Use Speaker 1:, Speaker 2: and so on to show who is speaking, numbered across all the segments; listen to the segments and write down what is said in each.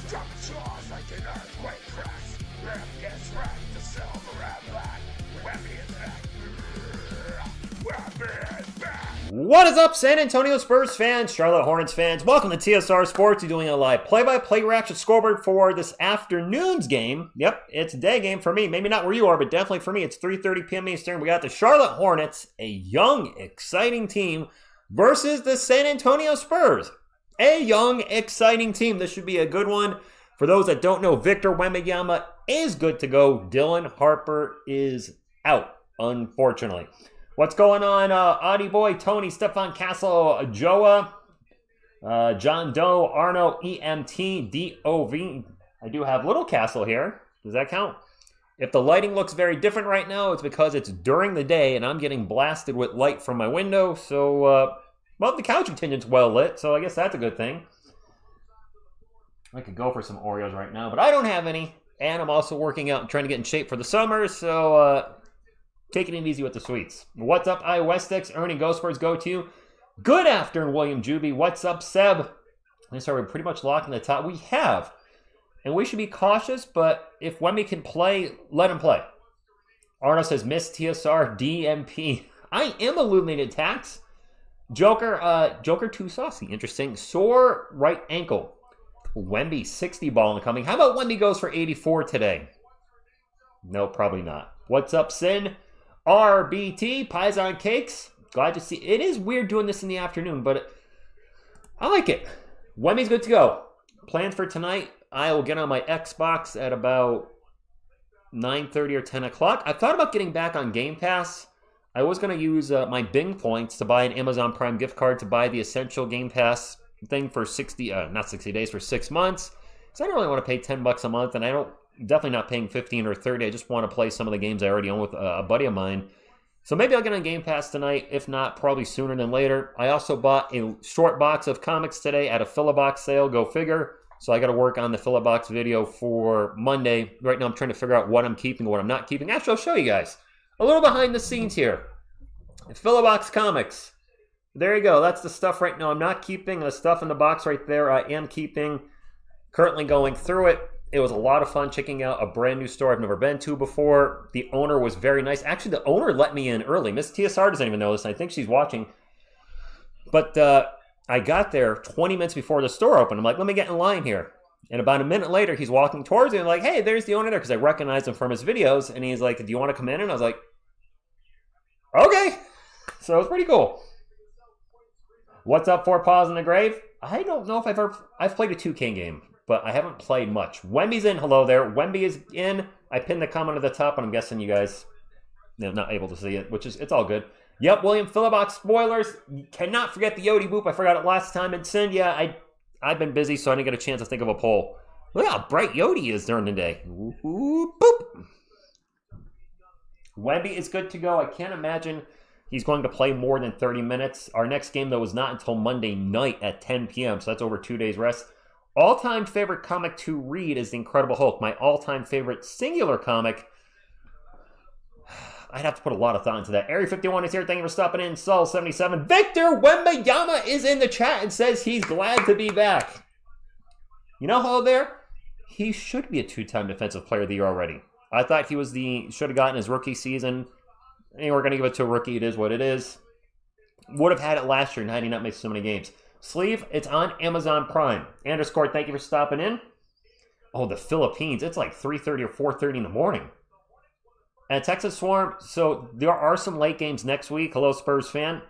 Speaker 1: Drop the jaws like an earthquake cracks. Rap gets wrecked, the silver and black. Wemby is back. Wemby is back.
Speaker 2: What is up, San Antonio Spurs fans, Charlotte Hornets fans? Welcome to TSR Sports. We're doing a live play-by-play reaction scoreboard for this afternoon's game. Yep, it's a day game for me. Maybe not where you are, but definitely for me. It's 3:30 p.m. Eastern. We got the Charlotte Hornets, a young, exciting team, versus the San Antonio Spurs. A young, exciting team. This should be a good one. For those that don't know, Victor Wembanyama is good to go. Dylan Harper is out, unfortunately. What's going on, Audie Boy, Tony, Stefan Castle, Joa, John Doe, Arno, EMT, DOV. I do have Little Castle here. Does that count? If the lighting looks very different right now, it's because it's during the day and I'm getting blasted with light from my window. So, well, the couch attendant's well lit, so I guess that's a good thing. I could go for some Oreos right now, but I don't have any. And I'm also working out and trying to get in shape for the summer, so taking it easy with the sweets. What's up, iWestix? Ernie Go Spurs go to you. Good afternoon, William Juby. What's up, Seb? So we're pretty much locked in the top. We have. And we should be cautious, but if Wemby can play, let him play. Arno says, miss TSR, DMP. I am illuminated tax. Joker too saucy. Interesting. Sore right ankle. Wemby 60 ball incoming. How about Wemby goes for 84 today? No, probably not. What's up, Sin? RBT, Pies on Cakes. Glad to see. It is weird doing this in the afternoon, but I like it. Wemby's good to go. Plans for tonight, I will get on my Xbox at about 9:30 or 10 o'clock. I thought about getting back on Game Pass. I was going to use my Bing points to buy an Amazon Prime gift card to buy the Essential Game Pass thing for not 60 days, for 6 months. So I don't really want to pay $10 a month, and I don't definitely not paying 15 or 30. I just want to play some of the games I already own with a buddy of mine. So maybe I'll get on Game Pass tonight. If not, probably sooner than later. I also bought a short box of comics today at a Fill-A-Box sale. Go figure. So I got to work on the Fill-A-Box video for Monday. Right now I'm trying to figure out what I'm keeping and what I'm not keeping. Actually, I'll show you guys a little behind the scenes here. Fill-A-Box comics. There you go. That's the stuff right now I'm not keeping. The stuff in the box right there I am keeping. Currently going through it. It was a lot of fun checking out a brand new store I've never been to before. The owner was very nice. Actually, the owner let me in early. Miss TSR doesn't even know this, and I think she's watching. But I got there 20 minutes before the store opened. I'm like, let me get in line here. And about a minute later, he's walking towards me and like, hey, there's the owner there, because I recognized him from his videos. And he's like, do you want to come in? And I was like, okay. So it was pretty cool. What's up, Four Paws in the Grave? I don't know if I've played a 2K game, but I haven't played much. Wemby's in. Hello there. Wemby is in. I pinned the comment at the top, and I'm guessing you guys are not able to see it, it's all good. Yep, William, Fill-A-Box spoilers. You cannot forget the Yodi Boop. I forgot it last time. And Sin, yeah, I've been busy, so I didn't get a chance to think of a poll. Look how bright Yodi is during the day. Ooh, boop. Wemby is good to go. I can't imagine he's going to play more than 30 minutes. Our next game, though, is not until Monday night at 10 p.m., so that's over 2 days rest. All-time favorite comic to read is The Incredible Hulk. My all-time favorite singular comic, I'd have to put a lot of thought into that. Area 51 is here. Thank you for stopping in. Sol 77. Victor Wembanyama is in the chat and says he's glad to be back. You know, hello there? He should be a 2-time Defensive Player of the Year already. I thought he was should have gotten his rookie season. And we're going to give it to a rookie. It is what it is. Would have had it last year had he not missed so many games. Sleeve, it's on Amazon Prime. Underscore, thank you for stopping in. Oh, the Philippines. It's like 3:30 or 4:30 in the morning. And Texas Swarm, so there are some late games next week. Hello, Spurs fan.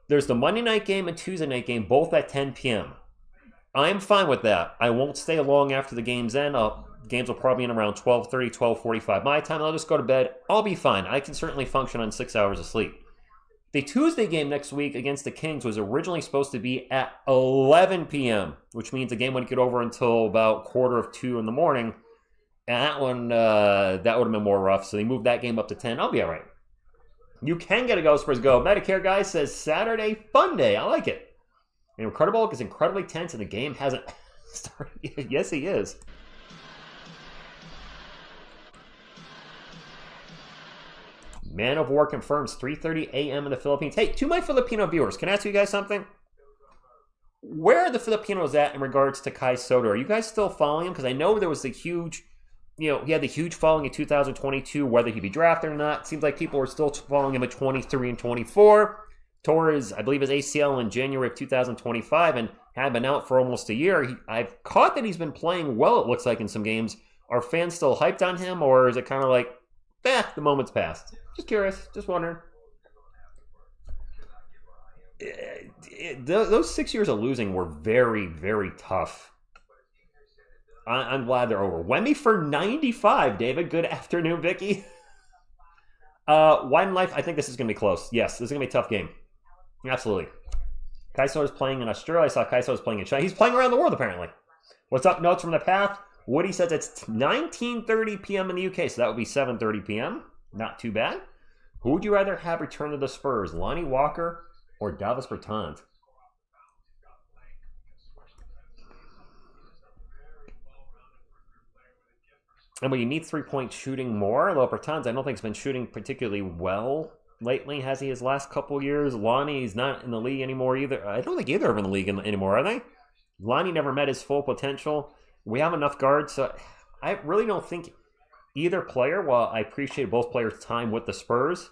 Speaker 2: There's the Monday night game and Tuesday night game, both at 10 p.m. I'm fine with that. I won't stay long after the games end. Games will probably end around 12:30, 12:45 my time. I'll just go to bed. I'll be fine. I can certainly function on 6 hours of sleep. The Tuesday game next week against the Kings was originally supposed to be at 11 p.m., which means the game wouldn't get over until about 1:45 in the morning. And that one, that would have been more rough, so they moved that game up to 10. I'll be all right. You can get a Go Spurs Go. Medicare guy says Saturday fun day. I like it. And Incredible Hulk is incredibly tense, and the game hasn't started. Yes, he is. Man of War confirms 3:30 a.m. in the Philippines. Hey, to my Filipino viewers, can I ask you guys something? Where are the Filipinos at in regards to Kai Soto? Are you guys still following him? Because I know there was the huge, he had the huge following in 2022, whether he'd be drafted or not. It seems like people are still following him at 23 and 24. Tore his, I believe, his ACL in January of 2025 and had been out for almost a year. I've caught that he's been playing well, it looks like, in some games. Are fans still hyped on him, or is it kind of like, the moment's passed? Just curious, just wondering. Those 6 years of losing were very, very tough. I'm glad they're over. Wemby for 95, David. Good afternoon, Vicky. Wine Life, I think this is going to be close. Yes, this is going to be a tough game. Absolutely. Kaiso is playing in Australia. I saw Kaiso is playing in China. He's playing around the world, apparently. What's up, Notes from the Path? Woody says it's 19:30 p.m. in the UK, so that would be 7:30 p.m. Not too bad. Who would you rather have return to the Spurs, Lonnie Walker or Davis Bertans? And when you need three-point shooting more, although Bertans I don't think has been shooting particularly well lately, has he, his last couple years? Lonnie's not in the league anymore either. I don't think either are in the league anymore, are they? Lonnie never met his full potential. We have enough guards, so I really don't think either player, while I appreciate both players' time with the Spurs,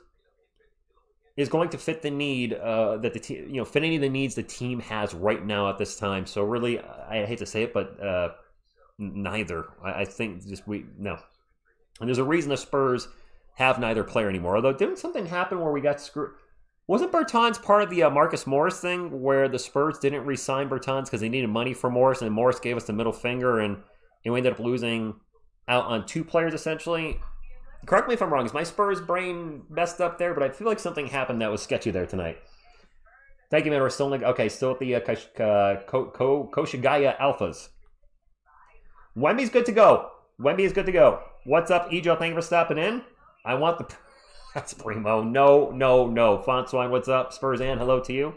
Speaker 2: is going to fit the need that the team, fit any of the needs the team has right now at this time. So really, I hate to say it, but neither. I think no. And there's a reason the Spurs have neither player anymore. Although, didn't something happen where we got screwed? Wasn't Bertans part of the Marcus Morris thing where the Spurs didn't re-sign Bertans because they needed money for Morris, and Morris gave us the middle finger, and we ended up losing out on two players essentially? Correct me if I'm wrong. Is my Spurs brain messed up there? But I feel like something happened that was sketchy there tonight. Thank you, man. We're still at the Koshigaya Alphas. Wemby's good to go. Wemby is good to go. What's up, Ejo? Thank you for stopping in. I want the... That's primo. No. Fontswine, what's up? Spurs and hello to you.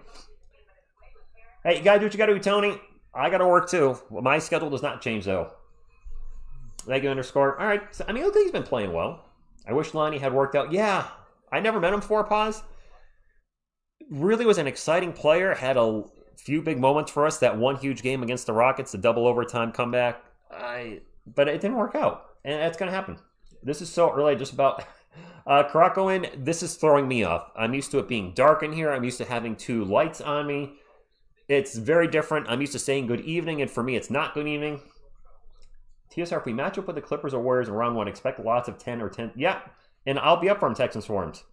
Speaker 2: Hey, you gotta do what you gotta do, Tony. I gotta work too. My schedule does not change though. Thank you, underscore. All right. So, I think he's been playing well. I wish Lonnie had worked out. Yeah. I never met him for pause. Really was an exciting player. Had a few big moments for us. That one huge game against the Rockets, the double overtime comeback. But it didn't work out. And that's gonna happen. This is so early, just about... Karakoin, this is throwing me off. I'm used to it being dark in here. I'm used to having two lights on me. It's very different. I'm used to saying good evening, and for me, it's not good evening. TSR, if we match up with the Clippers or Warriors in round one, expect lots of 10 or 10. Yeah, and I'll be up from Texans Forums.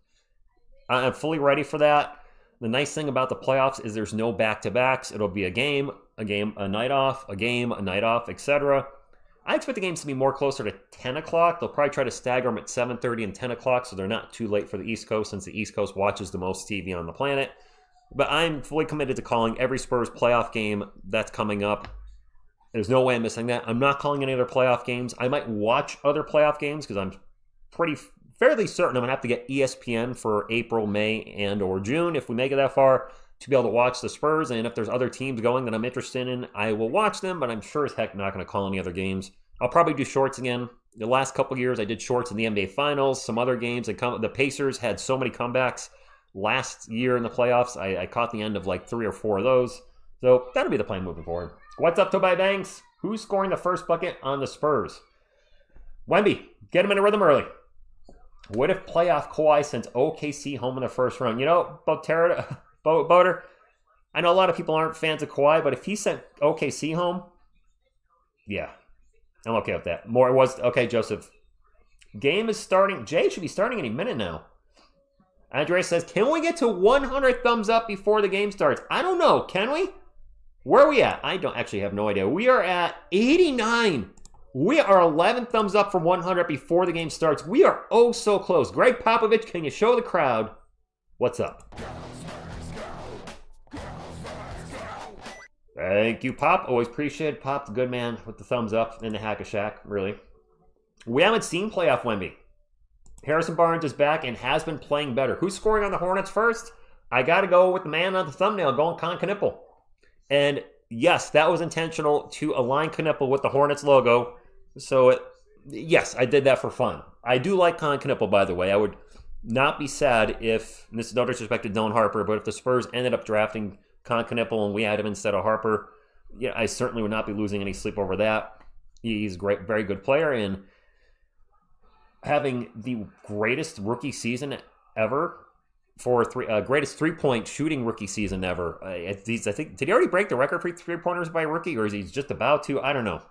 Speaker 2: I'm fully ready for that. The nice thing about the playoffs is there's no back-to-backs. It'll be a game, a night off, a game, a night off, etc. I expect the games to be more closer to 10 o'clock. They'll probably try to stagger them at 7:30 and 10 o'clock so they're not too late for the East Coast, since the East Coast watches the most TV on the planet. But I'm fully committed to calling every Spurs playoff game that's coming up. There's no way I'm missing that. I'm not calling any other playoff games. I might watch other playoff games because I'm fairly certain I'm going to have to get ESPN for April, May, and or June if we make it that far to be able to watch the Spurs. And if there's other teams going that I'm interested in, I will watch them, but I'm sure as heck not going to call any other games. I'll probably do shorts again. The last couple years I did shorts in the NBA Finals, some other games. The Pacers had so many comebacks last year in the playoffs. I caught the end of like 3 or 4 of those. So that'll be the plan moving forward. What's up, Tobai Banks? Who's scoring the first bucket on the Spurs? Wemby, get him in a rhythm early. What if playoff Kawhi sends OKC home in the first round? Boater, I know a lot of people aren't fans of Kawhi, but if he sent OKC home, yeah, I'm okay with that. More was okay, Joseph. Game is starting. Jay should be starting any minute now. Andres says, can we get to 100 thumbs up before the game starts? I don't know. Can we? Where are we at? I don't actually have no idea. We are at 89. We are 11 thumbs up from 100 before the game starts. We are oh so close. Greg Popovich, can you show the crowd what's up? Thank you, Pop. Always appreciate it. Pop, the good man with the thumbs up in the Hack-a-Shack, really. We haven't seen playoff Wemby. Harrison Barnes is back and has been playing better. Who's scoring on the Hornets first? I got to go with the man on the thumbnail, going Kon Knueppel. And yes, that was intentional to align Knueppel with the Hornets logo. So, yes, I did that for fun. I do like Kon Knueppel, by the way. I would not be sad if, and this is no disrespect to Dylan Harper, but if the Spurs ended up drafting Kon Knueppel, and we had him instead of Harper. Yeah, I certainly would not be losing any sleep over that. He's a great, very good player, and having the greatest rookie season ever for greatest three-point shooting rookie season ever. I think, did he already break the record for three-pointers by rookie, or is he just about to? I don't know.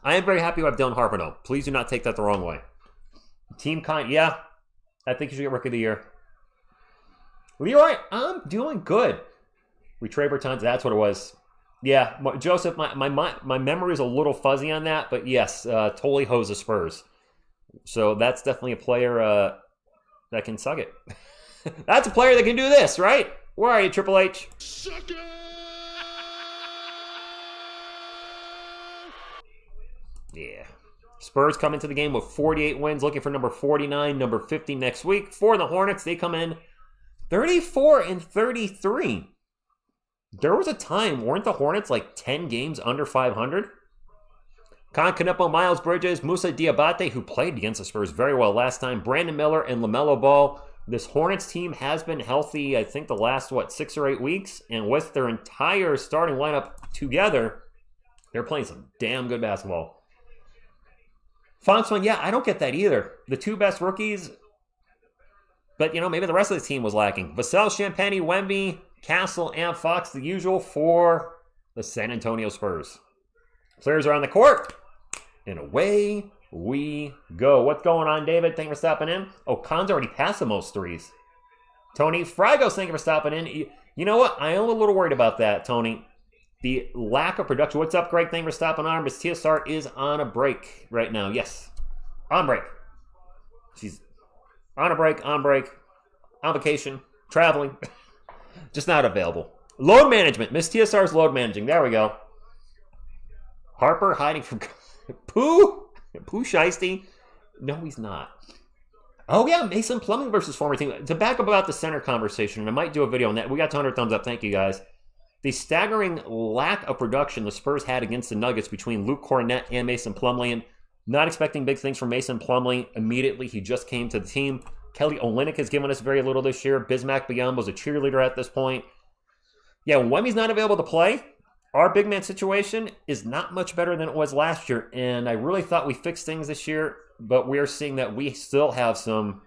Speaker 2: I am very happy with Dylan Harper, though. Please do not take that the wrong way. Team Con, yeah, I think you should get Rookie of the Year. Leroy, I'm doing good. Trey Bertans, that's what it was. Yeah, Joseph, my memory is a little fuzzy on that, but yes, totally hose the Spurs. So that's definitely a player that can suck it. That's a player that can do this, right? Where are you, Triple H?
Speaker 1: Suck it!
Speaker 2: Yeah. Spurs come into the game with 48 wins, looking for number 49, number 50 next week. For the Hornets, they come in 34-33. There was a time, weren't the Hornets like 10 games under 500? Kon Knueppel, Miles Bridges, Moussa Diabate, who played against the Spurs very well last time, Brandon Miller, and LaMelo Ball. This Hornets team has been healthy, I think, the last, 6 or 8 weeks. And with their entire starting lineup together, they're playing some damn good basketball. Fontsman, yeah, I don't get that either. The two best rookies, but, maybe the rest of the team was lacking. Vassell, Champagny, Wemby, Castle, and Fox, the usual for the San Antonio Spurs. Players are on the court, and away we go. What's going on, David? Thank you for stopping in. Oh, Khan's already passed the most threes. Tony Fragos, thank you for stopping in. You know what? I am a little worried about that, Tony. The lack of production. What's up, Greg? Thank you for stopping on. Miss TSR is on a break right now. Yes, on break. She's on a break, on vacation, traveling. Just not available. Load management. Miss TSR's load managing. There we go. Harper hiding from Pooh Shiesty. No, he's not. Oh, yeah, Mason Plumlee versus former team. To back up about the center conversation, and I might do a video on that. We got 200 thumbs up. Thank you, guys. The staggering lack of production the Spurs had against the Nuggets between Luke Cornett and Mason Plumlee. And not expecting big things from Mason Plumlee immediately. He just came to the team. Kelly Olynyk has given us very little this year. Bismack Biyombo's a cheerleader at this point. Yeah, when Wemmy's not available to play, our big man situation is not much better than it was last year. And I really thought we fixed things this year, but we are seeing that we still have some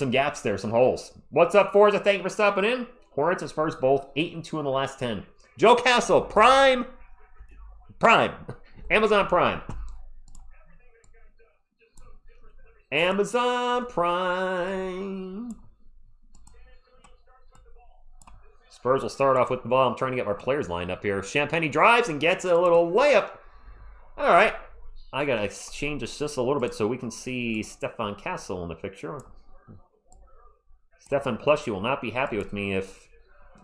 Speaker 2: gaps there, some holes. What's up, Forza? Thank you for stopping in. Hornets and Spurs both 8-2 in the last 10. Joe Castle, Prime. Amazon Prime. Amazon Prime. Spurs will start off with the ball. I'm trying to get our players lined up here. Champagny drives and gets a little layup. All right. I got to change this just a little bit so we can see Stefan Castle in the picture. Stefan Plushy will not be happy with me if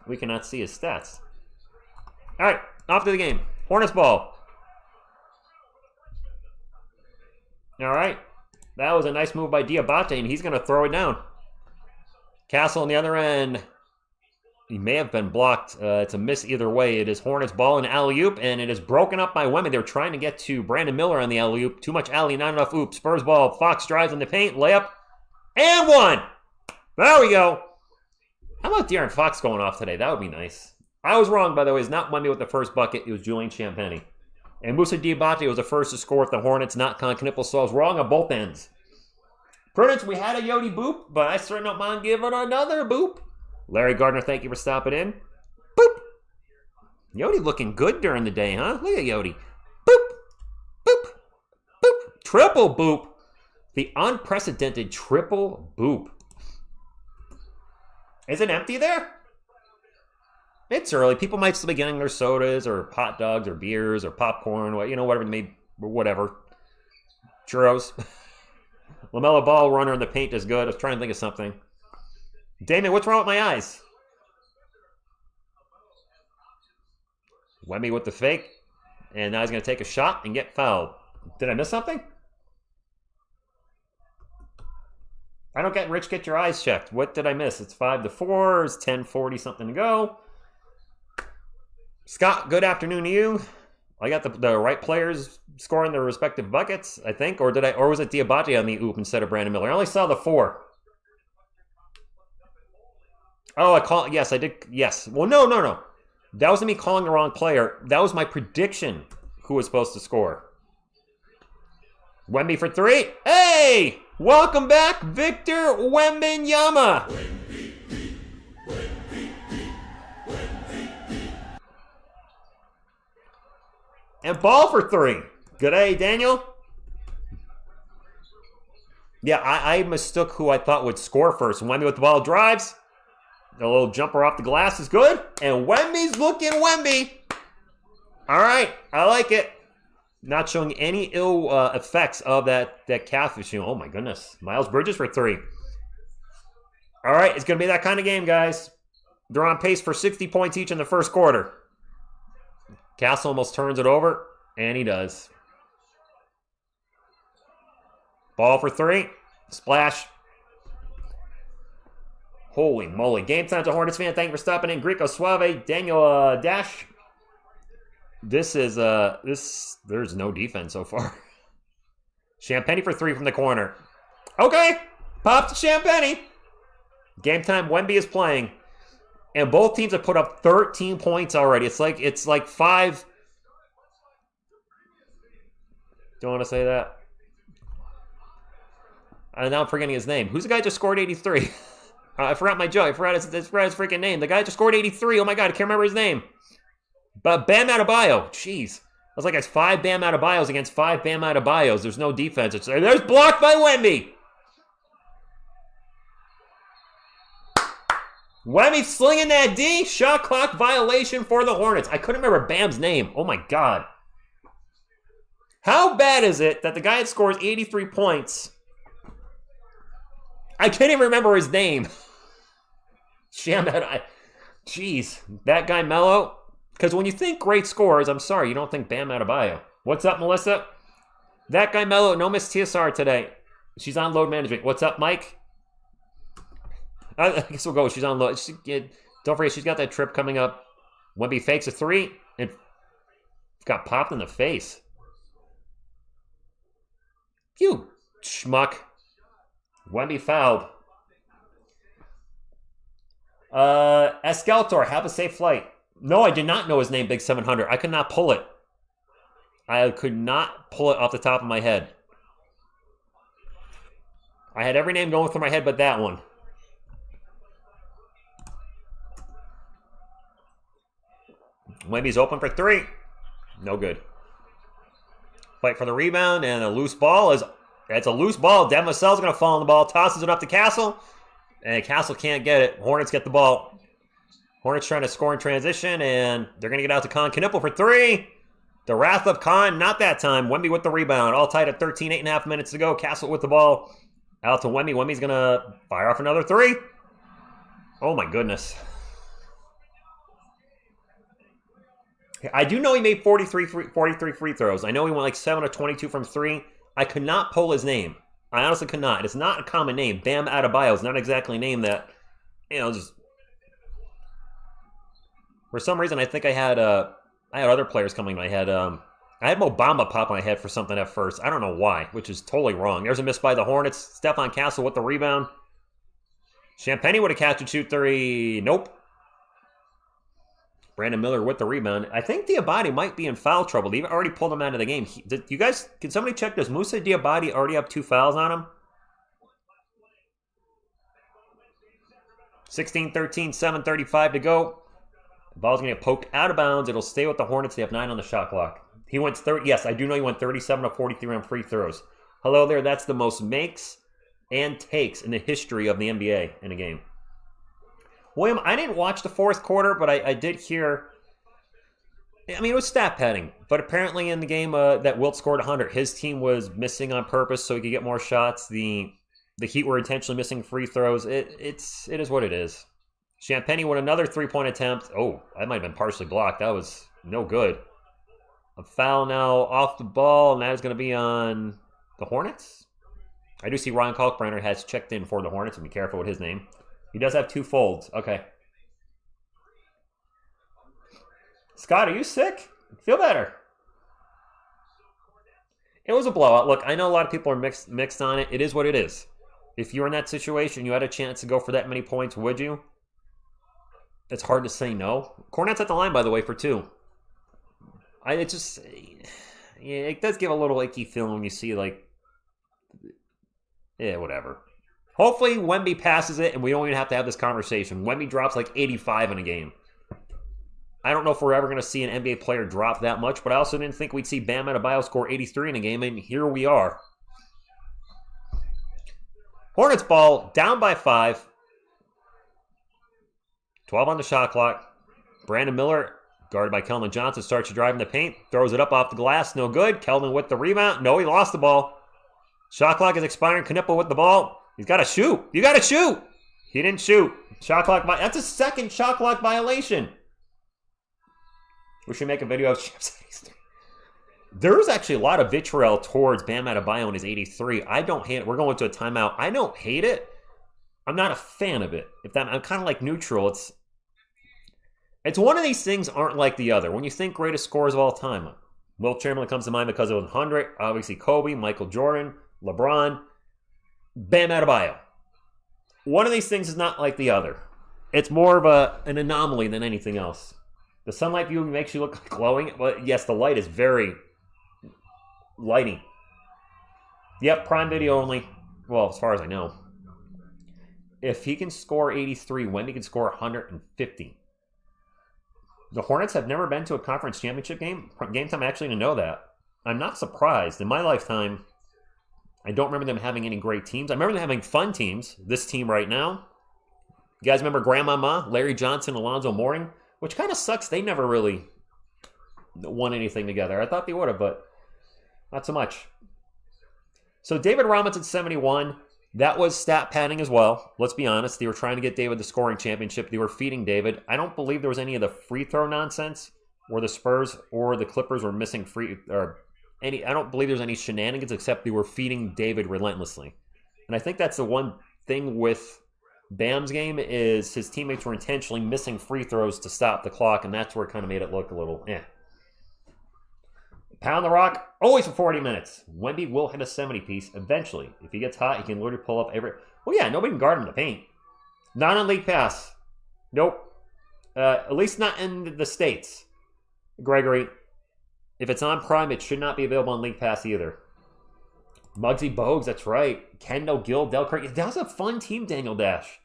Speaker 2: we cannot see his stats. All right, off to the game. Hornets ball. All right. That was a nice move by Diabate, and he's going to throw it down. Castle on the other end. He may have been blocked. It's a miss either way. It is Hornets ball and alley-oop, and it is broken up by Wemby. They're trying to get to Brandon Miller on the alley-oop. Too much alley, not enough oop. Spurs ball. Fox drives in the paint. Layup. And one. There we go. How about De'Aaron Fox going off today? That would be nice. I was wrong, by the way. It's not Wemby with the first bucket. It was Julian Champagny. And Moussa Diabate was the first to score with the Hornets, not Kon Knueppel, so I was wrong on both ends. Prudence, we had a Yodi boop, but I certainly don't mind giving another boop. Larry Gardner, thank you for stopping in. Boop. Yodi looking good during the day, huh? Look at Yodi. Boop. Boop. Boop. Triple boop. The unprecedented triple boop. Is it empty there? It's early. People might still be getting their sodas or hot dogs or beers or popcorn, whatever they may, whatever. Churros. LaMelo Ball runner in the paint is good. I was trying to think of something. Damon, what's wrong with my eyes? Wemby with the fake. And now he's going to take a shot and get fouled. Did I miss something? I don't get Rich, get your eyes checked. What did I miss? It's 5-4. It's 10:40 something to go. Scott, good afternoon to you. I got the right players scoring their respective buckets, I think, or was it Diabate on the oop instead of Brandon Miller? I only saw the 4. Oh, yes, I did. Yes. Well, no. That wasn't me calling the wrong player. That was my prediction who was supposed to score. Wemby for 3. Hey! Welcome back, Victor Wembanyama. And Ball for 3. Good day, Daniel. Yeah, I mistook who I thought would score first. Wemby with the ball drives. A little jumper off the glass is good. And Wemby's looking Wemby. All right, I like it. Not showing any ill effects of that calf issue. Oh, my goodness. Miles Bridges for 3. All right, it's going to be that kind of game, guys. They're on pace for 60 points each in the first quarter. Castle almost turns it over, and he does. Ball for 3. Splash. Holy moly. Game time to Hornets fan. Thank you for stopping in. Greco Suave. Daniel Dash. This is, there's no defense so far. Champagny for 3 from the corner. Okay. Pop to Champagny. Game time. Wemby is playing. And both teams have put up 13 points already. It's like 5. Don't want to say that. Now I'm forgetting his name. Who's the guy who just scored 83? I forgot my joke. I forgot his freaking name. The guy just scored 83. Oh my god, I can't remember his name. But Bam Adebayo. Jeez. I was like, it's 5 Bam Adebayos against 5 Bam Adebayos. There's no defense. There's blocked by Wemby. Wemby slinging that D. Shot clock violation for the Hornets. I couldn't remember Bam's name. Oh my god. How bad is it that the guy that scores 83 points... I can't even remember his name. Jeez, that guy Mello. Because when you think great scores, I'm sorry, you don't think Bam Adebayo. What's up, Melissa? That guy Mello, no miss TSR today. She's on load management. What's up, Mike? I guess we'll go. She's on load. Don't forget, she's got that trip coming up. Wemby fakes a 3 and got popped in the face. You schmuck. Wemby fouled. Escaltor, have a safe flight. No, I did not know his name, Big 700. I could not pull it. I could not pull it off the top of my head. I had every name going through my head but that one. Wemby's open for 3. No good. Fight for the rebound, and a loose ball is... It's a loose ball. Devin Vassell's going to fall on the ball. Tosses it up to Castle. And Castle can't get it. Hornets get the ball. Hornets trying to score in transition. And they're going to get out to Kon Knueppel for 3. The wrath of Kon. Not that time. Wemby with the rebound. All tied at 13, 8.5 minutes to go. Castle with the ball. Out to Wemby. Wemby's going to fire off another 3. Oh my goodness. I do know he made 43 free throws. I know he went like 7 of 22 from 3. I could not pull his name. I honestly could not. It's not a common name. Bam Adebayo is not exactly a name that, just... For some reason, I think I had other players coming to my head. I had Obama pop in my head for something at first. I don't know why, which is totally wrong. There's a miss by the Hornets. Stephon Castle with the rebound. Champagny would have catch and shoot 3. Nope. Brandon Miller with the rebound. I think Diabate might be in foul trouble. They already pulled him out of the game. You guys, can somebody check, does Musa Diabate already have 2 fouls on him? 16-13, 7:35 to go. The ball's going to get poked out of bounds. It'll stay with the Hornets. They have 9 on the shot clock. He went 30. Yes, I do know he went 37 of 43 on free throws. Hello there. That's the most makes and takes in the history of the NBA in a game. William, I didn't watch the fourth quarter, but I did hear... I mean, it was stat padding. But apparently in the game that Wilt scored 100, his team was missing on purpose so he could get more shots. The Heat were intentionally missing free throws. It is what it is. Champagny with another 3-point attempt. Oh, that might have been partially blocked. That was no good. A foul now off the ball, and that is going to be on the Hornets. I do see Ryan Kalkbrenner has checked in for the Hornets, and be careful with his name. He does have 2 folds. Okay. Scott, are you sick? Feel better. It was a blowout. Look, I know a lot of people are mixed on it. It is what it is. If you were in that situation, you had a chance to go for that many points, would you? it's hard to say no. Cornette's at the line, by the way, for 2. It does give a little icky feeling when you see, like, whatever. Hopefully, Wemby passes it and we don't even have to have this conversation. Wemby drops like 85 in a game. I don't know if we're ever going to see an NBA player drop that much, but I also didn't think we'd see Bam Adebayo score 83 in a game, and here we are. Hornets ball, down by 5. 12 on the shot clock. Brandon Miller, guarded by Keldon Johnson, starts to drive in the paint, throws it up off the glass, no good. Keldon with the rebound. No, he lost the ball. Shot clock is expiring. Knueppel with the ball. He's got to shoot. You got to shoot. He didn't shoot. Shot clock. That's a second shot clock violation. We should make a video of There's actually a lot of vitriol towards Bam Adebayo in his 83. I don't hate it. We're going to a timeout. I don't hate it. I'm not a fan of it. I'm kind of like neutral. It's one of these things aren't like the other. When you think greatest scorers of all time, Wilt Chamberlain comes to mind because of 100. Obviously Kobe, Michael Jordan, LeBron, Bam Adebayo. One of these things is not like the other. It's more of an anomaly than anything else. The sunlight view makes you look glowing. Well, yes, the light is very lighting. Yep, Prime Video only. Well, as far as I know. If he can score 83, Wemby can score 150. The Hornets have never been to a conference championship game. Game time actually to know that. I'm not surprised. In my lifetime, I don't remember them having any great teams. I remember them having fun teams. This team right now. You guys remember Grandmama, Larry Johnson, Alonzo Mourning? Which kind of sucks. They never really won anything together. I thought they would have, but not so much. So David Robinson 71. That was stat padding as well. Let's be honest. They were trying to get David the scoring championship. They were feeding David. I don't believe there was any of the free throw nonsense where the Spurs or the Clippers were missing I don't believe there's any shenanigans except they were feeding David relentlessly. And I think that's the one thing with Bam's game is his teammates were intentionally missing free throws to stop the clock, and that's where it kind of made it look a little, Pound the rock, always for 40 minutes. Wemby will hit a 70-piece eventually. If he gets hot, he can literally pull up every... Well, yeah, nobody can guard him in the paint. Not on League Pass. Nope. At least not in the States. Gregory, if it's on Prime, it should not be available on League Pass either. Muggsy Bogues, that's right. Kendall Gill, Del Craig. That was a fun team, Daniel Dash.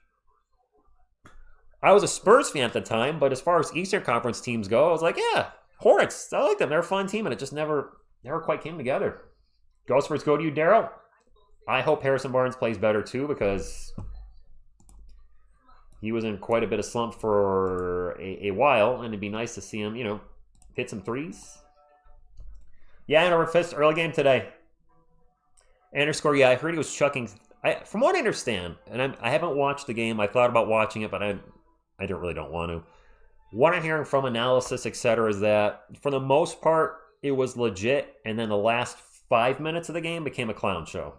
Speaker 2: I was a Spurs fan at the time, but as far as Eastern Conference teams go, I was like, yeah, Hornets. I like them. They're a fun team, and it just never quite came together. Go Spurs, go to you, Daryl. I hope Harrison Barnes plays better, too, because he was in quite a bit of slump for a while, and it'd be nice to see him, hit some threes. Yeah, and over fist early game today. Underscore, yeah, I heard he was chucking. From what I understand, and I haven't watched the game. I thought about watching it, but I don't want to. What I'm hearing from analysis, etc., is that for the most part, it was legit, and then the last 5 minutes of the game became a clown show.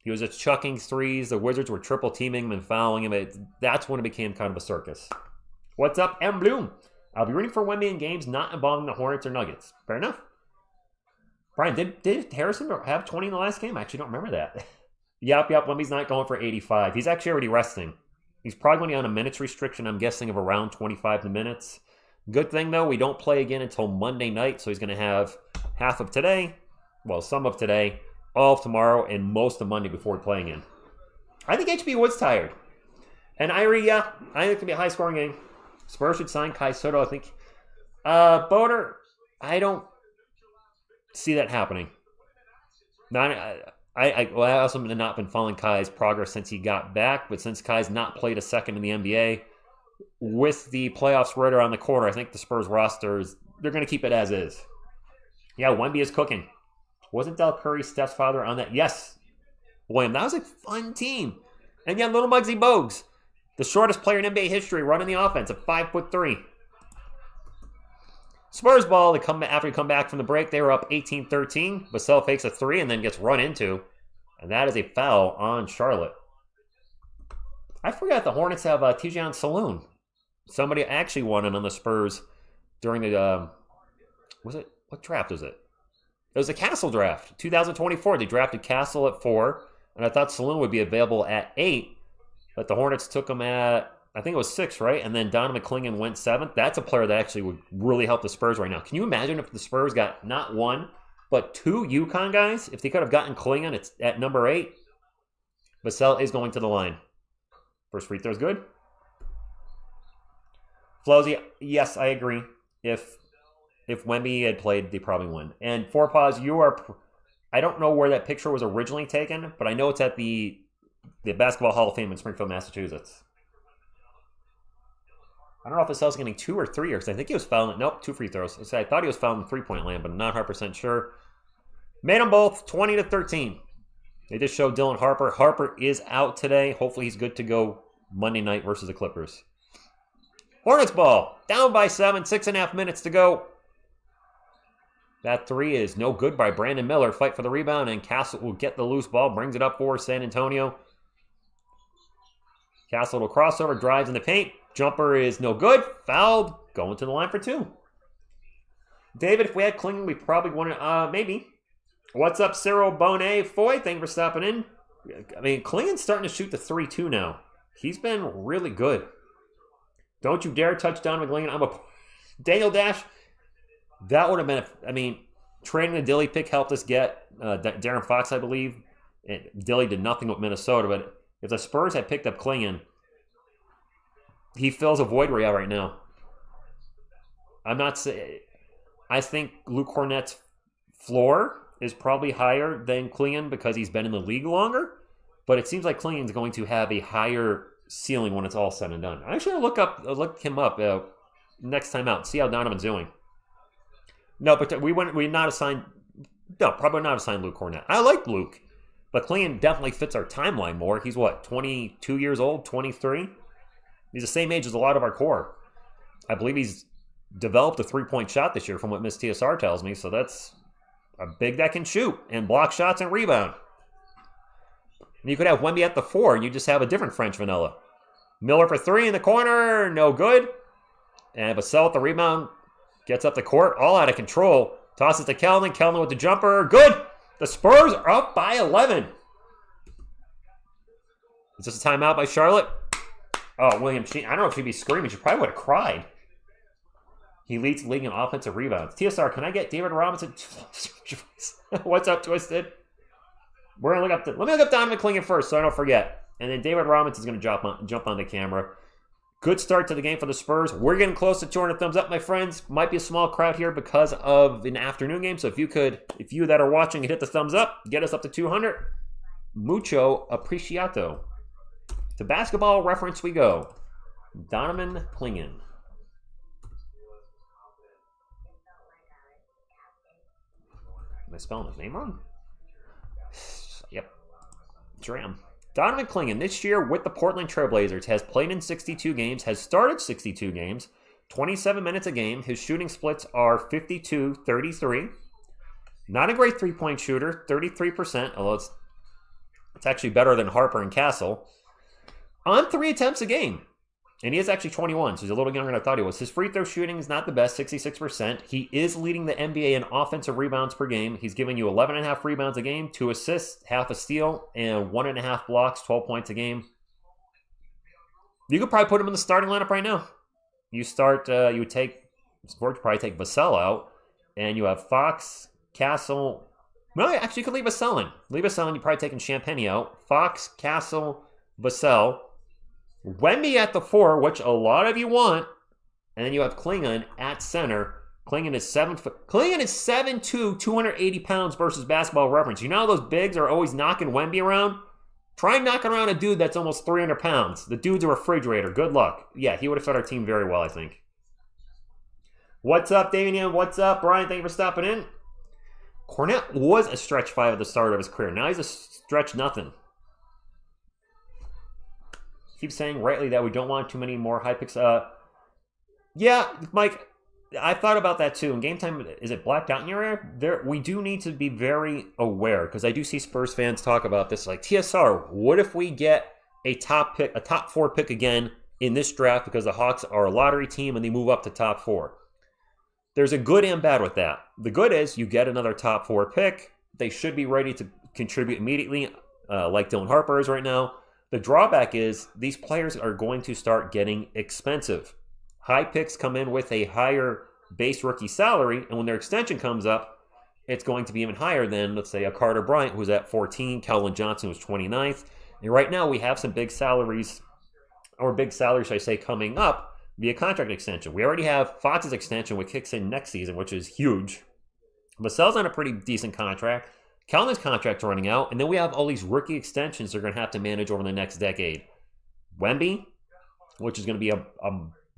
Speaker 2: He was just chucking threes. The Wizards were triple teaming him and fouling him. That's when it became kind of a circus. What's up, M. Bloom? I'll be rooting for Wemby in games not involving the Hornets or Nuggets. Fair enough. Brian, did Harrison have 20 in the last game? I actually don't remember that. Yep, Wemby's not going for 85. He's actually already resting. He's probably going to be on a minutes restriction, I'm guessing, of around 25 minutes. Good thing, though, we don't play again until Monday night, so he's going to have half of today, well, some of today, all of tomorrow, and most of Monday before playing in. I think HB Wood's tired. And Irie, yeah, I think it could be a high-scoring game. Spurs should sign Kai Soto, I think. Boder, I don't see that happening. I also have not been following Kai's progress since he got back, but since Kai's not played a second in the NBA, with the playoffs right around the corner, I think the Spurs roster they're going to keep it as is. Yeah, Wemby is cooking. Wasn't Del Curry Steph's father on that? Yes. William, that was a fun team. And yeah, little Muggsy Bogues, the shortest player in NBA history running the offense at 5'3". Spurs ball, after they come back from the break, they were up 18-13. Vassell fakes a three and then gets run into. And that is a foul on Charlotte. I forgot the Hornets have Tijan Saloon. Somebody actually won it on the Spurs during the, what draft was it? It was the Castle draft, 2024. They drafted Castle at 4, and I thought Saloon would be available at 8, but the Hornets took him at, I think it was 6, right? And then Donovan Clingan went 7th. That's a player that actually would really help the Spurs right now. Can you imagine if the Spurs got not 1, but 2 UConn guys? If they could have gotten Clingan, it's at number 8. Vassell is going to the line. First free throw's good. Flowsy, yes, I agree. If Wemby had played, they probably win. And Four Paws, you are... I don't know where that picture was originally taken, but I know it's at the Basketball Hall of Fame in Springfield, Massachusetts. I don't know if Vassell's getting 2 or 3, or I think he was fouling. Nope, 2 free throws. I thought he was fouling the three-point land, but I'm not 100% sure. Made them both 20-13. They just showed Dylan Harper. Harper is out today. Hopefully he's good to go Monday night versus the Clippers. Hornets ball. Down by 7. 6.5 minutes to go. That 3 is no good by Brandon Miller. Fight for the rebound, and Castle will get the loose ball. Brings it up for San Antonio. Castle will crossover. Drives in the paint. Jumper is no good. Fouled. Going to the line for 2. David, if we had Klingon, we probably won it. Maybe. What's up, Cyril Bonet? Foy, thank you for stopping in. I mean, Klingon's starting to shoot the 3-2 now. He's been really good. Don't you dare touch Donovan Klingon. Daniel Dash. That would have been, trading the Dilly pick helped us get Darren Fox, I believe. And Dilly did nothing with Minnesota, but if the Spurs had picked up Klingon, he fills a void where he is right now. I'm not saying... I think Luke Cornett's floor is probably higher than Klingon because he's been in the league longer, but it seems like Klingon's going to have a higher ceiling when it's all said and done. I'm actually going to look him up next time out, see how Donovan's doing. No, but we probably not assign Luke Cornett. I like Luke, but Klingon definitely fits our timeline more. He's what, 22 years old, 23? He's the same age as a lot of our core. I believe he's developed a three-point shot this year from what Miss TSR tells me, so that's a big that can shoot and block shots and rebound. And you could have Wemby at the 4, and you just have a different French vanilla. Miller for 3 in the corner, no good. And Vassell at the rebound, gets up the court, all out of control. Tosses to Keldon, Keldon with the jumper, good! The Spurs are up by 11. Is this a timeout by Charlotte? Oh, William Sheen, I don't know if she'd be screaming, she probably would have cried. He leads the league in offensive rebounds. TSR, can I get David Robinson? What's up, Twisted? We're gonna let me look up Donovan Klingon first, so I don't forget. And then David Robinson's gonna jump on the camera. Good start to the game for the Spurs. We're getting close to 200 thumbs up, my friends. Might be a small crowd here because of an afternoon game. So if you that are watching hit the thumbs up, get us up to 200. Mucho apreciato. To basketball reference we go. Donovan Klingon. Am I spelling his name wrong? Yep. Dram. Donovan Klingon this year with the Portland Trailblazers has played in 62 games, has started 62 games, 27 minutes a game. His shooting splits are 52-33. Not a great three-point shooter, 33%, although it's actually better than Harper and Castle. On 3 attempts a game. And he is actually 21, so he's a little younger than I thought he was. His free throw shooting is not the best, 66%. He is leading the NBA in offensive rebounds per game. He's giving you 11.5 rebounds a game, 2 assists, half a steal, and 1.5 blocks, 12 points a game. You could probably put him in the starting lineup right now. You would probably take Vassell out, and you have Fox, Castle. Well, actually, you could leave Vassell in. Leave Vassell in, you're probably taking Champagny out. Fox, Castle, Vassell. Wemby at the 4, which a lot of you want, and then you have Klingon at center. Klingon is 7'2", 280 pounds versus Basketball Reference. You know how those bigs are always knocking Wemby around? Try knocking around a dude that's almost 300 pounds. The dude's a refrigerator. Good luck. Yeah, he would have fit our team very well, I think. What's up, Damien? What's up, Brian? Thank you for stopping in. Cornett was a stretch 5 at the start of his career. Now he's a stretch nothing. Keep saying rightly that we don't want too many more high picks. Yeah, Mike, I thought about that too. In game time, is it blacked out in your area? We do need to be very aware because I do see Spurs fans talk about this. Like, TSR, what if we get a top 4 pick again in this draft because the Hawks are a lottery team and they move up to top 4? There's a good and bad with that. The good is you get another top 4 pick. They should be ready to contribute immediately, like Dylan Harper is right now. The drawback is these players are going to start getting expensive. High picks come in with a higher base rookie salary, and when their extension comes up, it's going to be even higher than, let's say, a Carter Bryant, who's at 14, Keldon Johnson was 29th. And right now we have some big salaries, should I say, coming up via contract extension. We already have Fox's extension, which kicks in next season, which is huge. Vassell's on a pretty decent contract. Keldon's contract's running out, and then we have all these rookie extensions they're going to have to manage over the next decade. Wemby, which is going to be a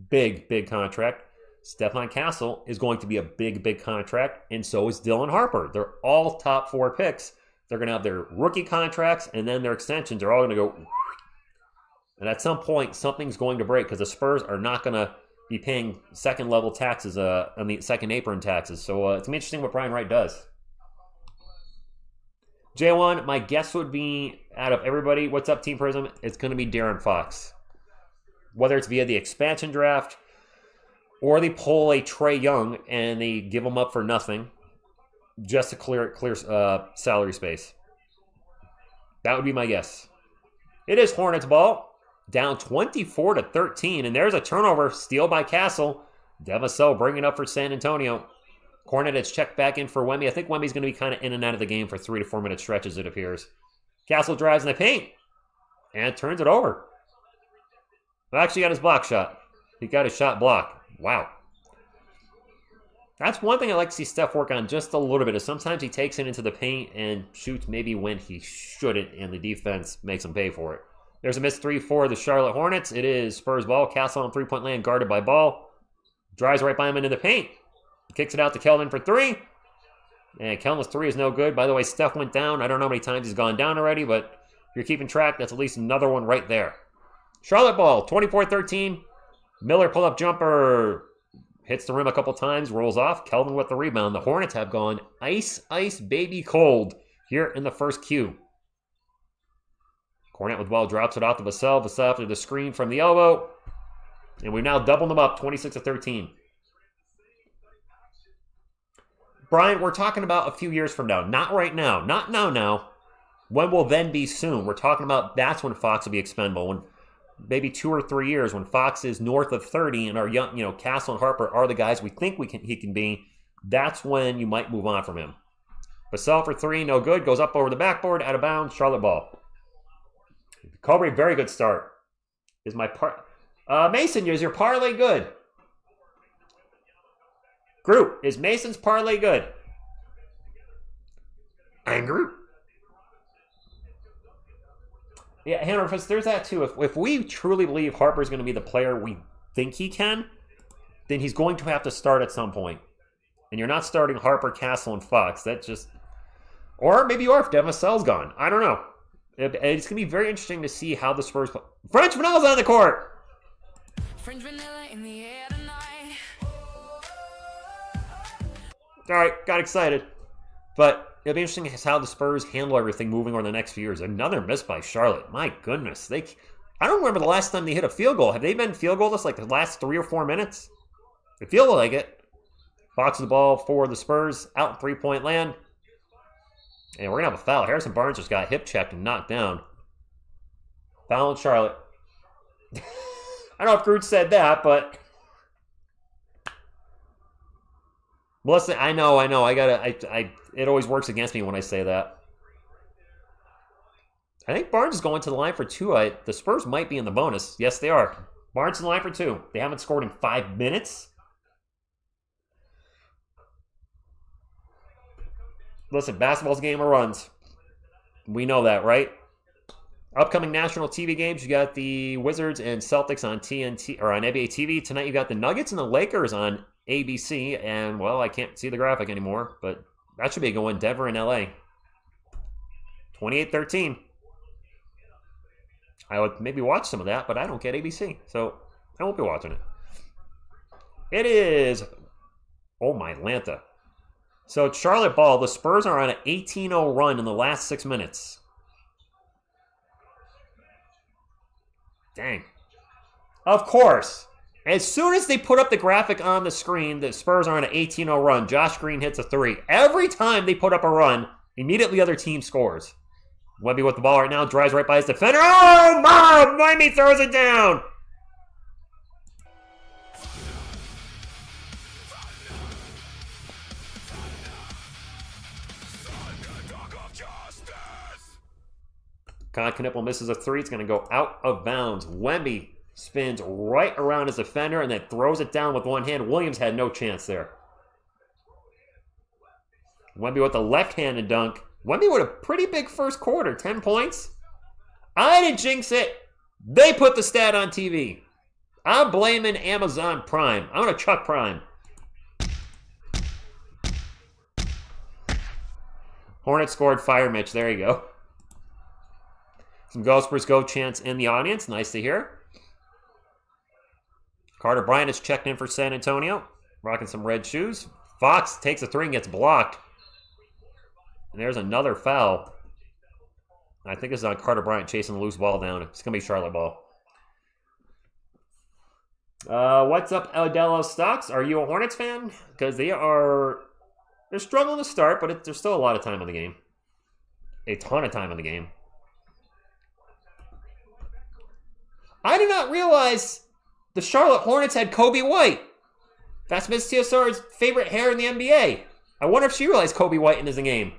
Speaker 2: big contract. Stephon Castle is going to be a big contract, and so is Dylan Harper. They're all top 4 picks. They're going to have their rookie contracts, and then their extensions are all going to go. And at some point, something's going to break because the Spurs are not going to be paying second-level taxes, second apron taxes. So it's going to be interesting what Brian Wright does. J1, my guess would be, out of everybody, what's up, Team Prism? It's going to be De'Aaron Fox. Whether it's via the expansion draft or they pull a Trae Young and they give him up for nothing just to clear salary space. That would be my guess. It is Hornets ball, down 24-13, and there's a turnover, steal by Castle. Vassell bringing it up for San Antonio. Hornets check back in for Wemby. I think Wemby's going to be kind of in and out of the game for 3 to 4 minute stretches, it appears. Castle drives in the paint and turns it over. Actually got his block shot. He got his shot blocked. Wow. That's one thing I like to see Steph work on just a little bit, is sometimes he takes it into the paint and shoots maybe when he shouldn't, and the defense makes him pay for it. There's a missed 3 for the Charlotte Hornets. It is Spurs ball. Castle on three-point land, guarded by Ball. Drives right by him into the paint. Kicks it out to Keldon for 3. And Keldon's 3 is no good. By the way, Steph went down. I don't know how many times he's gone down already, but if you're keeping track, that's at least another one right there. Charlotte ball, 24-13. Miller pull-up jumper. Hits the rim a couple times, rolls off. Keldon with the rebound. The Hornets have gone ice baby cold here in the first Q. Kornet with ball, drops it off to Vassell. Vassell after the screen from the elbow. And we've now doubled them up, 26-13. Brian, we're talking about a few years from now. Not right now. Not now. When will then be soon? We're talking about that's when Fox will be expendable. When maybe 2 or 3 years, when Fox is north of 30 and our young, Castle and Harper are the guys we think he can be, that's when you might move on from him. Vassell for 3, no good. Goes up over the backboard, out of bounds, Charlotte ball. Cobre, very good start. Is my Mason, is your parlay good? Group, is Mason's parlay good? And Group. Yeah, Hannah, there's that too. If we truly believe Harper's going to be the player we think he can, then he's going to have to start at some point. And you're not starting Harper, Castle, and Fox. That's just... Or maybe you are if Devin Vassell's gone. I don't know. It's going to be very interesting to see how the Spurs... French Vanilla's on the court! French Vanilla in the air tonight. All right, got excited. But it'll be interesting how the Spurs handle everything moving over the next few years. Another miss by Charlotte. My goodness. I don't remember the last time they hit a field goal. Have they been field goalless like the last 3 or 4 minutes? They feel like it. Fox the ball for the Spurs. Out in three-point land. And we're going to have a foul. Harrison Barnes just got hip checked and knocked down. Foul in Charlotte. I don't know if Groot said that, but... Melissa, I know. It always works against me when I say that. I think Barnes is going to the line for 2. The Spurs might be in the bonus. Yes, they are. Barnes in the line for 2. They haven't scored in 5 minutes. Listen, basketball's a game of runs. We know that, right? Upcoming national TV games, you got the Wizards and Celtics on TNT or on NBA TV. Tonight you got the Nuggets and the Lakers on ABC. And, well, I can't see the graphic anymore, but that should be going Denver and LA. 28-13. I would maybe watch some of that, but I don't get ABC, so I won't be watching it. It is, oh my Lanta. So Charlotte ball, the Spurs are on an 18-0 run in the last 6 minutes. Dang. Of course. As soon as they put up the graphic on the screen, the Spurs are on an 18-0 run. Josh Green hits a 3. Every time they put up a run, immediately the other team scores. Wemby with the ball right now. Drives right by his defender. Oh, my! Miami throws it down. Kon Knueppel misses a three. It's going to go out of bounds. Wemby spins right around his defender and then throws it down with one hand. Williams had no chance there. Wemby with the left-handed dunk. Wemby with a pretty big first quarter. 10 points. I didn't jinx it. They put the stat on TV. I'm blaming Amazon Prime. I'm going to Chuck Prime. Hornets scored. Fire Mitch. There you go. Some Go Spurs Go chants in the audience. Nice to hear. Carter Bryant is checked in for San Antonio. Rocking some red shoes. Fox takes a three and gets blocked. And there's another foul. I think this is on Carter Bryant chasing the loose ball down. It's going to be Charlotte ball. What's up, Eldello Stocks? Are you a Hornets fan? Because they're struggling to start, but there's still a lot of time on the game. A ton of time on the game. I did not realize the Charlotte Hornets had Kobe White. That's Miss TSR's favorite hair in the NBA. I wonder if she realized Kobe White is in the game.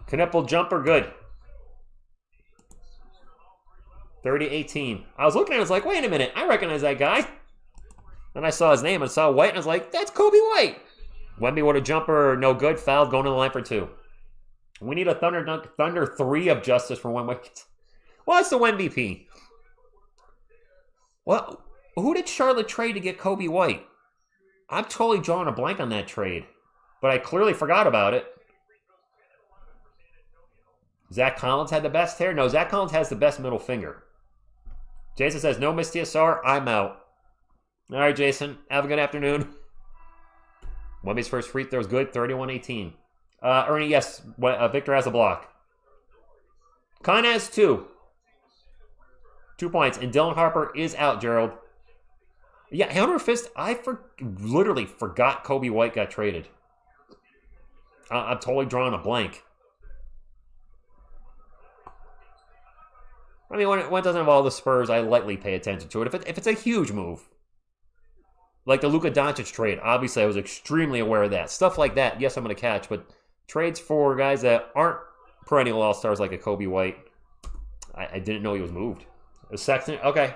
Speaker 2: Knueppel jumper, good. 30-18. I was looking at it, I was like, wait a minute, I recognize that guy. Then I saw his name and saw White, and I was like, that's Kobe White. Wemby with a jumper, no good. Fouled, going to the line for two. We need a Thunder 3 of justice for one wicket. Well, that's the MVP. Well, who did Charlotte trade to get Kobe White? I'm totally drawing a blank on that trade, but I clearly forgot about it. Zach Collins had the best hair? No, Zach Collins has the best middle finger. Jason says, no Miss TSR, I'm out. All right, Jason, have a good afternoon. Wemby's first free throw is good, 31-18. Ernie, yes, Victor has a block. Kon has 2. 2 points, and Dylan Harper is out, Gerald. Yeah, Hunter Fist, literally forgot Kobe White got traded. I'm totally drawing a blank. I mean, when it doesn't involve the Spurs, I lightly pay attention to it. If it's a huge move, like the Luka Doncic trade, obviously I was extremely aware of that. Stuff like that, yes, I'm going to catch, but trades for guys that aren't perennial all-stars like a Kobe White, I didn't know he was moved. A Sexton, okay.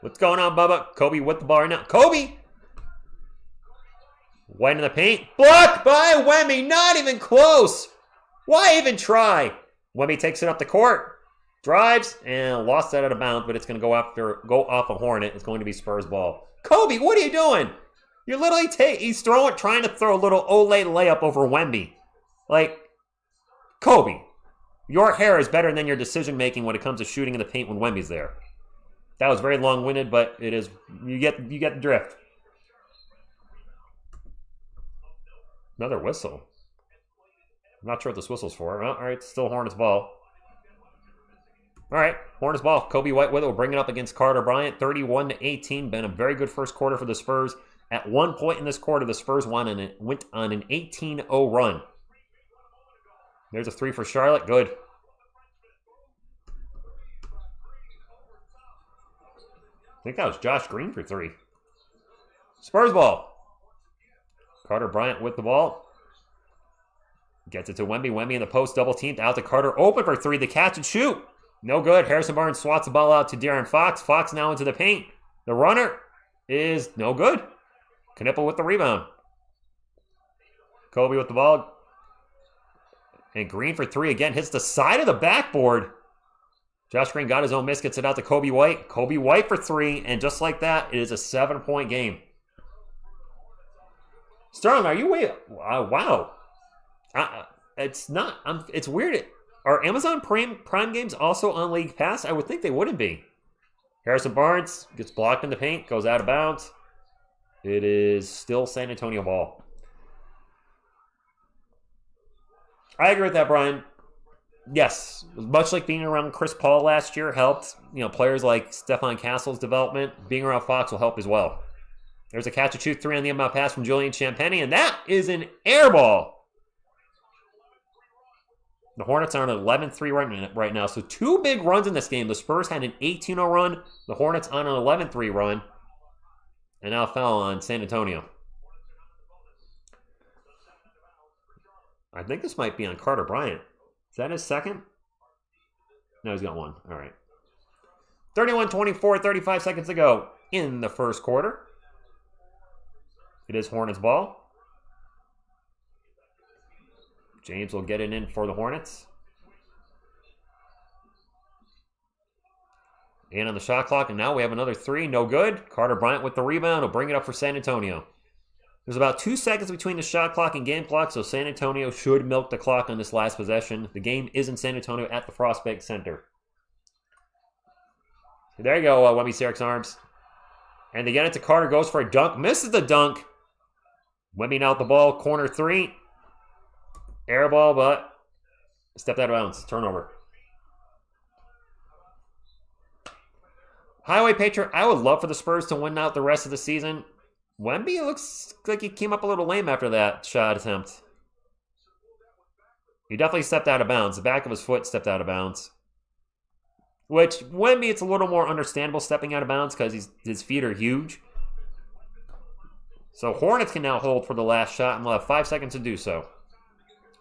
Speaker 2: What's going on, Bubba? Kobe with the ball right now. Kobe! White in the paint. Blocked by Wemby. Not even close. Why even try? Wemby takes it up the court. Drives and lost that out of bounds, but it's going to go off a Hornet. It's going to be Spurs ball. Kobe, what are you doing? You're literally he's trying to throw a little Olay layup over Wemby. Like, Kobe, your hair is better than your decision making when it comes to shooting in the paint when Wemby's there. That was very long-winded, but it is. You get the drift. Another whistle. I'm not sure what this whistle's for. Oh, all right, still Hornets ball. All right, Hornets ball. Kobe White with it. We'll bring it up against Carter Bryant. 31-18. Been a very good first quarter for the Spurs. At one point in this quarter, the Spurs went on an 18-0 run. There's a three for Charlotte. Good. I think that was Josh Green for three. Spurs ball. Carter Bryant with the ball. Gets it to Wemby. Wemby in the post, double teamed. Out to Carter. Open for three. The catch and shoot. No good. Harrison Barnes swats the ball out to De'Aaron Fox. Fox now into the paint. The runner is no good. Knueppel with the rebound. Kobe with the ball. And Green for three again. Hits the side of the backboard. Josh Green got his own miss. Gets it out to Kobe White. Kobe White for three. And just like that, it is a 7-point game. Sterling, are you way... wow. It's not... it's weird. Are Amazon Prime games also on League Pass? I would think they wouldn't be. Harrison Barnes gets blocked in the paint. Goes out of bounds. It is still San Antonio ball. I agree with that, Brian. Yes, much like being around Chris Paul last year helped. You know, players like Stephon Castle's development. Being around Fox will help as well. There's a catch and shoot three on the inbound pass from Julian Champagny, and that is an air ball. The Hornets are on an 11-3 run right now. So 2 big runs in this game. The Spurs had an 18-0 run. The Hornets on an 11-3 run. And now foul on San Antonio. I think this might be on Carter Bryant. Is that his second? No, he's got one. All right. 31-24, 35 seconds to go in the first quarter. It is Hornets ball. James will get it in for the Hornets. And on the shot clock, and now we have another 3. No good. Carter Bryant with the rebound will bring it up for San Antonio. There's about 2 seconds between the shot clock and game clock, so San Antonio should milk the clock on this last possession. The game is in San Antonio at the Frostbank Center. There you go, Wemby Sierik's arms. And they get it to Carter, goes for a dunk, misses the dunk. Wemby now with the ball, corner 3. Air ball, but stepped out of bounds. Turnover. Highway Patriot, I would love for the Spurs to win out the rest of the season. Wemby looks like he came up a little lame after that shot attempt. He definitely stepped out of bounds. The back of his foot stepped out of bounds. Which, Wemby, it's a little more understandable stepping out of bounds because his feet are huge. So Hornets can now hold for the last shot and we'll have 5 seconds to do so.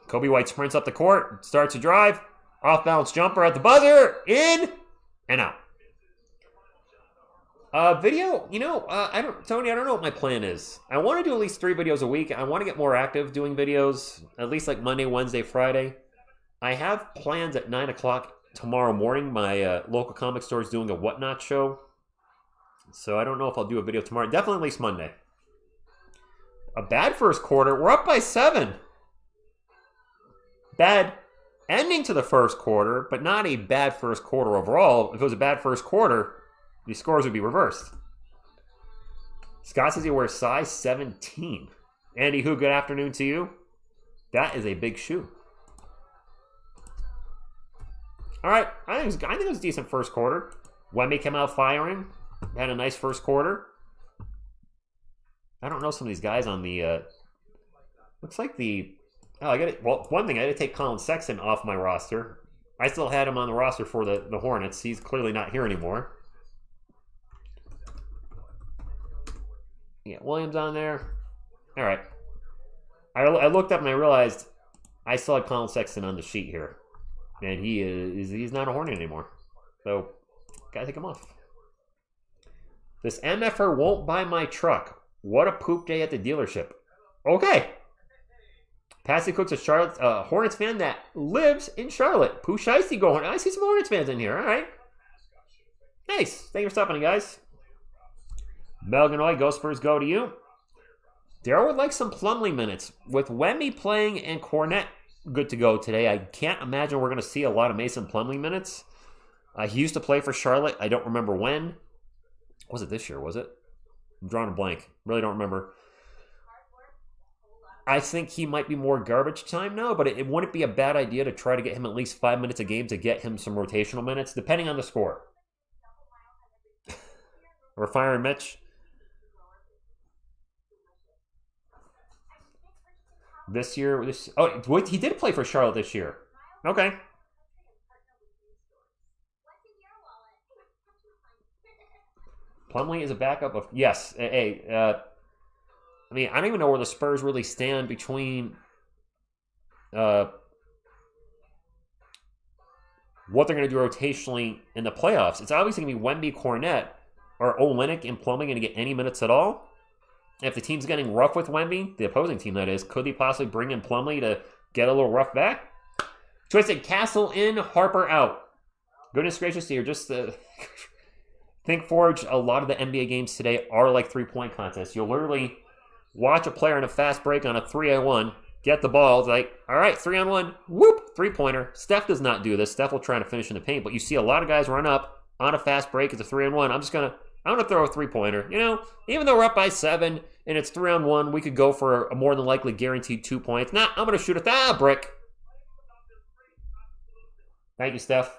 Speaker 2: Kobe White sprints up the court, starts a drive, off-balance jumper at the buzzer, in, and out. Video, Tony, I don't know what my plan is. I want to do at least 3 videos a week. I want to get more active doing videos, at least like Monday, Wednesday, Friday. I have plans at 9 o'clock tomorrow morning. My local comic store is doing a Whatnot show. So I don't know if I'll do a video tomorrow. Definitely at least Monday. A bad first quarter. We're up by 7. Bad ending to the first quarter, but not a bad first quarter overall. If it was a bad first quarter, the scores would be reversed. Scott says he wears size 17. Andy, who? Good afternoon to you. That is a big shoe. All right, I think it was a decent first quarter. Wemby came out firing. Had a nice first quarter. I don't know some of these guys on the. Looks like the. Oh, I got it. Well, one thing, I had to take Colin Sexton off my roster. I still had him on the roster for the Hornets. He's clearly not here anymore. Yeah, Williams on there. All right. I looked up and I realized I still had Colin Sexton on the sheet here. And he's not a Hornet anymore. So, gotta take him off. This MFR won't buy my truck. What a poop day at the dealership. Okay. Passy Cook's a Charlotte Hornets fan that lives in Charlotte. Pooh Shiesty going. I see some Hornets fans in here. All right. Nice. Thank you for stopping in, guys. Melganoy, Go Spurs, go to you. Daryl would like some Plumlee minutes. With Wemby playing and Kornet good to go today, I can't imagine we're going to see a lot of Mason Plumlee minutes. He used to play for Charlotte. I don't remember when. Was it this year, was it? I'm drawing a blank. Really don't remember. I think he might be more garbage time now, but it wouldn't be a bad idea to try to get him at least 5 minutes a game to get him some rotational minutes, depending on the score. We're firing Mitch. This year, he did play for Charlotte this year. Okay. Plumlee is a backup of, yes. Hey, I mean, I don't even know where the Spurs really stand between what they're going to do rotationally in the playoffs. It's obviously going to be Wemby, Kornet, or Olynyk and Plumlee going to get any minutes at all. If the team's getting rough with Wemby, the opposing team that is, could they possibly bring in Plumlee to get a little rough back? Twisted Castle in, Harper out. Goodness gracious, here, just think, Forge, a lot of the NBA games today are like three-point contests. You'll literally watch a player in a fast break on a 3-on-1, get the ball, it's like, all right, 3-on-1, whoop, three-pointer. Steph does not do this. Steph will try to finish in the paint, but you see a lot of guys run up on a fast break. It's a 3-on-1. I'm going to throw a three-pointer. You know, even though we're up by 7 and it's 3-on-1, we could go for a more than likely guaranteed 2 points. Nah, I'm going to shoot a brick. Thank you, Steph.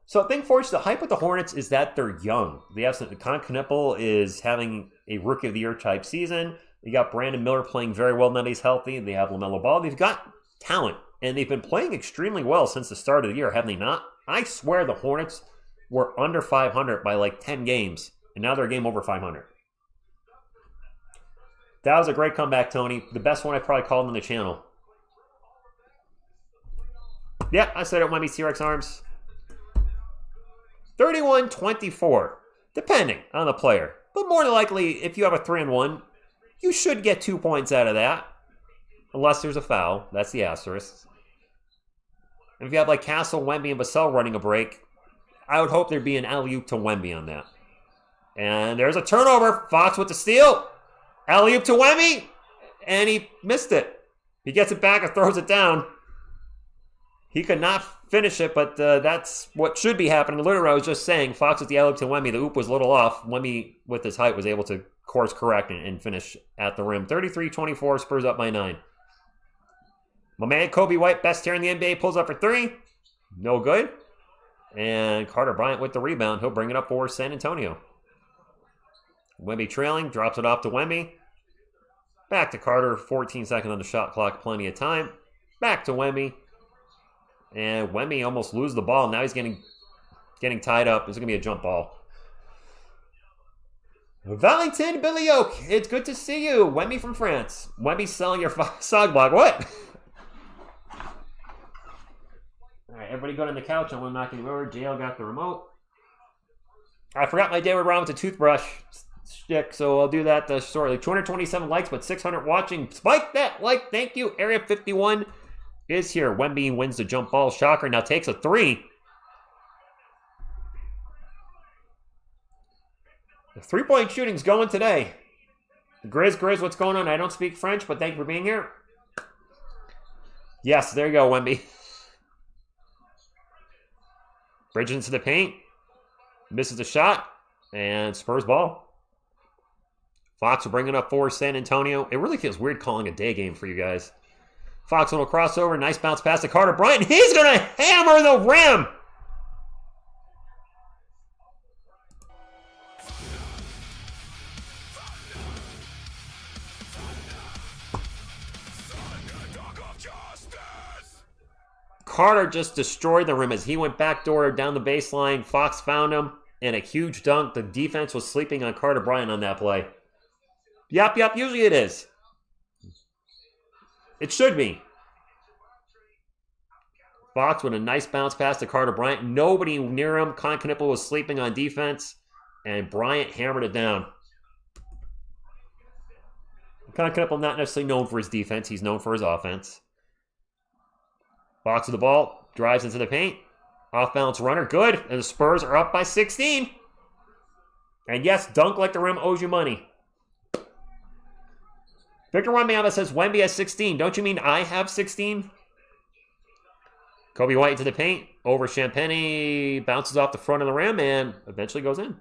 Speaker 2: So I think, Forge, the hype with the Hornets is that they're young. They have Kon Knueppel is having a Rookie of the Year type season. You got Brandon Miller playing very well now that he's healthy. They have LaMelo Ball. They've got talent. And they've been playing extremely well since the start of the year, have they not? I swear the Hornets were under 500 by like 10 games, and now they're a game over 500. That was a great comeback, Tony. The best one I probably called on the channel. Yeah, I said it, Wemby's T-Rex arms. 31-24, depending on the player. But more than likely, if you have a 3-and-1, you should get 2 points out of that. Unless there's a foul. That's the asterisk. And if you have like Castle, Wemby, and Vassell running a break, I would hope there'd be an alley-oop to Wemby on that. And there's a turnover. Fox with the steal. Alley-oop to Wemby. And he missed it. He gets it back and throws it down. He could not finish it, but that's what should be happening. Literally, I was just saying, Fox with the alley-oop to Wemby. The oop was a little off. Wemby, with his height, was able to course correct and finish at the rim. 33-24, Spurs up by 9. My man, Kobe White, best here in the NBA, pulls up for 3. No good. And Carter Bryant with the rebound. He'll bring it up for San Antonio. Wemby trailing, drops it off to Wemby. Back to Carter, 14 seconds on the shot clock, plenty of time. Back to Wemby. And Wemby almost loses the ball. Now he's getting tied up. This is going to be a jump ball. Valentin Billy Oak, it's good to see you. Wemby from France. Wemby selling your sog block. What? All right, everybody go to the couch. I'm knocking him over. JL got the remote. I forgot my David Brown with a toothbrush stick, so I'll do that shortly. 227 likes, but 600 watching. Spike that like. Thank you. Area 51 is here. Wemby wins the jump ball. Shocker. Now takes a 3. The 3-point shooting's going today. Grizz, what's going on? I don't speak French, but thank you for being here. Yes, there you go, Wemby. Bridge into the paint. Misses the shot. And Spurs ball. Fox will bring it up for San Antonio. It really feels weird calling a day game for you guys. Fox will crossover. Nice bounce pass to Carter Bryant. He's going to hammer the rim. Carter just destroyed the rim as he went backdoor down the baseline. Fox found him, and a huge dunk. The defense was sleeping on Carter Bryant on that play. Yup, usually it is. It should be. Fox with a nice bounce pass to Carter Bryant. Nobody near him. Kon Knueppel was sleeping on defense, and Bryant hammered it down. Kon Knueppel not necessarily known for his defense. He's known for his offense. Fox with the ball, drives into the paint. Off-balance runner, good. And the Spurs are up by 16. And yes, dunk like the rim owes you money. Victor Wembanyama says Wemby has 16. Don't you mean I have 16? Kobe White into the paint. Over Champagny. Bounces off the front of the rim and eventually goes in.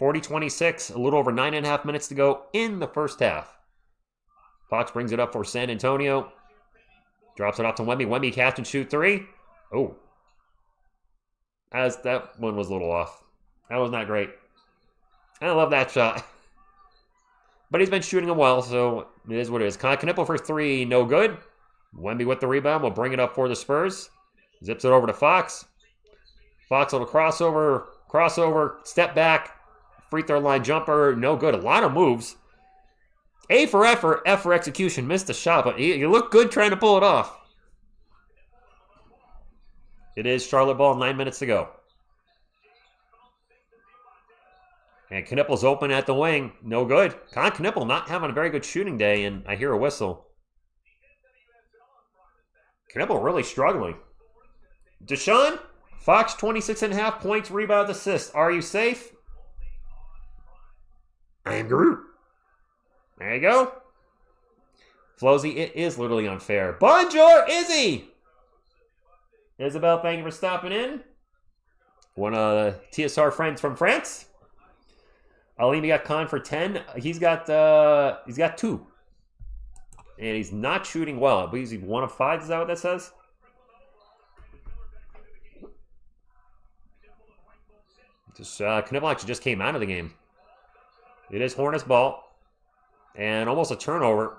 Speaker 2: 40-26. A little over 9.5 minutes to go in the first half. Fox brings it up for San Antonio. Drops it off to Wemby. Wemby catch and shoot 3. Oh. That one was a little off. That was not great. I love that shot. But he's been shooting them well, so it is what it is. Kon Knueppel for 3, no good. Wemby with the rebound. Will bring it up for the Spurs. Zips it over to Fox. Fox on a crossover, step back. Free throw line jumper, no good. A lot of moves. A for effort, F for execution. Missed the shot, but you look good trying to pull it off. It is Charlotte ball, 9 minutes to go. And Knueppel's open at the wing. No good. Kon Knueppel not having a very good shooting day, and I hear a whistle. Knueppel really struggling. Deshaun, Fox 26.5 points, rebound, assist. Are you safe? I am Groot. There you go. Flowsy, it is literally unfair. Bonjour, Izzy! Isabel, thank you for stopping in. One of the TSR friends from France. Alimi got Kon for 10. He's got 2. And he's not shooting well. I believe he's 1 of 5. Is that what that says? Knueppel actually just came out of the game. It is Hornets ball. And almost a turnover.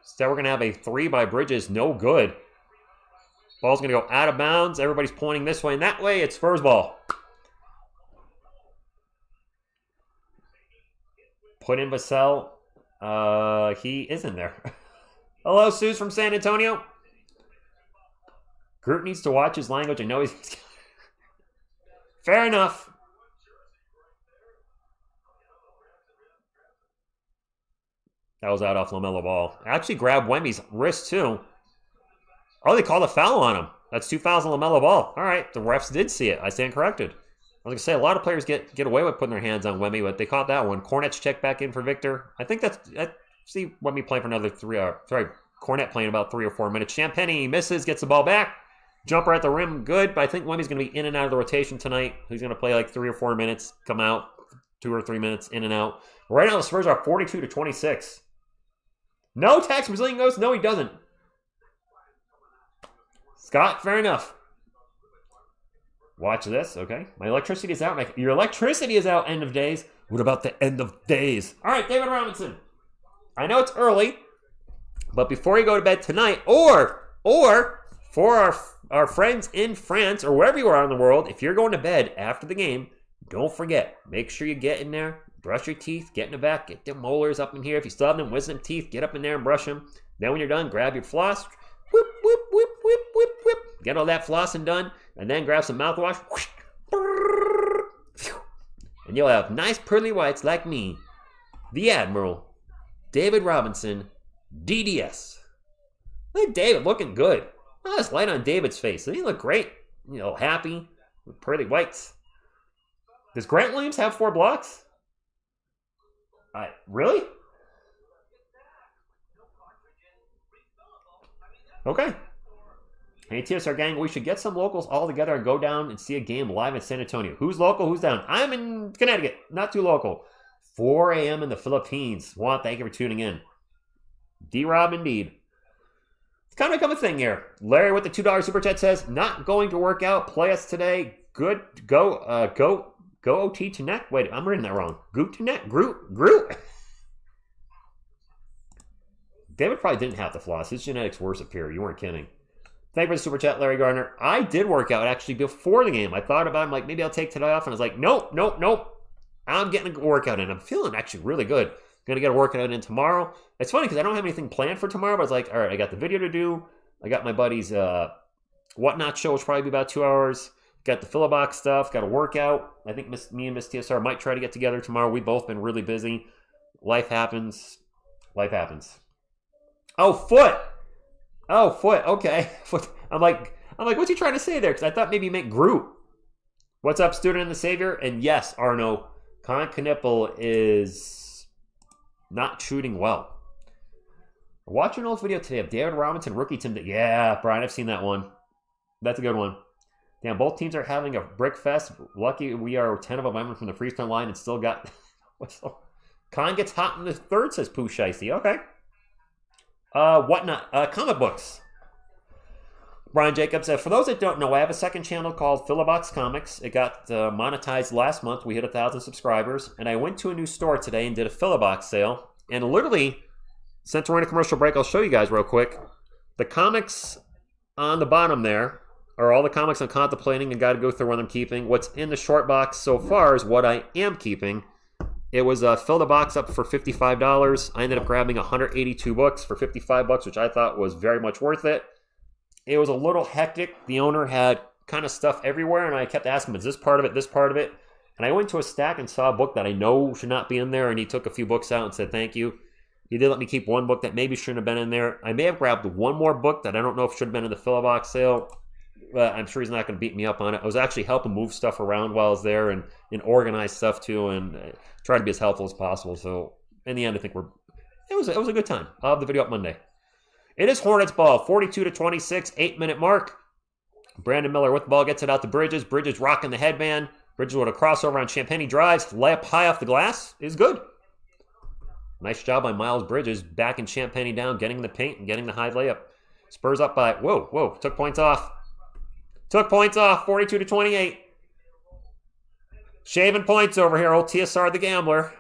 Speaker 2: Instead, we're going to have a 3 by Bridges. No good. Ball's going to go out of bounds. Everybody's pointing this way and that way. It's Spurs ball. Put in Vassell. He is in there. Hello, Suze from San Antonio. Groot needs to watch his language. I know he's... Fair enough. That was out off LaMelo Ball. Actually grabbed Wemby's wrist, too. Oh, they called a foul on him. That's 2 fouls on LaMelo Ball. All right, the refs did see it. I stand corrected. I was going to say, a lot of players get away with putting their hands on Wemby, but they caught that one. Cornet's checked back in for Victor. I think I see Wemby playing for another 3 hours. Sorry, Cornet playing about 3 or 4 minutes. Champagne misses, gets the ball back. Jumper at the rim, good, but I think Wemby's going to be in and out of the rotation tonight. He's going to play like 3 or 4 minutes, come out 2 or 3 minutes, in and out. Right now, the Spurs are 42-26. No tax Brazilian Ghost? No, he doesn't. Scott, fair enough. Watch this, okay? My electricity is out. Your electricity is out, end of days. What about the end of days? All right, David Robinson. I know it's early, but before you go to bed tonight, or for our friends in France or wherever you are in the world, if you're going to bed after the game, don't forget, make sure you get in there, brush your teeth, get in the back, get them molars up in here. If you still have them wisdom teeth, get up in there and brush them. Then when you're done, grab your floss, whip, whip, whip, whip, whip, whip. Get all that flossing done, and then grab some mouthwash, and you'll have nice pearly whites like me, the Admiral, David Robinson, DDS. Look at David looking good. Oh, this light on David's face. Doesn't he look great? You know, happy with pearly whites. Does Grant Williams have 4 blocks? Really? Okay. Hey, TSR gang, we should get some locals all together and go down and see a game live in San Antonio. Who's local? Who's down? I'm in Connecticut. Not too local. 4 a.m. in the Philippines. Juan, thank you for tuning in. D-Rob, indeed. It's kind of become a thing here. Larry with the $2 super chat says, not going to work out. Play us today. Good. Go OT to neck. Wait, I'm reading that wrong. Groot to neck. Groot. David probably didn't have to floss. His genetics were superior. You weren't kidding. Thank you for the super chat, Larry Gardner. I did work out actually before the game. I thought about it. I'm like, maybe I'll take today off. And I was like, nope. I'm getting a workout in. I'm feeling actually really good. Going to get a workout in tomorrow. It's funny because I don't have anything planned for tomorrow. But I was like, all right, I got the video to do. I got my buddy's Whatnot show, which will probably be about 2 hours. Got the Philobox stuff. Got a workout. I think me and Miss TSR might try to get together tomorrow. We've both been really busy. Life happens. Oh, foot. Okay. Foot. I'm like, what's he trying to say there? Because I thought maybe he meant Groot. What's up, student and the savior? And yes, Arno, Kon Knueppel is not shooting well. Watch an old video today of David Robinson, rookie team. Yeah, Brian, I've seen that one. That's a good one. Damn, both teams are having a brick fest. Lucky we are 10 of 11 from the free throw line and still got whistle. Con gets hot in the third, says Pooh Shiesty. Okay. Whatnot. Comic books. Brian Jacobs said, for those that don't know, I have a second channel called Philobox Comics. It got monetized last month. We hit 1,000 subscribers. And I went to a new store today and did a Philobox sale. And literally, since we're in a commercial break, I'll show you guys real quick. The comics on the bottom there are all the comics I'm contemplating and got to go through what I'm keeping. What's in the short box so far is what I am keeping. It was fill the box up for $55. I ended up grabbing 182 books for $55, which I thought was very much worth it. It was a little hectic. The owner had kind of stuff everywhere, and I kept asking him, is this part of it, this part of it? And I went to a stack and saw a book that I know should not be in there, and he took a few books out and said thank you. He did let me keep one book that maybe shouldn't have been in there. I may have grabbed one more book that I don't know if should have been in the Philobox sale, but I'm sure he's not going to beat me up on it. I was actually helping move stuff around while I was there and organize stuff too, and try to be as helpful as possible. So in the end, I think it was a good time. I'll have the video up Monday. It is Hornets ball, 42-26, 8-minute mark. Brandon Miller with the ball, gets it out to Bridges. Bridges rocking the headband. Bridges with a crossover on Champagne, drives, layup high off the glass is good. Nice job by Miles Bridges, backing Champagne down, getting the paint and getting the high layup. Spurs up by, whoa, took points off. 42-28. Shaving points over here, old TSR the Gambler.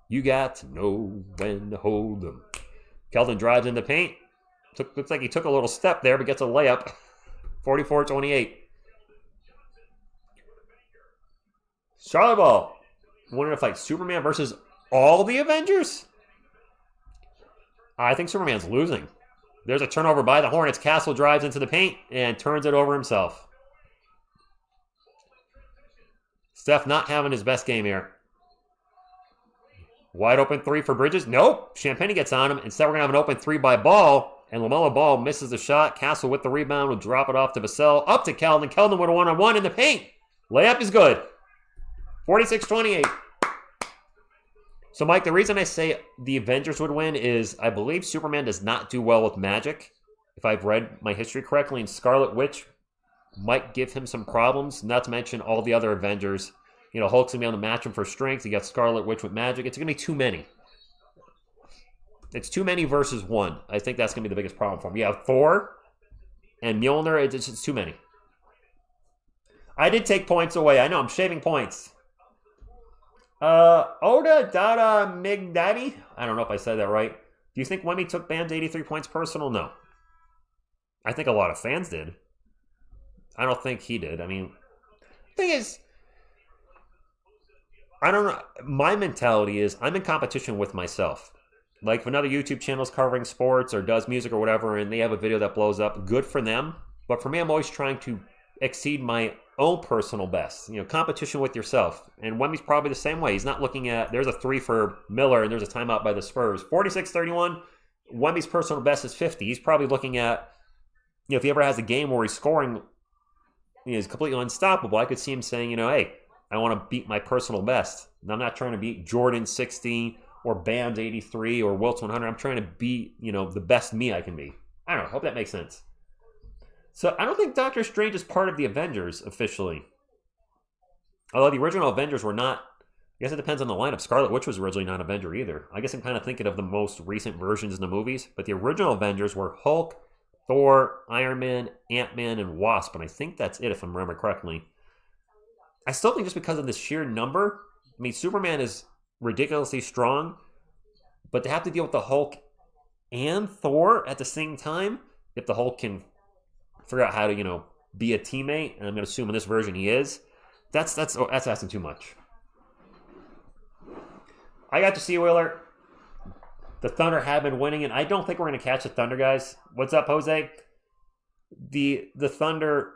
Speaker 2: You got to know when to hold them. Keldon drives in the paint. Looks like he took a little step there, but gets a layup. 44-28. Charlotte ball. Wanted to fight Superman versus all the Avengers? I think Superman's losing. There's a turnover by the Hornets. Castle drives into the paint and turns it over himself. Steph not having his best game here. Wide open three for Bridges. Nope. Champagne gets on him. Instead, we're going to have an open three by Ball. And LaMelo Ball misses the shot. Castle with the rebound will drop it off to Vassell. Up to Keldon. Keldon with a one-on-one in the paint. Layup is good. 46-28. So, Mike, the reason I say the Avengers would win is I believe Superman does not do well with magic. If I've read my history correctly, and Scarlet Witch might give him some problems, not to mention all the other Avengers. You know, Hulk's going to be able to match him for strength. You got Scarlet Witch with magic. It's going to be too many. It's too many versus one. I think that's going to be the biggest problem for him. You have Thor and Mjolnir. It's just too many. I did take points away. I know, I'm shaving points. Oda Dada Migdaddy. I don't know if I said that right. Do you think Wemby took Bam's 83 points personal? No. I think a lot of fans did. I don't think he did. I mean, the thing is, I don't know. My mentality is I'm in competition with myself. Like if another YouTube channel is covering sports or does music or whatever, and they have a video that blows up, good for them. But for me, I'm always trying to exceed my own personal best. You know, competition with yourself. And Wemby's probably the same way. He's not looking at, there's a three for Miller and there's a timeout by the Spurs. 46-31, Wemby's personal best is 50. He's probably looking at, you know, if he ever has a game where he's scoring, you know, he's completely unstoppable. I could see him saying, you know, hey, I want to beat my personal best. And I'm not trying to beat Jordan 60 or Bam's 83 or Wilt's 100. I'm trying to beat, you know, the best me I can be. I don't know. Hope that makes sense. So I don't think Doctor Strange is part of the Avengers officially. Although the original Avengers were not, I guess it depends on the lineup. Scarlet Witch was originally not an Avenger either. I guess I'm kind of thinking of the most recent versions in the movies. But the original Avengers were Hulk, Thor, Iron Man, Ant-Man, and Wasp. And I think that's it if I remember correctly. I still think just because of the sheer number, I mean, Superman is ridiculously strong. But to have to deal with the Hulk and Thor at the same time, if the Hulk can figure out how to, you know, be a teammate, and I'm going to assume in this version he is, that's asking too much. I got to see Wheeler. The Thunder have been winning, and I don't think we're going to catch the Thunder, guys. What's up, Jose? The Thunder,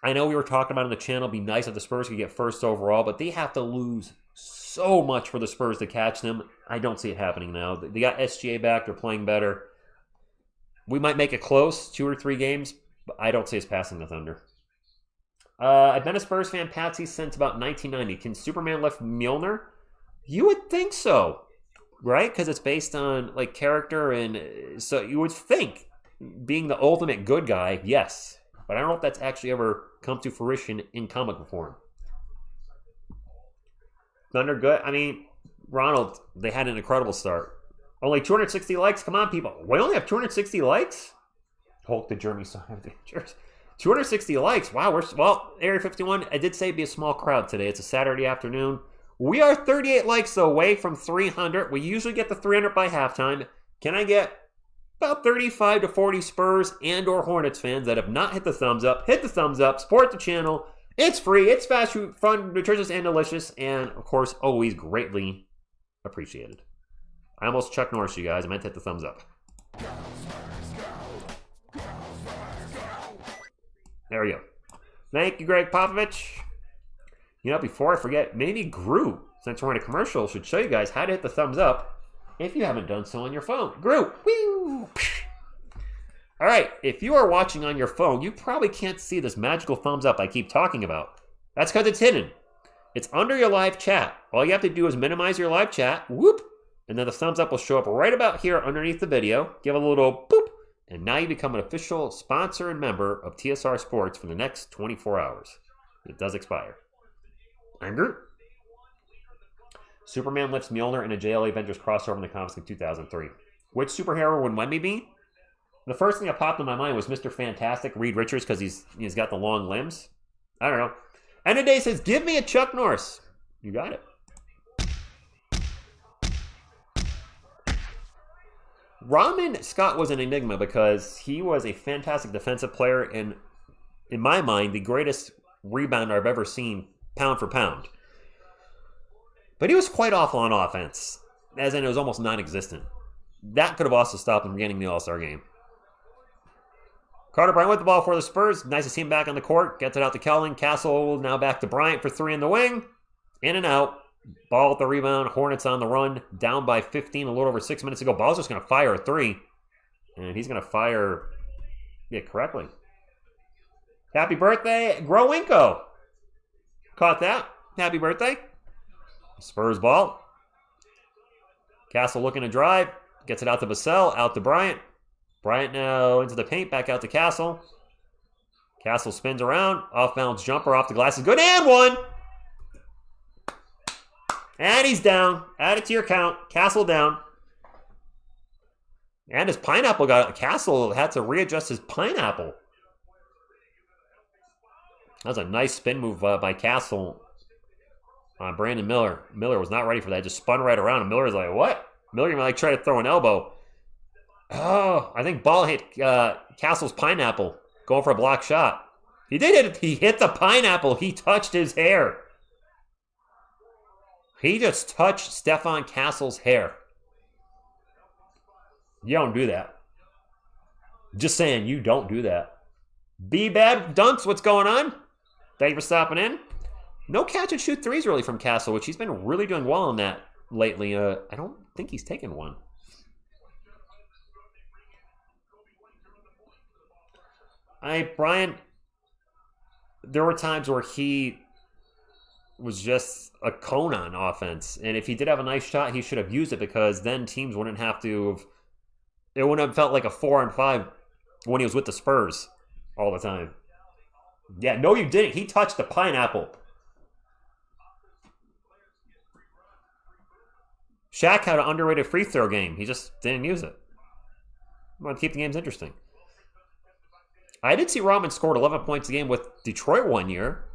Speaker 2: I know we were talking about on the channel, it'd be nice if the Spurs could get first overall, but they have to lose so much for the Spurs to catch them. I don't see it happening now. They got SGA back. They're playing better. We might make it close, 2 or 3 games, but I don't see us passing the Thunder. I've been a Spurs fan, Patsy, since about 1990. Can Superman lift Mjolnir? You would think so, right? Because it's based on like character, and so you would think being the ultimate good guy, yes. But I don't know if that's actually ever come to fruition in comic book form. Thunder good. I mean, Ronald, they had an incredible start. Only 260 likes. Come on, people. We only have 260 likes? Hulk the Jeremy Adventures. 260 likes. Wow. Well, Area 51, I did say it'd be a small crowd today. It's a Saturday afternoon. We are 38 likes away from 300. We usually get the 300 by halftime. Can I get about 35 to 40 Spurs and or Hornets fans that have not hit the thumbs up? Hit the thumbs up. Support the channel. It's free. It's fast, fun, nutritious, and delicious. And, of course, always greatly appreciated. I almost Chuck Norris, you guys. I meant to hit the thumbs up. There we go. Thank you, Greg Popovich. You know, before I forget, maybe Groot, since we're in a commercial, should show you guys how to hit the thumbs up if you haven't done so on your phone. Groot! Woo! All right, if you are watching on your phone, you probably can't see this magical thumbs up I keep talking about. That's because it's hidden. It's under your live chat. All you have to do is minimize your live chat, whoop, and then the thumbs up will show up right about here underneath the video. Give a little boop, and now you become an official sponsor and member of TSR Sports for the next 24 hours. It does expire. I'm Groot. Superman lifts Mjolnir in a JLA Avengers crossover in the comics in 2003. Which superhero would Wemby be? The first thing that popped in my mind was Mr. Fantastic, Reed Richards, because he's got the long limbs. I don't know. And today says, give me a Chuck Norris. You got it. Ramen Scott was an enigma because he was a fantastic defensive player and, in my mind, the greatest rebounder I've ever seen pound for pound. But he was quite awful on offense, as in it was almost non-existent. That could have also stopped him getting the All-Star game. Carter Bryant with the ball for the Spurs. Nice to see him back on the court. Gets it out to Kelly. Castle now back to Bryant for 3 in the wing. In and out. Ball with the rebound. Hornets on the run. Down by 15 a little over 6 minutes ago. Ball's just going to fire a 3. And he's going to fire it correctly. Happy birthday, Growinko. Caught that. Happy birthday. Spurs ball. Castle looking to drive. Gets it out to Vassell. Out to Bryant. Bryant now into the paint. Back out to Castle. Castle spins around. Off-bounds jumper off the glass is good. And 1. And he's down. Add it to your count. Castle down. And his pineapple got... Castle had to readjust his pineapple. That was a nice spin move by Castle on Brandon Miller. Miller was not ready for that. Just spun right around. And Miller was like, what? Miller like tried to throw an elbow. Oh, I think ball hit Castle's pineapple. Going for a block shot. He did hit it. He hit the pineapple. He touched his hair. He just touched Stefan Castle's hair. You don't do that. Just saying, you don't do that. Be Bad Dunks, what's going on? Thank you for stopping in. No catch and shoot threes really from Castle, which he's been really doing well on that lately. I don't think he's taken one. Brian, there were times where he was just a cone on offense. And if he did have a nice shot, he should have used it because then teams wouldn't have to have... It wouldn't have felt like a 4-on-5 when he was with the Spurs all the time. Yeah, no you didn't. He touched the pineapple. Shaq had an underrated free throw game. He just didn't use it. I want to keep the games interesting. I did see Rodman scored 11 points a game with Detroit one year.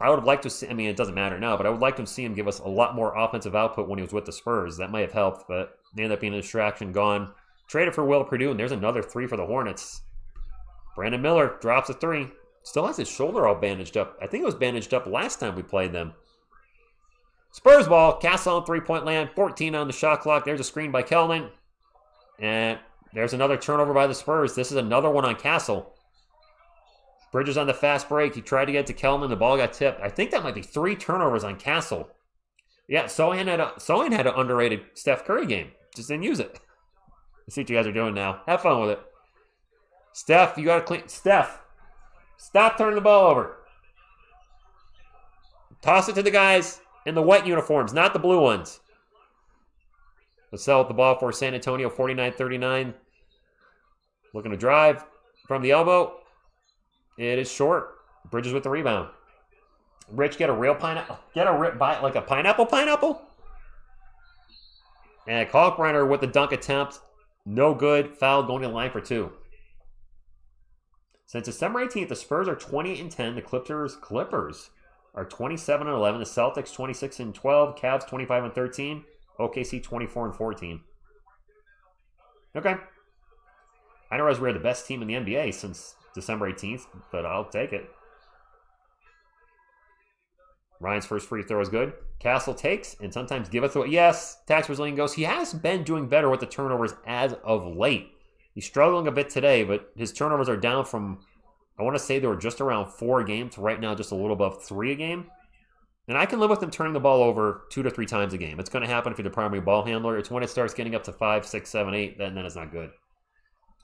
Speaker 2: I would have liked to see, I mean, it doesn't matter now, but I would like to see him give us a lot more offensive output when he was with the Spurs. That might have helped, but they ended up being a distraction, gone. Traded for Will Purdue, and there's another 3 for the Hornets. Brandon Miller drops a 3. Still has his shoulder all bandaged up. I think it was bandaged up last time we played them. Spurs ball. Castle on 3-point land. 14 on the shot clock. There's a screen by Kelman. And there's another turnover by the Spurs. This is another one on Castle. Bridges on the fast break. He tried to get to Kelman. The ball got tipped. I think that might be 3 turnovers on Castle. Yeah, Sohan had an underrated Steph Curry game. Just didn't use it. Let's see what you guys are doing now. Have fun with it. Steph, you got to clean. Steph, stop turning the ball over. Toss it to the guys in the white uniforms, not the blue ones. Vassell with the ball for San Antonio, 49-39. Looking to drive from the elbow. It is short. Bridges with the rebound. Rich, get a real pineapple. Get a like a pineapple. And Kalkbrenner with the dunk attempt. No good. Foul going to the line for 2. Since December 18th, the Spurs are 20-10. The Clippers are 27-11. The Celtics 26-12. Cavs 25-13. OKC 24-14. Okay. I didn't realize we were the best team in the NBA since December 18th, but I'll take it. Ryan's first free throw is good. Castle takes and sometimes give it away. Yes, Tax Brazilian goes. He has been doing better with the turnovers as of late. He's struggling a bit today, but his turnovers are down from, I want to say they were just around 4 a game to right now just a little above 3 a game. And I can live with him turning the ball over 2 to 3 times a game. It's going to happen if you're the primary ball handler. It's when it starts getting up to 5, 6, 7, 8, then it's not good.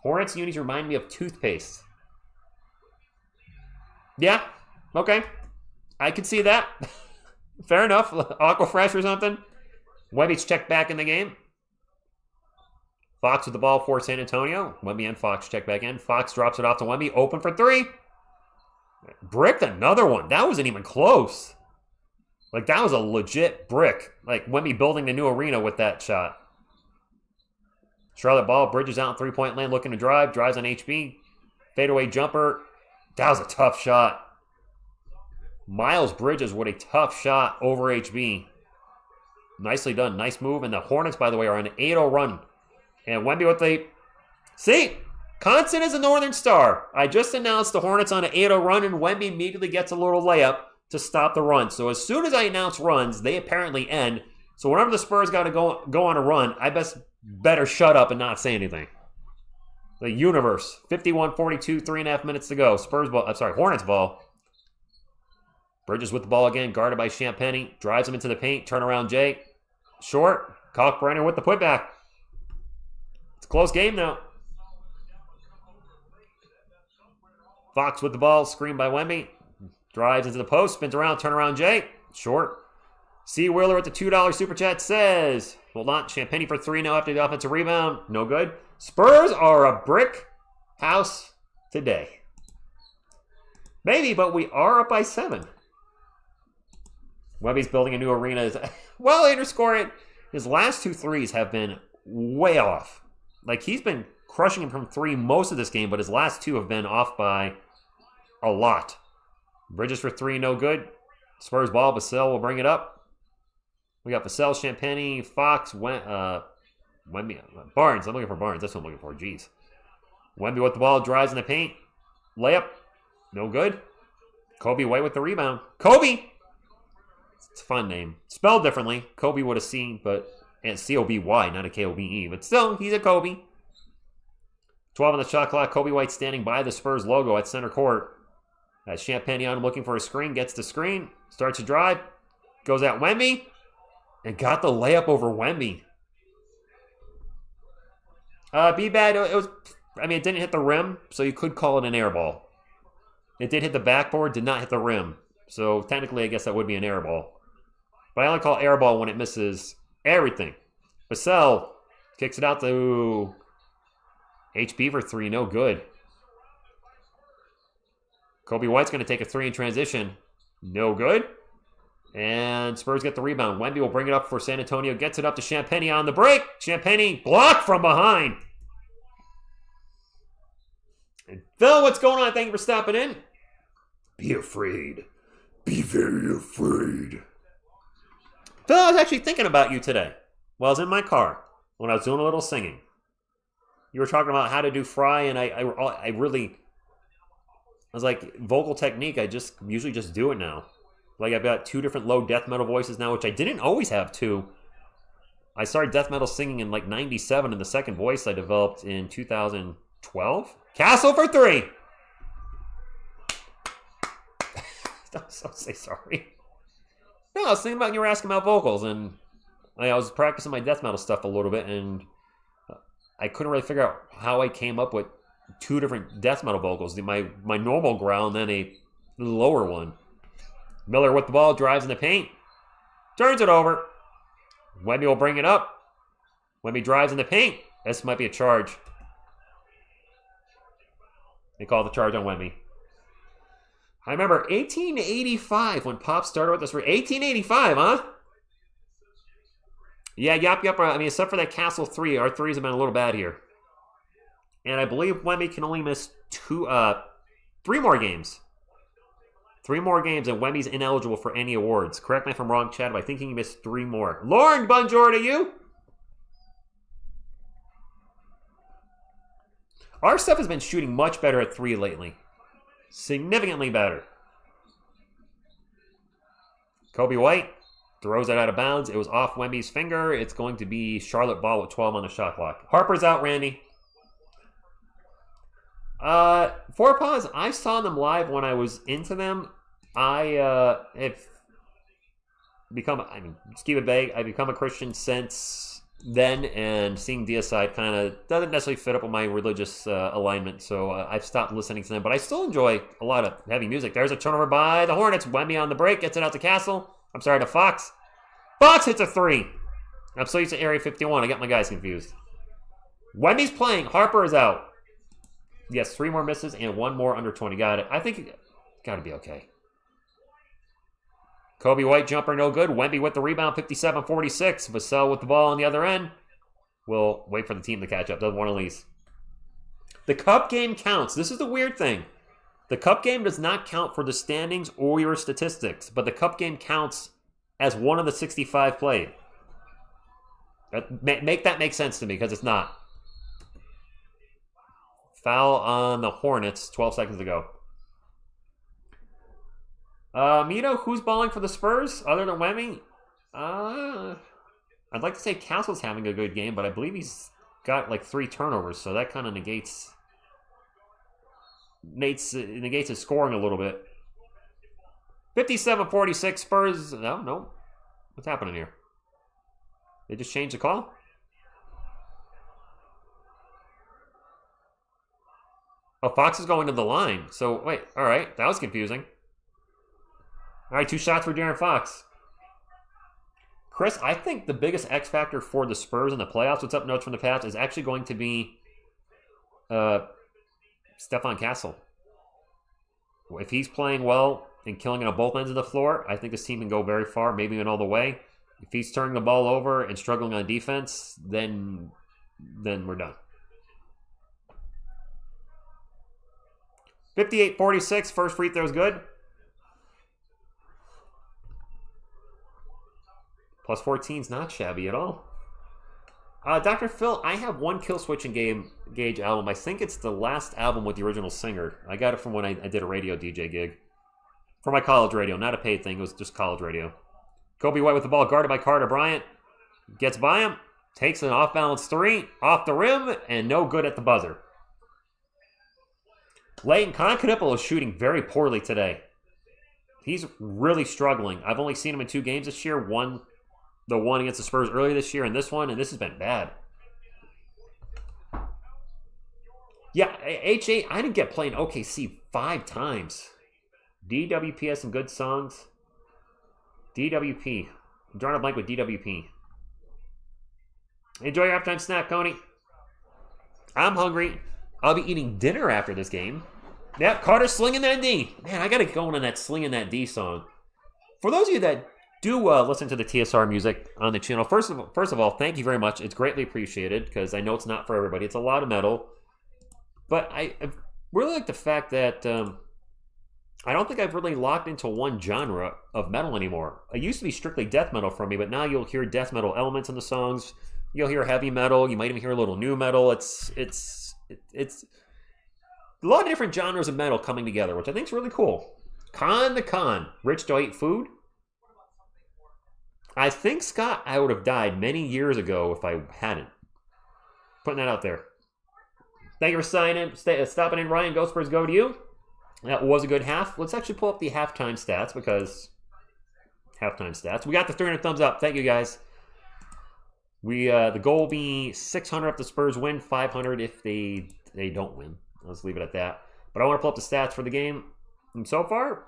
Speaker 2: Hornets unis remind me of toothpaste. Yeah, okay. I could see that. Fair enough. Aquafresh or something. Wemby's checked back in the game. Fox with the ball for San Antonio. Wemby and Fox check back in. Fox drops it off to Wemby. Open for 3. Bricked another one. That wasn't even close. Like, that was a legit brick. Like, Wemby building the new arena with that shot. Charlotte ball. Bridges out in 3-point land. Looking to drive. Drives on HB. Fadeaway jumper. That was a tough shot. Miles Bridges with a tough shot over HB. Nicely done. Nice move. And the Hornets, by the way, are on an 8-0 run And Wemby with the... See? Constant is a Northern Star. I just announced the Hornets on an 8-0 run, and Wemby immediately gets a little layup to stop the run. So as soon as I announce runs, they apparently end. So whenever the Spurs got to go on a run, I better shut up and not say anything. The universe. 51-42, 3.5 minutes to go. Hornets ball. Bridges with the ball again, guarded by Champagnie. Drives him into the paint. Turnaround Jay. Short. Kalkbrenner with the putback. It's a close game now. Fox with the ball. Screened by Wemby. Drives into the post. Spins around. Turnaround Jay. Short. C. Wheeler with the $2 super chat says, hold on, Champagnie for 3 now after the offensive rebound. No good. Spurs are a brick house today. Maybe, but we are up by 7. Wemby's building a new arena. Well, underscore it. His last 2 threes have been way off. Like, he's been crushing him from 3 most of this game, but his last 2 have been off by a lot. Bridges for 3, no good. Spurs ball, Vassell will bring it up. We got Vassell, Champagnie, Fox, Wemby, Barnes. I'm looking for Barnes. That's what I'm looking for. Jeez. Wemby with the ball, drives in the paint. Layup. No good. Kobe White with the rebound. Kobe! It's a fun name. Spelled differently. Kobe would have seen, but... And C-O-B-Y, not a K-O-B-E. But still, he's a Kobe. 12 on the shot clock. Kobe White standing by the Spurs logo at center court. As Champagnie on looking for a screen. Gets the screen. Starts to drive. Goes at Wemby. And got the layup over Wemby. B-Bad, it didn't hit the rim, so you could call it an air ball. It did hit the backboard, did not hit the rim. So technically, I guess that would be an air ball. But I only call air ball when it misses everything. Vassell kicks it out to HB for 3, no good. Kobe White's going to take a 3 in transition. No good. And Spurs get the rebound. Wemby will bring it up for San Antonio. Gets it up to Champagnie on the break. Champagnie blocked from behind. And Phil, what's going on? Thank you for stopping in. Be afraid. Be very afraid. Phil, I was actually thinking about you today while I was in my car when I was doing a little singing. You were talking about how to do fry, and I was like, vocal technique, I usually just do it now. Like, I've got 2 different low death metal voices now, which I didn't always have 2. I started death metal singing in like 97, and the second voice I developed in 2012. Castle for 3! Don't say sorry. No, I was thinking about you were asking about vocals, and I was practicing my death metal stuff a little bit, and I couldn't really figure out how I came up with 2 different death metal vocals. My normal growl and then a lower one. Miller with the ball, drives in the paint. Turns it over. Wemby will bring it up. Wemby drives in the paint. This might be a charge. They call the charge on Wemby. I remember 1885 when Pop started with this. 1885, huh? Yeah, yup. Except for that Castle 3, our 3s have been a little bad here. And I believe Wemby can only miss 3 more games. 3 more games, and Wemby's ineligible for any awards. Correct me if I'm wrong, Chad, but I think he missed 3 more. Lauren, bonjour to you. Our stuff has been shooting much better at 3 lately. Significantly better. Kobe White throws it out of bounds. It was off Wemby's finger. It's going to be Charlotte ball with 12 on the shot clock. Harper's out, Randy. 4 Paws, I saw them live when I was into them. I've become a Christian since then, and seeing Deicide kind of doesn't necessarily fit up with my religious alignment, so I've stopped listening to them, but I still enjoy a lot of heavy music. There's a turnover by the Hornets. Wemby on the break, gets it out to to Fox. Fox hits a 3. I'm so used to Area 51, I got my guys confused. Wemby's playing, Harper is out. Yes, 3 more misses and 1 more under 20. Got it. I think it got to be okay. Kobe White jumper, no good. Wemby with the rebound, 57-46. Vassell with the ball on the other end. We'll wait for the team to catch up. Doesn't want to leave. The cup game counts. This is the weird thing. The cup game does not count for the standings or your statistics, but the cup game counts as one of the 65 played. Make that make sense to me, because it's not. Foul on the Hornets, 12 seconds to go. Mito, who's balling for the Spurs other than Wemmy? I'd like to say Castle's having a good game, but I believe he's got like 3 turnovers, so that kind of negates his scoring a little bit. 57-46 Spurs. No. What's happening here? They just changed the call? Oh, Fox is going to the line. So, wait. All right. That was confusing. All right, 2 shots for De'Aaron Fox. Chris, I think the biggest X factor for the Spurs in the playoffs, what's up, notes from the past, is actually going to be Stephon Castle. If he's playing well and killing it on both ends of the floor, I think this team can go very far, maybe even all the way. If he's turning the ball over and struggling on defense, then we're done. 58-46, first free throw's good. Plus 14's not shabby at all. Dr. Phil, I have one Kill Switch Engage album. I think it's the last album with the original singer. I got it from when I did a radio DJ gig. For my college radio, not a paid thing. It was just college radio. Kobe White with the ball, guarded by Carter Bryant. Gets by him, takes an off-balance 3, off the rim, and no good at the buzzer. Kon Knueppel is shooting very poorly today. He's really struggling. I've only seen him in 2 games this year. The one against the Spurs earlier this year and this has been bad. Yeah, H8, I didn't get playing OKC 5 times. DWP has some good songs. DWP. I'm drawing a blank with DWP. Enjoy your halftime snack, Coney. I'm hungry. I'll be eating dinner after this game. Yep, Carter's slinging that D. Man, I got to go on that slinging that D song. For those of you that do listen to the TSR music on the channel, first of all, thank you very much. It's greatly appreciated because I know it's not for everybody. It's a lot of metal. But I really like the fact that I don't think I've really locked into one genre of metal anymore. It used to be strictly death metal for me, but now you'll hear death metal elements in the songs. You'll hear heavy metal. You might even hear a little new metal. It's a lot of different genres of metal coming together, which I think is really cool. Kon the Con. Rich, do I eat food? I think, Scott, I would have died many years ago if I hadn't. Putting that out there. Thank you for stopping in, Ryan. Go Spurs, go to you. That was a good half. Let's actually pull up the halftime stats because halftime stats. We got the 300 thumbs up. Thank you, guys. The goal will be 600 if the Spurs win, 500 if they don't win. Let's leave it at that. But I want to pull up the stats for the game. And so far,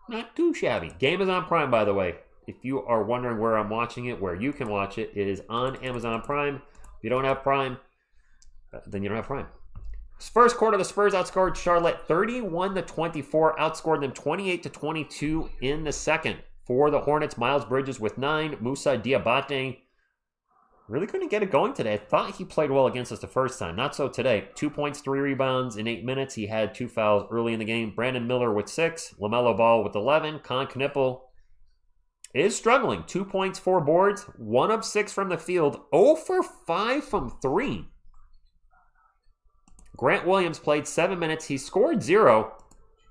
Speaker 2: not too shabby. Game is on Prime, by the way. If you are wondering where I'm watching it, where you can watch it, it is on Amazon Prime. If you don't have Prime, then you don't have Prime. First quarter, the Spurs outscored Charlotte 31-24, outscored them 28-22 in the second. For the Hornets, Miles Bridges with 9, Moussa Diabate really couldn't get it going today. I thought he played well against us the first time. Not so today. 2 points, 3 rebounds in 8 minutes. He had 2 fouls early in the game. Brandon Miller with 6, LaMelo Ball with 11. Kon Knueppel is struggling. 2 points, 4 boards, 1 of 6 from the field, 0 for 5 from 3. Grant Williams played 7 minutes. He scored 0,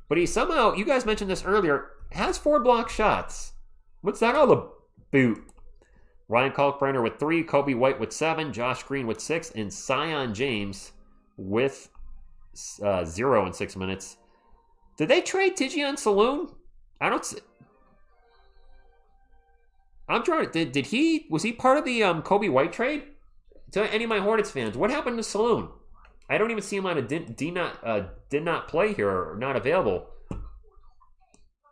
Speaker 2: but he somehow, you guys mentioned this earlier, has 4 block shots. What's that all about? Ryan Kalkbrenner with 3, Kobe White with 7, Josh Green with 6, and Zion James with 0 in 6 minutes. Did they trade Tijian Saloon? I don't see. I'm trying to. Was he part of the Kobe White trade? To any of my Hornets fans, what happened to Saloon? I don't even see him on a did not play here or not available.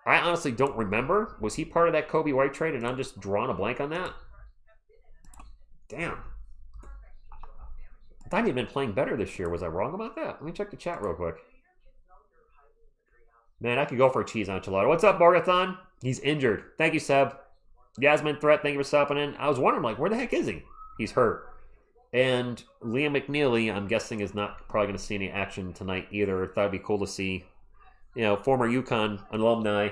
Speaker 2: I honestly don't remember. Was he part of that Kobe White trade and I'm just drawing a blank on that? Damn. I thought he'd been playing better this year. Was I wrong about that? Let me check the chat real quick. Man, I could go for a cheese enchilada. What's up, Morgathon? He's injured. Thank you, Seb. Yasmin Threat, thank you for stopping in. I was wondering, like, where the heck is he? He's hurt. And Liam McNeely, I'm guessing, is not probably going to see any action tonight either. Thought it'd be cool to see, former UConn alumni,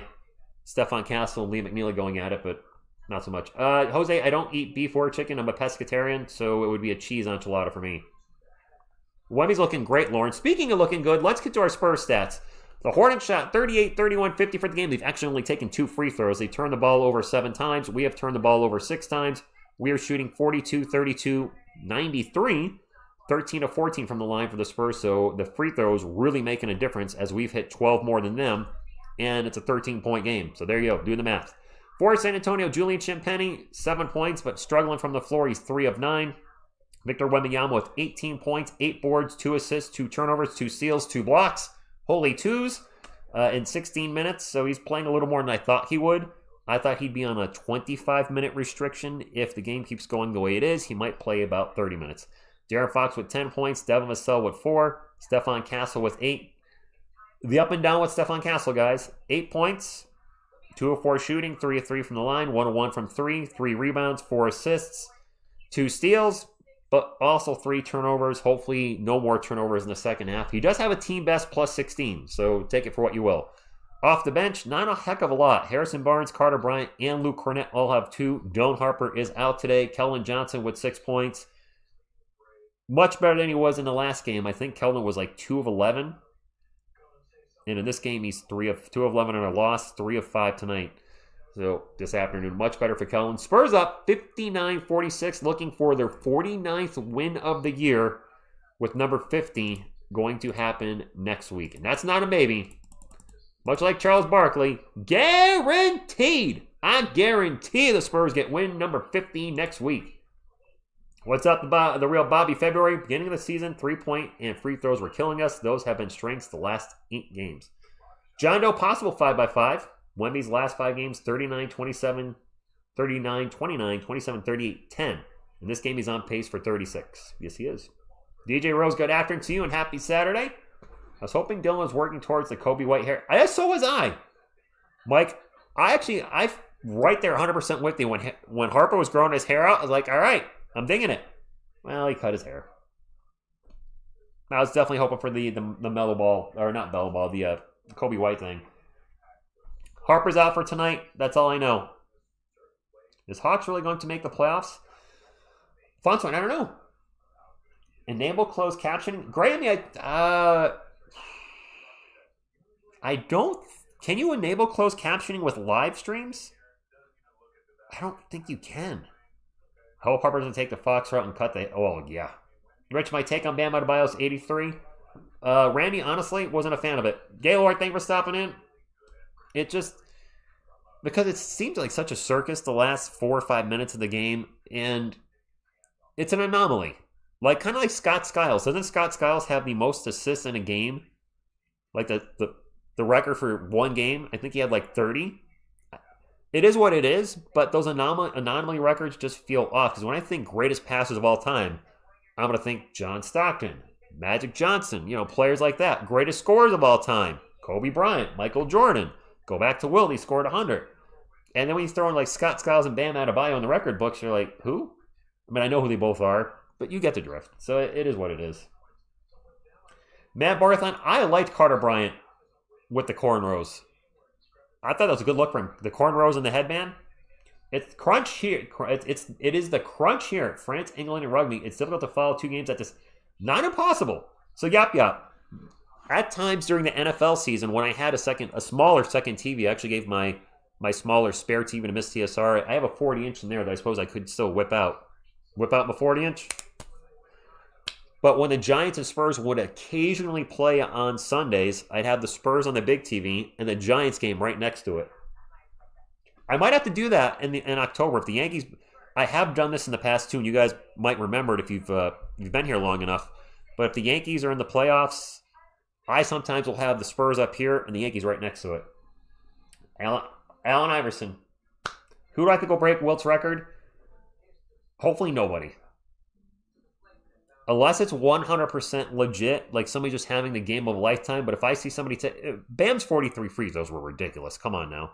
Speaker 2: Stephon Castle and Liam McNeely going at it, but not so much. Jose, I don't eat beef or chicken. I'm a pescatarian, so it would be a cheese enchilada for me. Wemby's looking great, Lauren. Speaking of looking good, let's get to our Spurs stats. The Hornets shot 38, 31, 50 for the game. They've actually only taken 2 free throws. They turned the ball over 7 times. We have turned the ball over 6 times. We are shooting 42, 32, 93, 13 of 14 from the line for the Spurs. So the free throws really making a difference as we've hit 12 more than them. And it's a 13-point game. So there you go. Do the math. For San Antonio, Julian Champagnie, 7 points, but struggling from the floor. He's 3 of 9. Victor Wembanyama with 18 points, 8 boards, 2 assists, 2 turnovers, 2 steals, 2 blocks. Holy twos in 16 minutes. So he's playing a little more than I thought he would. I thought he'd be on a 25-minute restriction. If the game keeps going the way it is, he might play about 30 minutes. De'Aaron Fox with 10 points, Devin Vassell with 4, Stephon Castle with 8. The up and down with Stephon Castle, guys. 8 points, 2 of 4 shooting, 3 of 3 from the line, 1 of 1 from 3, 3 rebounds, 4 assists, 2 steals, but also 3 turnovers. Hopefully no more turnovers in the second half. He does have a team best plus 16, so take it for what you will. Off the bench, not a heck of a lot. Harrison Barnes, Carter Bryant, and Luke Cornett all have 2. Doan Harper is out today. Keldon Johnson with 6 points. Much better than he was in the last game. I think Keldon was like 2 of 11. And in this game, he's 2 of 11 on a loss, 3 of 5 tonight. So this afternoon, much better for Keldon. Spurs up 59-46, looking for their 49th win of the year, with number 50 going to happen next week. And that's not a maybe. Much like Charles Barkley, guaranteed. I guarantee the Spurs get win number 50 next week. What's up, the real Bobby February? Beginning of the season, 3-point and free throws were killing us. Those have been strengths the last 8 games. John Doe, possible 5x5. Wemby's last 5 games, 39, 27, 39, 29, 27, 38, 10. In this game, he's on pace for 36. Yes, he is. DJ Rose, good afternoon to you and happy Saturday. I was hoping Dylan was working towards the Kobe White hair. So was I. Mike, I right there 100% with you. When Harper was growing his hair out, I was like, all right, I'm digging it. Well, he cut his hair. I was definitely hoping for the mellow ball, or not mellow ball, the Kobe White thing. Harper's out for tonight. That's all I know. Is Hawks really going to make the playoffs? Fonso, I don't know. Enable closed captioning. Grammy, I don't. Can you enable closed captioning with live streams? I don't think you can. I hope Harper's going to take the Fox route and cut the... Oh, yeah. Rich, my take on Bam Adebayo's 83. Randy, honestly, wasn't a fan of it. Gaylord, thank you for stopping in. It just... Because it seems like such a circus the last 4 or 5 minutes of the game, and it's an anomaly. Like, kind of like Scott Skiles. Doesn't Scott Skiles have the most assists in a game? Like the record for one game? I think he had like 30. It is what it is, but those anomaly records just feel off. Because when I think greatest passers of all time, I'm going to think John Stockton, Magic Johnson, players like that. Greatest scorers of all time, Kobe Bryant, Michael Jordan. Go back to Wilt, he scored 100. And then when you throw in like Scott Skiles and Bam Adebayo in the record books, you're like, who? I mean, I know who they both are, but you get the drift. So it is what it is. Matt Barthon, I liked Carter Bryant with the cornrows. I thought that was a good look for him. The cornrows and the headband. It's crunch here. It is the crunch here at France, England, and rugby. It's difficult to follow 2 games at this. Not impossible. So yap. At times during the NFL season, when I had a smaller second TV, I actually gave my smaller spare TV to Miss TSR. I have a 40-inch in there that I suppose I could still whip out. Whip out my 40-inch. But when the Giants and Spurs would occasionally play on Sundays, I'd have the Spurs on the big TV and the Giants game right next to it. I might have to do that in October if the Yankees. I have done this in the past too, and you guys might remember it if you've been here long enough. But if the Yankees are in the playoffs, I sometimes will have the Spurs up here and the Yankees right next to it. Allen Iverson. Who do I have to go break Wilt's record? Hopefully nobody. Unless it's 100% legit, like somebody just having the game of a lifetime. But if I see somebody Bam's 43 free throws were ridiculous. Come on now.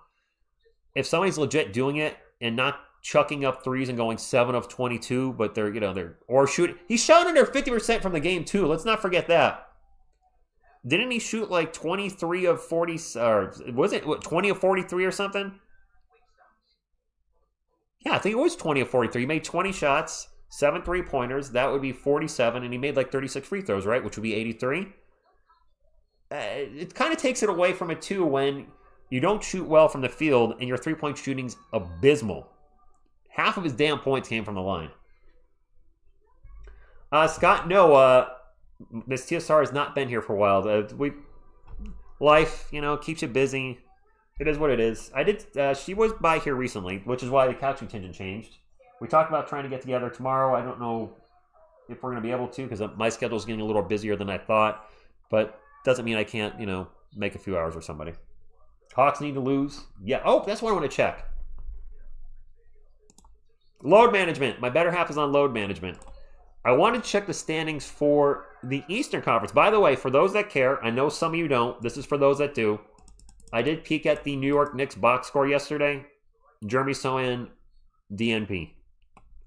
Speaker 2: If somebody's legit doing it and not chucking up threes and going 7 of 22, but they're or shooting. He shot under 50% from the game too. Let's not forget that. Didn't he shoot like 23 of 40, or was it 20 of 43 or something? Yeah, I think it was 20 of 43. He made 20 shots. 7 3-pointers. That would be 47, and he made like 36 free throws, right? Which would be 83. It kind of takes it away from it, too, when you don't shoot well from the field and your three-point shooting's abysmal. Half of his damn points came from the line. Scott, no, Miss TSR has not been here for a while. Life, keeps you busy. It is what it is. She was by here recently, which is why the couch contingent changed. We talked about trying to get together tomorrow. I don't know if we're going to be able to because my schedule is getting a little busier than I thought. But doesn't mean I can't, make a few hours with somebody. Hawks need to lose. Yeah. Oh, that's what I want to check. Load management. My better half is on load management. I want to check the standings for the Eastern Conference. By the way, for those that care, I know some of you don't. This is for those that do. I did peek at the New York Knicks box score yesterday. Jeremy Sohan, DNP.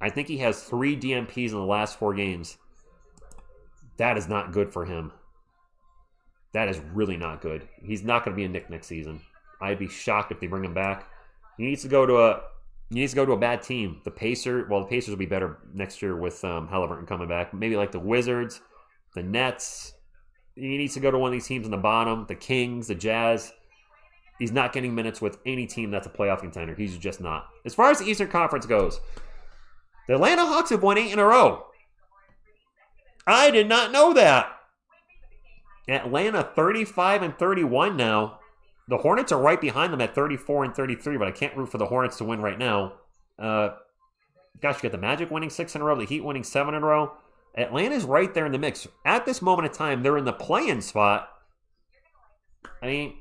Speaker 2: I think he has 3 DNPs in the last 4 games. That is not good for him. That is really not good. He's not going to be a Knick next season. I'd be shocked if they bring him back. He needs to go to a bad team. The Pacers will be better next year with Halliburton coming back. Maybe like the Wizards, the Nets. He needs to go to one of these teams in the bottom, the Kings, the Jazz. He's not getting minutes with any team that's a playoff contender. He's just not. As far as the Eastern Conference goes, the Atlanta Hawks have won 8 in a row. I did not know that. Atlanta 35-31 now. The Hornets are right behind them at 34-33, but I can't root for the Hornets to win right now. Gosh, you got the Magic winning 6 in a row, the Heat winning 7 in a row. Atlanta's right there in the mix. At this moment in time, they're in the play-in spot. I mean,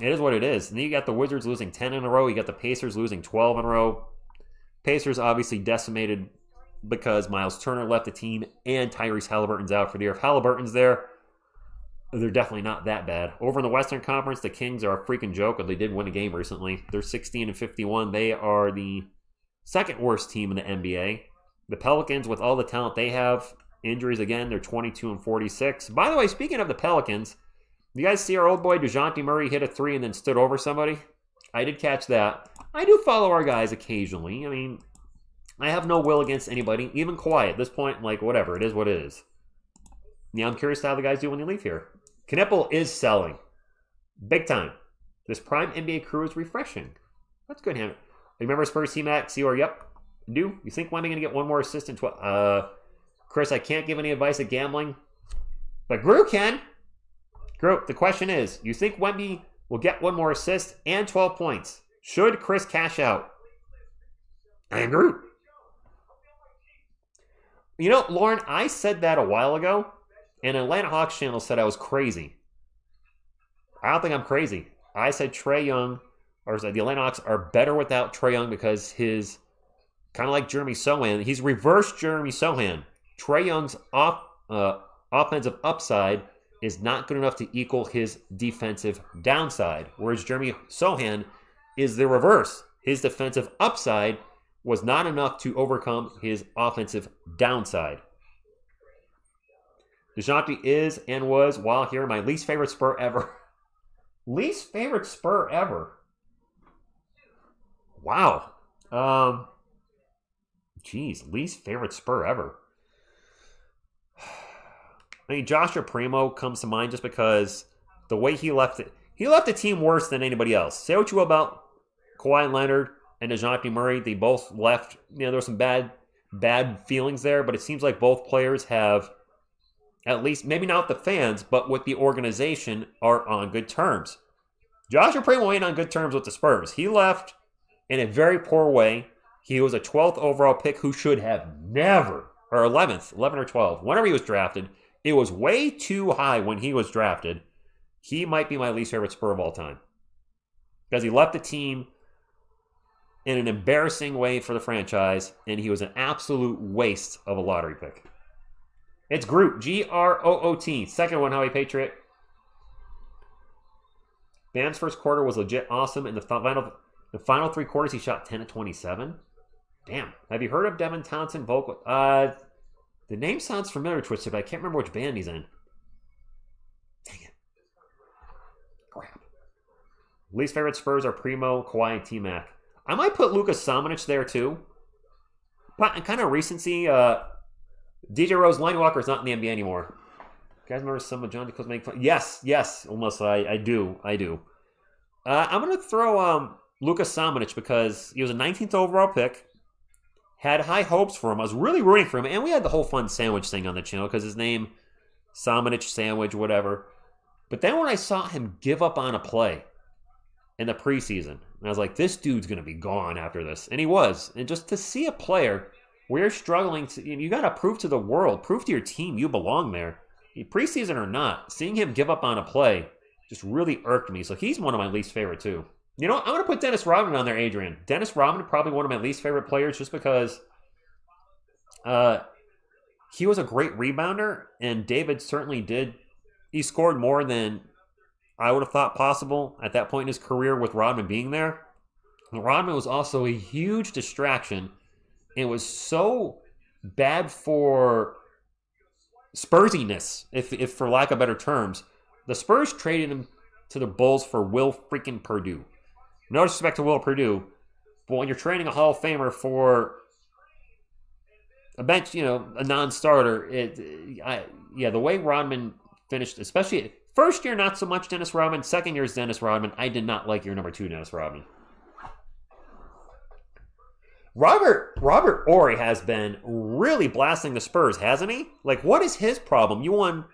Speaker 2: it is what it is. And then you got the Wizards losing 10 in a row. You got the Pacers losing 12 in a row. Pacers obviously decimated because Miles Turner left the team and Tyrese Halliburton's out for the year. If Halliburton's there, they're definitely not that bad. Over in the Western Conference, the Kings are a freaking joke, but they did win a game recently. They're 16-51. They are the second worst team in the NBA. The Pelicans, with all the talent they have, injuries again, they're 22-46. By the way, speaking of the Pelicans, you guys see our old boy DeJounte Murray hit a 3 and then stood over somebody? I did catch that. I do follow our guys occasionally. I mean, I have no will against anybody, even Kawhi at this point. Like, whatever, it is what it is. Yeah, I'm curious how the guys do when they leave here. Knueppel is selling. Big time. This prime NBA crew is refreshing. That's good, Hannah. Remember Spurs T-Mac? Yep. Do? You think Wemby going to get one more assist in 12? Chris, I can't give any advice at gambling. But Gru can. Gru, the question is, you think Wemby will get one more assist and 12 points? Should Chris cash out? And Gru. Lauren, I said that a while ago. And Atlanta Hawks channel said I was crazy. I don't think I'm crazy. I said Trae Young, or the Atlanta Hawks are better without Trae Young because his, kind of like Jeremy Sohan, he's reversed Jeremy Sohan. Trae Young's offensive upside is not good enough to equal his defensive downside, whereas Jeremy Sohan is the reverse. His defensive upside was not enough to overcome his offensive downside. DeJounte is and was, while here, my least favorite Spur ever. Least favorite Spur ever. Wow. Least favorite Spur ever. I mean, Joshua Primo comes to mind just because the way he left it. He left the team worse than anybody else. Say what you will about Kawhi Leonard and DeJounte Murray. They both left. There were some bad feelings there, but it seems like both players have, at least, maybe not the fans, but with the organization, are on good terms. Joshua Primo ain't on good terms with the Spurs. He left in a very poor way. He was a 12th overall pick who should have never, or 11th, 11 or 12, whenever he was drafted. It was way too high when he was drafted. He might be my least favorite Spur of all time. Because he left the team in an embarrassing way for the franchise, and he was an absolute waste of a lottery pick. It's Groot, Groot. Second one, Howie Patriot. Bam's first quarter was legit awesome. In the final 3 quarters, he shot 10 of 27. Damn. Have you heard of Devin Townsend vocal? The name sounds familiar, Twisted, but I can't remember which band he's in. Dang it. Crap. Least favorite Spurs are Primo, Kawhi, and T-Mac. I might put Luka Samanic there, too. kind of recency. DJ Rose, Lonnie Walker is not in the NBA anymore. You guys remember some of John DeCoe's making fun? Yes, almost. I do. I'm gonna throw Luka Samanic because he was a 19th overall pick. Had high hopes for him. I was really rooting for him, and we had the whole fun sandwich thing on the channel because his name, Samanic sandwich, whatever. But then when I saw him give up on a play in the preseason, I was like, this dude's gonna be gone after this, and he was. And just to see a player, we're struggling to. You got to prove to the world, prove to your team you belong there. Preseason or not, seeing him give up on a play just really irked me. So he's one of my least favorite too. You know, I'm going to put Dennis Rodman on there, Adrian. Dennis Rodman, probably one of my least favorite players just because he was a great rebounder, and David certainly did. He scored more than I would have thought possible at that point in his career with Rodman being there. And Rodman was also a huge distraction. It was so bad for Spursiness, if for lack of better terms. The Spurs traded him to the Bulls for Will freaking Perdue. No disrespect to Will Perdue, but when you're trading a Hall of Famer for a bench, a non-starter, the way Rodman finished, especially first year, not so much Dennis Rodman. Second year is Dennis Rodman. I did not like your number 2, Dennis Rodman. Robert Horry has been really blasting the Spurs, hasn't he? Like, what is his problem? You won.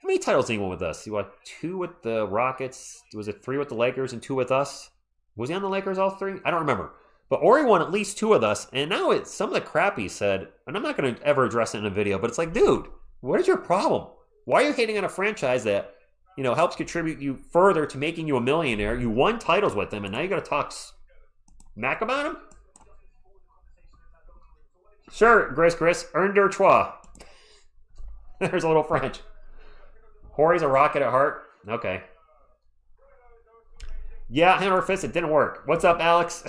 Speaker 2: How many titles did he win with us? He won 2 with the Rockets. Was it 3 with the Lakers and 2 with us? Was he on the Lakers all 3? I don't remember. But Horry won at least 2 with us, and now it's some of the crap he said, and I'm not going to ever address it in a video, but it's like, dude, what is your problem? Why are you hating on a franchise that, helps contribute you further to making you a millionaire? You won titles with them, and now you got to talk smack about him? Sure, Chris. Un, deux, trois. There's a little French. Horry's a rocket at heart. Okay. Yeah, hand over fist, it didn't work. What's up, Alex?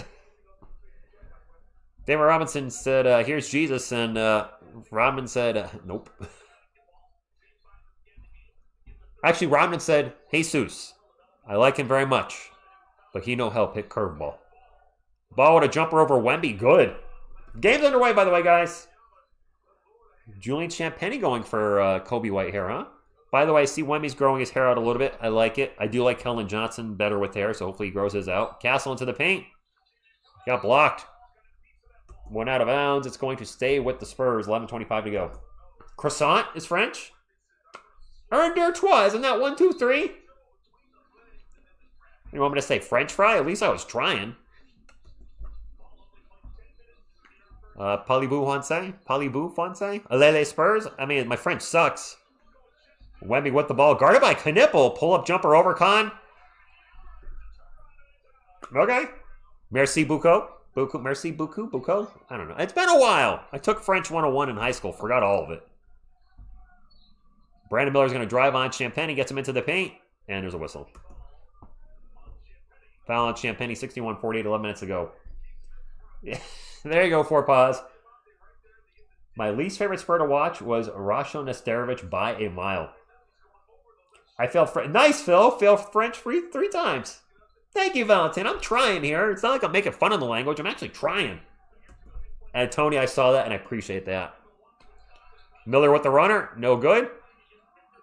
Speaker 2: David Robinson said, here's Jesus, and Rodman said, nope. Actually, Rodman said, Jesus. I like him very much, but he no help hit curveball. Ball with a jumper over Wemby, good. Game's underway, by the way, guys. Julian Champagnie going for Kobe White hair, huh? By the way, I see Wemby's growing his hair out a little bit. I like it. I do like Keldon Johnson better with hair, so hopefully he grows his out. Castle into the paint. Got blocked. Went out of bounds. It's going to stay with the Spurs. 11:25 to go. Croissant is French. Un, deux, trois. Isn't that 1, 2, 3? You want me to say French fry? At least I was trying. Parlez-vous français? Allez Spurs? I mean, my French sucks. Wemby with the ball. Guarded by Knueppel. Pull-up jumper over Kon. Okay. Merci beaucoup. Merci beaucoup. I don't know. It's been a while. I took French 101 in high school. Forgot all of it. Brandon Miller's going to drive on Champagnie. Gets him into the paint. And there's a whistle. Foul on Champagnie. 61-48. 11 minutes to go. Yeah. There you go, 4 pause. My least favorite Spur to watch was Rasho Nesterovic by a mile. I failed nice, Phil. Failed French 3 times. Thank you, Valentin. I'm trying here. It's not like I'm making fun of the language. I'm actually trying. And Tony, I saw that, and I appreciate that. Miller with the runner. No good.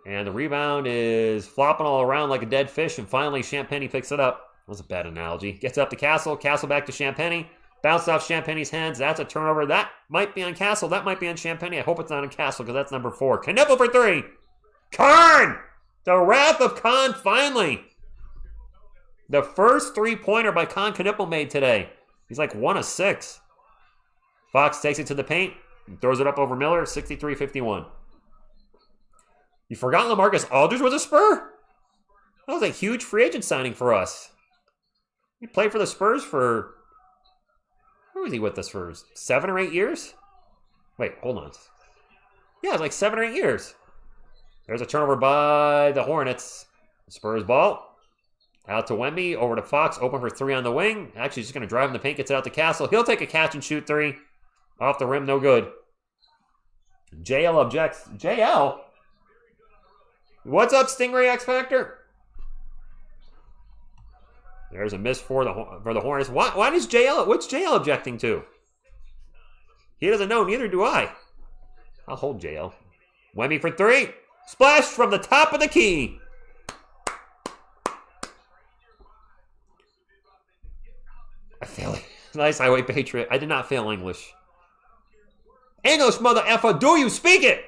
Speaker 2: And the rebound is flopping all around like a dead fish, and finally Champagnie picks it up. That was a bad analogy. Gets up to Castle. Castle back to Champagnie. Bounced off Champagnie's hands. That's a turnover. That might be on Castle. That might be on Champagnie. I hope it's not on Castle because that's number 4. Knueppel for 3. Kon! The wrath of Kon finally. The first 3-pointer by Kon Knueppel made today. He's like 1 of 6. Fox takes it to the paint and throws it up over Miller. 63-51. You forgot LaMarcus Aldridge was a Spur? That was a huge free agent signing for us. He played for the Spurs for... Who was he with us for 7 or 8 years? Wait, hold on. Yeah, it was like 7 or 8 years. There's a turnover by the Hornets. Spurs ball. Out to Wemby. Over to Fox. Open for 3 on the wing. Actually, just going to drive in the paint. Gets it out to Castle. He'll take a catch and shoot 3. Off the rim, no good. JL objects. JL? What's up, Stingray X Factor? There's a miss for the Hornets. Why does JL? What's JL objecting to? He doesn't know, neither do I. I'll hold JL. Wemby for three. Splash from the top of the key. I failed. Nice highway patriot. I did not fail English. English, mother effer, do you speak it?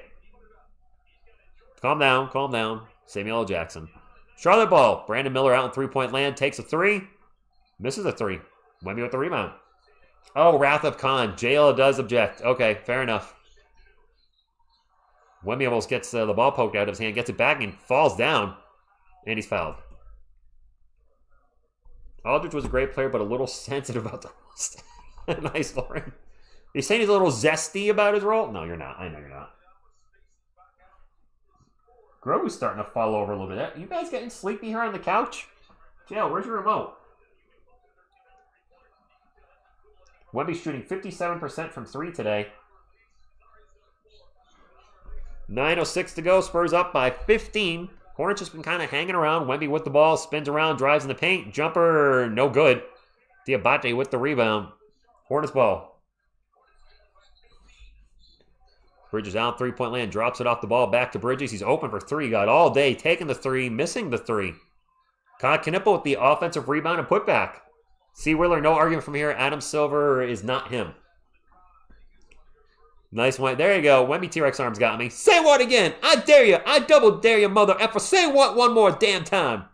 Speaker 2: Calm down, calm down. Samuel L. Jackson. Charlotte ball. Brandon Miller out in three-point land. Takes a three. Misses a three. Wemby with the rebound. Oh, Wrath of Khan. JL does object. Okay, fair enough. Wemby almost gets the ball poked out of his hand. Gets it back and falls down. And he's fouled. Aldridge was a great player, but a little sensitive about the role. Nice, Lauren. You're saying he's a little zesty about his role? No, you're not. I know you're not. Grogu's starting to fall over a little bit. You guys getting sleepy here on the couch? JL, where's your remote? Wemby shooting 57% from three today. 9:06 to go. Spurs up by 15. Hornets just been kind of hanging around. Wemby with the ball, spins around, drives in the paint. Jumper, no good. Diabate with the rebound. Hornets ball. Bridges out, three-point land, drops it off the ball, back to Bridges. He's open for three, got all day, taking the three, missing the three. Kon Knueppel with the offensive rebound and putback. C. Willer, no argument from here. Adam Silver is not him. Nice one. There you go. Wemby T-Rex arms got me. Say what again? I dare you. I double dare you, mother effer. Say what one more damn time.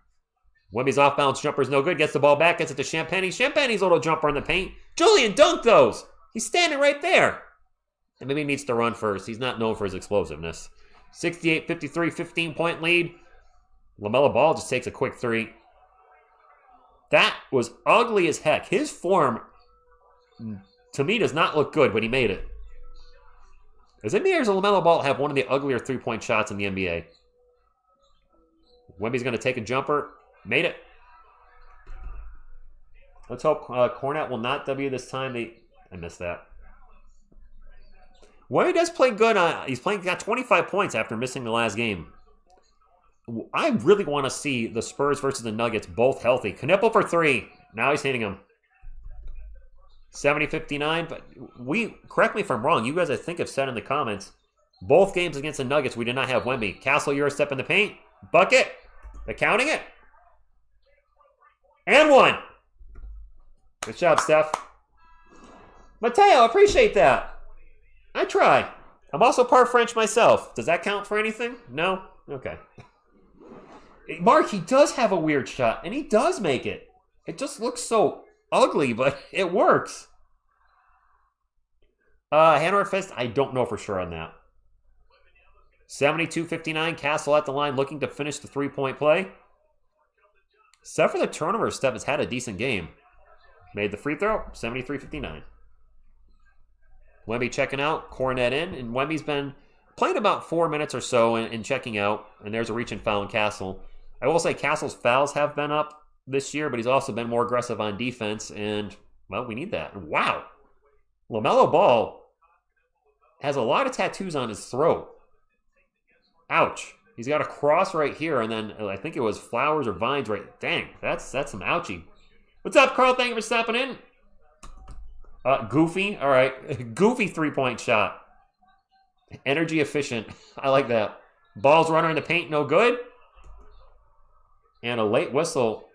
Speaker 2: Wemby's off-balance jumper is no good. Gets the ball back. Gets it to Champagny. Champagny's little jumper in the paint. Julian dunked those. He's standing right there. And maybe he needs to run first. He's not known for his explosiveness. 68-53, 15-point lead. LaMelo Ball just takes a quick three. That was ugly as heck. His form, to me, does not look good, but he made it. Does NBA or does LaMelo Ball have one of the uglier three-point shots in the NBA? Wemby's going to take a jumper. Made it. Let's hope Kornet will not W this time. I missed that. Wemby does play good. Got 25 points after missing the last game. I really want to see the Spurs versus the Nuggets both healthy. Knueppel for three. Now he's hitting them. 70-59, but correct me if I'm wrong, you guys I think have said in the comments, both games against the Nuggets we did not have Wemby. Castle, you're a step in the paint. Bucket. They're counting it. And one. Good job, Steph. Mateo, appreciate that. I try. I'm also part French myself. Does that count for anything? No? Okay. Mark, he does have a weird shot, and he does make it. It just looks so ugly, but it works. Hand over fist, I don't know for sure on that. 72-59, Castle at the line looking to finish the three-point play. Except for the turnover, Steph has had a decent game. Made the free throw, 73-59. Wemby checking out, Kornet in, and Wemby's been playing about 4 minutes or so and checking out, and there's a reach and foul in Castle. I will say Castle's fouls have been up this year, but he's also been more aggressive on defense, and, well, we need that. Wow. LaMelo Ball has a lot of tattoos on his throat. Ouch. He's got a cross right here, and then I think it was flowers or vines right. Dang, that's some ouchie. What's up, Carl? Thank you for stopping in. Goofy. All right. Goofy three-point shot. Energy efficient. I like that. Ball's runner in the paint, no good. And a late whistle.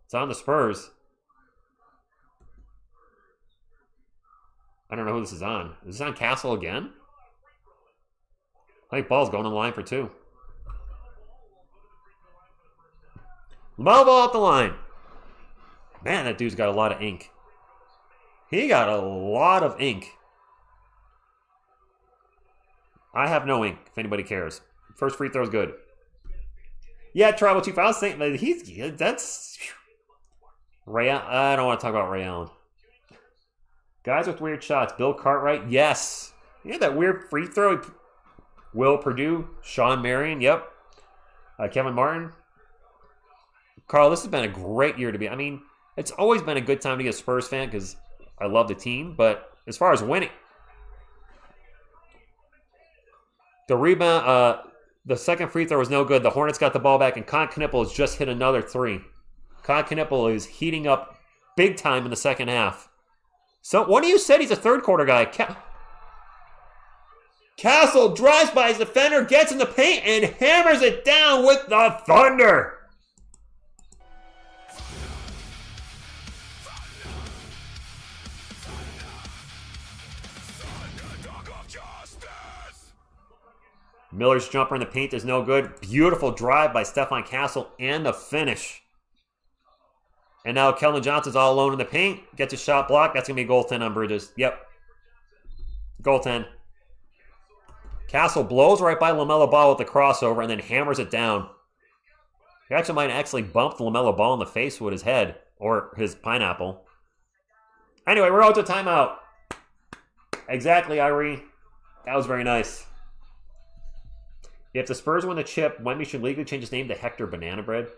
Speaker 2: It's on the Spurs. I don't know who this is on. Is this on Castle again? I think Ball's going on the line for two. LaMelo Ball at the line. Man, that dude's got a lot of ink. He got a lot of ink. I have no ink, if anybody cares. First free throw's good. Yeah, Tribal Chief. I was thinking, that's... Ray Allen. I don't want to talk about Ray Allen. Guys with weird shots. Bill Cartwright. Yes. Yeah, that weird free throw. Will Purdue. Sean Marion. Yep. Kevin Martin. Carl, this has been a great year to be. I mean, it's always been a good time to be a Spurs fan because I love the team. But as far as winning, the rebound, the second free throw was no good. The Hornets got the ball back, and Kon Knueppel has just hit another three. Kon Knueppel is heating up big time in the second half. So one of you said he's a third quarter guy. Castle drives by his defender, gets in the paint, and hammers it down with the thunder. Miller's jumper in the paint is no good. Beautiful drive by Stephon Castle and the finish. And now Keldon Johnson's all alone in the paint. Gets a shot blocked. That's going to be a goaltend on Bridges. Yep. Goaltend. Castle blows right by LaMelo Ball with the crossover and then hammers it down. He actually might actually bump the LaMelo Ball in the face with his head or his pineapple. Anyway, we're out to timeout. Exactly, Irie. That was very nice. If the Spurs win the chip, Wemby should legally change his name to Hector Banana Bread.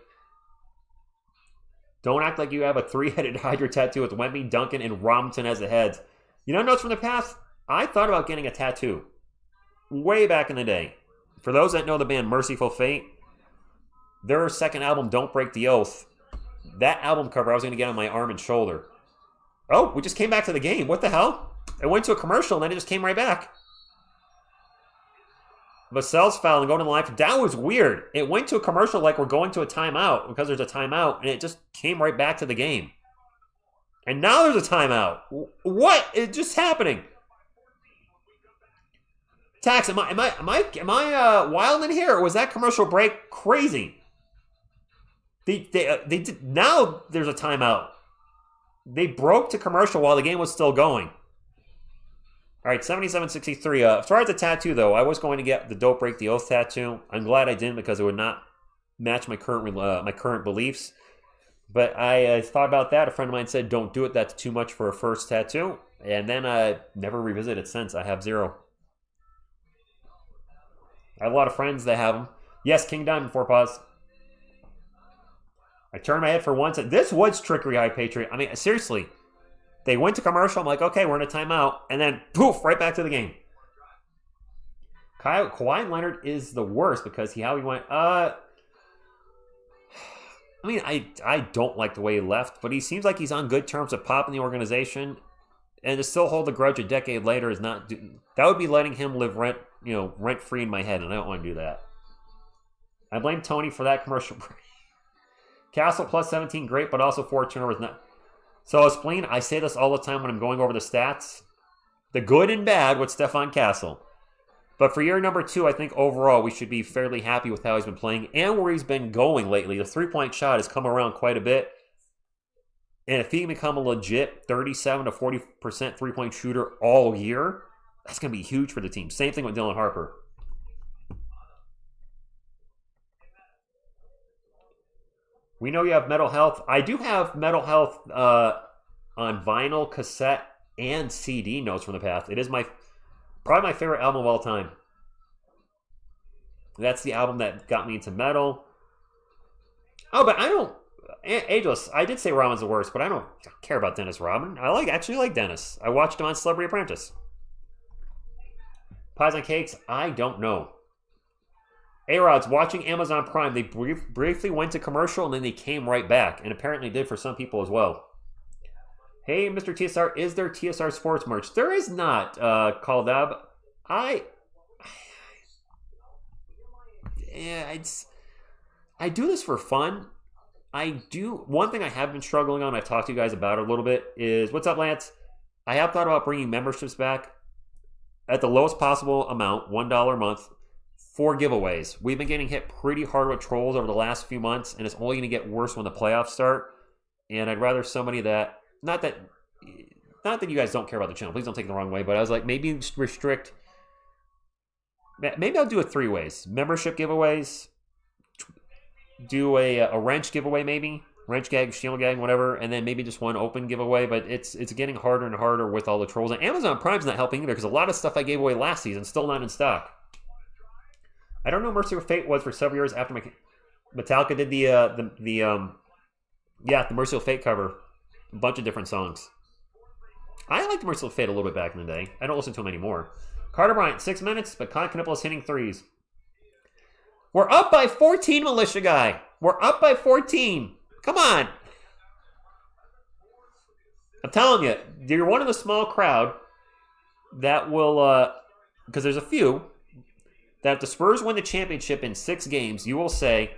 Speaker 2: Don't act like you have a three-headed Hydra tattoo with Wemby, Duncan, and Robinson as the heads. You know, notes from the past? I thought about getting a tattoo. Way back in the day. For those that know the band Merciful Fate, their second album, Don't Break the Oath, that album cover I was going to get on my arm and shoulder. Oh, we just came back to the game. What the hell? It went to a commercial and then it just came right back. Vassell's foul and going to the line. That was weird. It went to a commercial like we're going to a timeout because there's a timeout, and it just came right back to the game. And now there's a timeout. What is just happening? Tax, am I wild in here, or was that commercial break crazy? They did, now there's a timeout. They broke to commercial while the game was still going. All right, 77-63. As far as the tattoo, though, I was going to get the Don't Break the Oath tattoo. I'm glad I didn't because it would not match my current beliefs. But I thought about that. A friend of mine said, don't do it. That's too much for a first tattoo. And then I never revisited it since. I have zero. I have a lot of friends that have them. Yes, King Diamond, 4 pause. I turned my head for once. This was trickery, High Patriot. I mean, seriously. They went to commercial. I'm like, okay, we're in a timeout. And then, poof, right back to the game. Kawhi Leonard is the worst because how he went. I mean, I don't like the way he left, but he seems like he's on good terms with Pop in the organization. And to still hold a grudge a decade later is not. That would be letting him live rent free in my head, and I don't want to do that. I blame Tony for that commercial break. Castle plus 17, great, but also 4 turnovers. Not. So, Spleen, I say this all the time when I'm going over the stats. The good and bad with Stephon Castle. But for year number 2, I think overall we should be fairly happy with how he's been playing and where he's been going lately. The 3-point shot has come around quite a bit. And if he can become a legit 37 to 40% 3-point shooter all year, that's going to be huge for the team. Same thing with Dylan Harper. We know you have Mental Health. I do have Mental Health on vinyl, cassette, and CD notes from the past. It is probably my favorite album of all time. That's the album that got me into metal. Oh, but I don't... Ageless, I did say Rodman's the worst, but I don't care about Dennis Rodman. I actually like Dennis. I watched him on Celebrity Apprentice. Pies and Cakes, I don't know. A-Rod's watching Amazon Prime. They briefly went to commercial and then they came right back. And apparently did for some people as well. Hey, Mr. TSR, is there TSR Sports merch? There is not, Caldab. I do this for fun. One thing I have been struggling on, I've talked to you guys about it a little bit, is, what's up, Lance? I have thought about bringing memberships back at the lowest possible amount, $1 a month, for giveaways. We've been getting hit pretty hard with trolls over the last few months, and it's only going to get worse when the playoffs start. And I'd rather somebody that, not that you guys don't care about the channel, please don't take it the wrong way, but I was like, maybe restrict, maybe I'll do it 3 ways. Membership giveaways, do a wrench giveaway maybe, wrench gag, shield gag, whatever, and then maybe just one open giveaway, but it's getting harder and harder with all the trolls. And Amazon Prime's not helping either, because a lot of stuff I gave away last season still not in stock. I don't know what Mercy of Fate was for several years after Metallica did the Mercy of Fate cover. A bunch of different songs. I liked Mercy of Fate a little bit back in the day. I don't listen to them anymore. Carter Bryant, 6 minutes, but Kon Knueppel is hitting threes. We're up by 14, Militia Guy. We're up by 14. Come on. I'm telling you, you're one of the small crowd that will because there's a few, that if the Spurs win the championship in 6 games, you will say,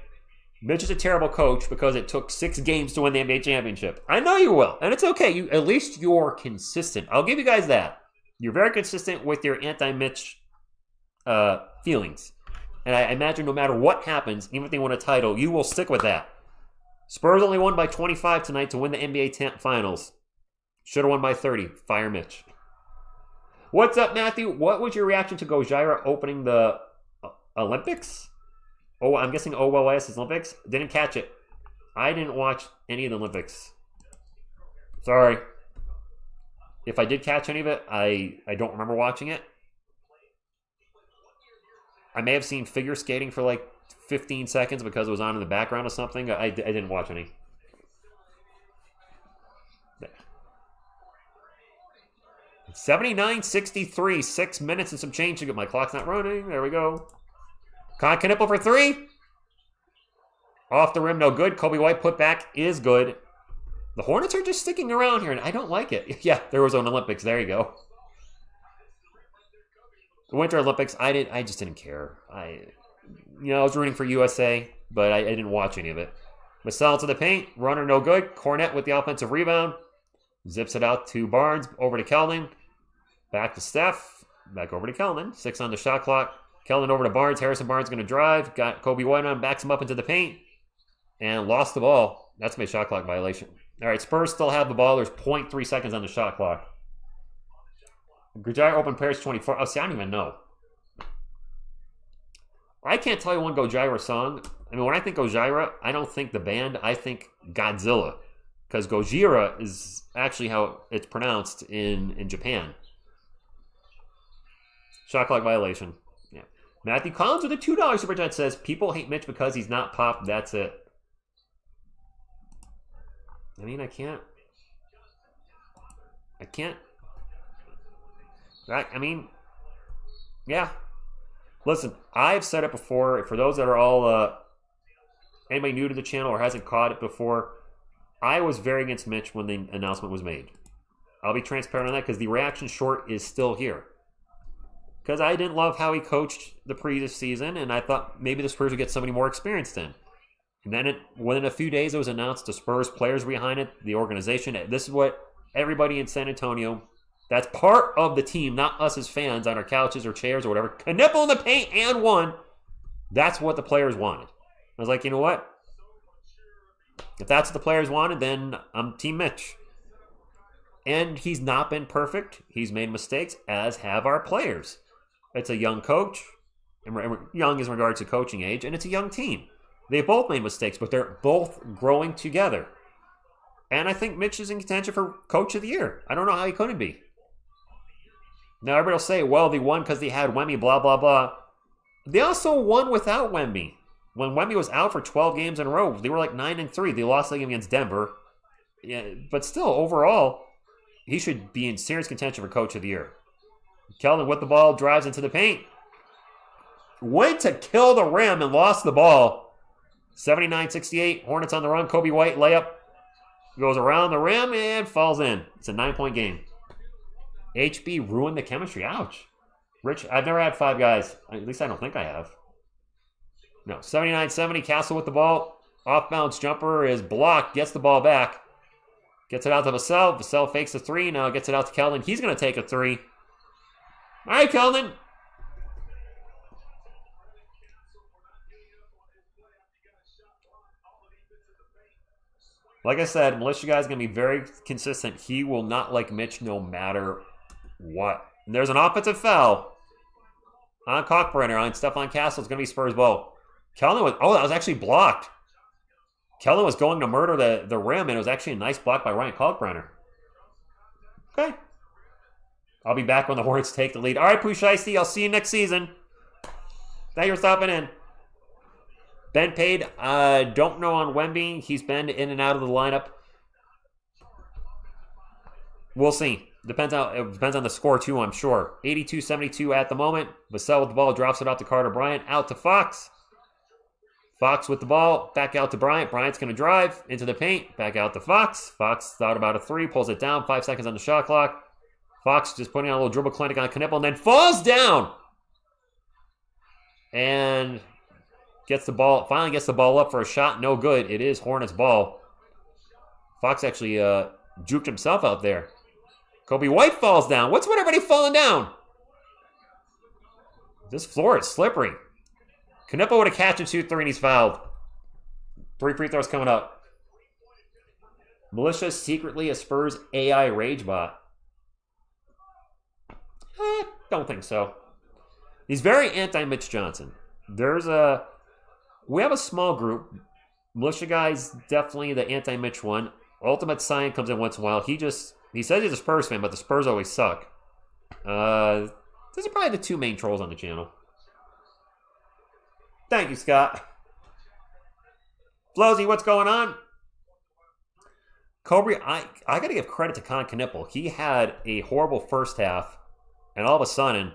Speaker 2: Mitch is a terrible coach because it took 6 games to win the NBA championship. I know you will, and it's okay. At least you're consistent. I'll give you guys that. You're very consistent with your anti-Mitch feelings. And I imagine no matter what happens, even if they win a title, you will stick with that. Spurs only won by 25 tonight to win the NBA Finals. Should have won by 30. Fire Mitch. What's up, Matthew? What was your reaction to Gojira opening the Olympics? Oh, I'm guessing OLS is Olympics. Didn't catch it. I didn't watch any of the Olympics. Sorry. If I did catch any of it, I don't remember watching it. I may have seen figure skating for like 15 seconds because it was on in the background or something. I didn't watch any. 79-63, 6 minutes and some change to get. My clock's not running. There we go. Kon Knueppel for 3. Off the rim, no good. Kobe White put back is good. The Hornets are just sticking around here, and I don't like it. Yeah, there was an Olympics. There you go. The Winter Olympics, I just didn't care. I was rooting for USA, but I didn't watch any of it. Vassell to the paint. Runner no good. Cornette with the offensive rebound. Zips it out to Barnes. Over to Keldon. Back to Steph. Back over to Keldon. 6 on the shot clock. Keldon over to Barnes. Harrison Barnes going to drive. Got Kobe White on. Backs him up into the paint. And lost the ball. That's my shot clock violation. All right, Spurs still have the ball. There's 0.3 seconds on the shot clock. Gojira open pairs 24. Oh, see, I don't even know. I can't tell you one Gojira song. I mean, when I think Gojira, I don't think the band. I think Godzilla. Because Gojira is actually how it's pronounced in Japan. Shot clock violation. Yeah. Matthew Collins with a $2 super chat says, people hate Mitch because he's not pop. That's it. I mean, I can't. I mean, yeah. Listen, I've said it before. For those that are all, anybody new to the channel or hasn't caught it before, I was very against Mitch when the announcement was made. I'll be transparent on that because the reaction short is still here. Because I didn't love how he coached the previous season, and I thought maybe the Spurs would get somebody more experienced in. And then within a few days, it was announced the Spurs players behind it, the organization. This is what everybody in San Antonio, that's part of the team, not us as fans on our couches or chairs or whatever. Knueppel in the paint and one. That's what the players wanted. I was like, you know what? If that's what the players wanted, then I'm Team Mitch. And he's not been perfect. He's made mistakes, as have our players. It's a young coach, and young is in regards to coaching age, and it's a young team. They both made mistakes, but they're both growing together. And I think Mitch is in contention for Coach of the Year. I don't know how he couldn't be. Now, everybody will say, well, they won because they had Wemby, blah, blah, blah. They also won without Wemby. When Wemby was out for 12 games in a row, they were like 9-3. They lost the game against Denver. Yeah, but still, overall, he should be in serious contention for Coach of the Year. Keldon with the ball, drives into the paint. Went to kill the rim and lost the ball. 79-68, Hornets on the run. Kobe White layup. Goes around the rim and falls in. It's a 9-point game. HB ruined the chemistry. Ouch. Rich, I've never had 5 guys. At least I don't think I have. No, 79-70, Castle with the ball. Off-bounds jumper is blocked. Gets the ball back. Gets it out to Vassell. Vassell fakes a 3. Now gets it out to Keldon. He's going to take a 3. All right, Keldon. Like I said, Militia Guy's going to be very consistent. He will not like Mitch no matter what. And there's an offensive foul on Kalkbrenner on Stephon Castle. It's going to be Spurs ball. Keldon was, that was actually blocked. Keldon was going to murder the rim, and it was actually a nice block by Ryan Kalkbrenner. Okay. I'll be back when the Hornets take the lead. All right, Pusheisty, I'll see you next season. Thank you for stopping in. Ben Paid, don't know on Wemby. He's been in and out of the lineup. We'll see. It depends on the score, too, I'm sure. 82-72 at the moment. Vassell with the ball, drops it out to Carter Bryant. Out to Fox. Fox with the ball, back out to Bryant. Bryant's going to drive into the paint. Back out to Fox. Fox thought about a 3, pulls it down. 5 seconds on the shot clock. Fox just putting on a little dribble clinic on Knueppel and then falls down. And finally gets the ball up for a shot. No good. It is Hornets ball. Fox actually juked himself out there. Kobe White falls down. What's with everybody falling down? This floor is slippery. Knueppel with a catch and shoot 3 and he's fouled. 3 free throws coming up. Militia secretly a Spurs AI rage bot. Don't think so. He's very anti-Mitch Johnson. We have a small group. Militia guy's definitely the anti-Mitch one. Ultimate Science comes in once in a while. He says he's a Spurs fan, but the Spurs always suck. Those are probably the 2 main trolls on the channel. Thank you, Scott. Flowsy, what's going on? Cobra, I got to give credit to Kon Knueppel. He had a horrible first half, and all of a sudden,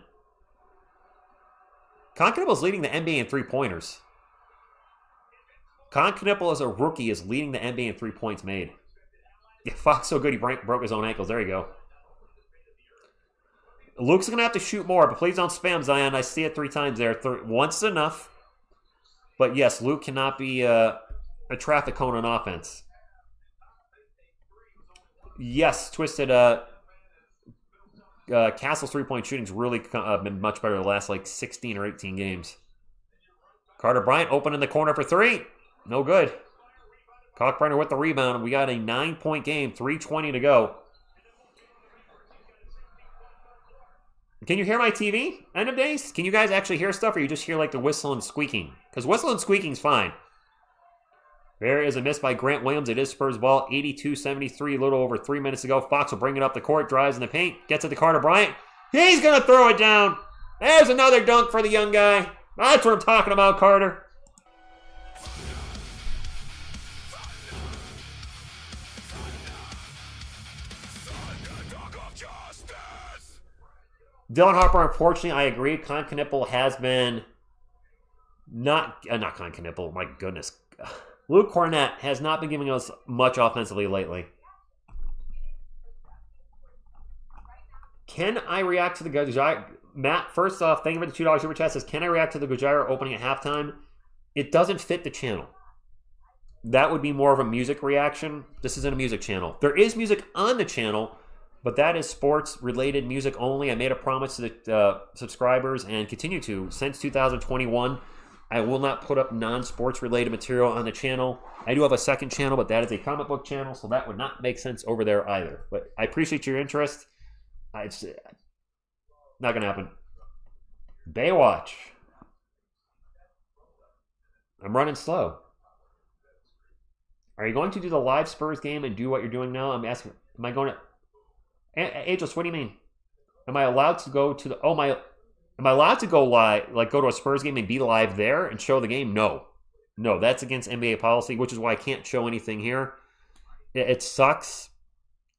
Speaker 2: Kon Knueppel's leading the NBA in 3-pointers. Kon Knueppel as a rookie is leading the NBA in 3 points made. Yeah, Fox so good he broke his own ankles. There you go. Luke's going to have to shoot more, but please don't spam Zion. I see it 3 times there. Once is enough. But yes, Luke cannot be a traffic cone on offense. Yes, Twisted. Castle's 3-point shooting's really been much better the last 16 or 18 games. Carter Bryant open in the corner for 3. No good. Kalkbrenner with the rebound. We got a 9-point game, 3:20 to go. Can you hear my TV? End of days? Can you guys actually hear stuff, or you just hear the whistle and squeaking? Because whistle and squeaking's fine. There is a miss by Grant Williams. It is Spurs ball, 82-73, a little over 3 minutes ago. Fox will bring it up the court, drives in the paint, gets it to Carter Bryant. He's going to throw it down. There's another dunk for the young guy. That's what I'm talking about, Carter. Dylan Harper, unfortunately, I agree. Kon Knueppel has been not Kon Knueppel, my goodness. Luke Cornett has not been giving us much offensively lately. Can I react to the Gojira? Matt, first off, thank you for the $2 super chat. Says, can I react to the Gojira opening at halftime? It doesn't fit the channel. That would be more of a music reaction. This isn't a music channel. There is music on the channel, but that is sports-related music only. I made a promise to the subscribers and continue to. Since 2021, I will not put up non-sports-related material on the channel. I do have a second channel, but that is a comic book channel, so that would not make sense over there either. But I appreciate your interest. It's not going to happen. Baywatch. I'm running slow. Are you going to do the live Spurs game and do what you're doing now? I'm asking, am I going to... Ageless, what do you mean? Am I allowed to go to the... am I allowed to go live, go to a Spurs game and be live there and show the game? No. No, that's against NBA policy, which is why I can't show anything here. It sucks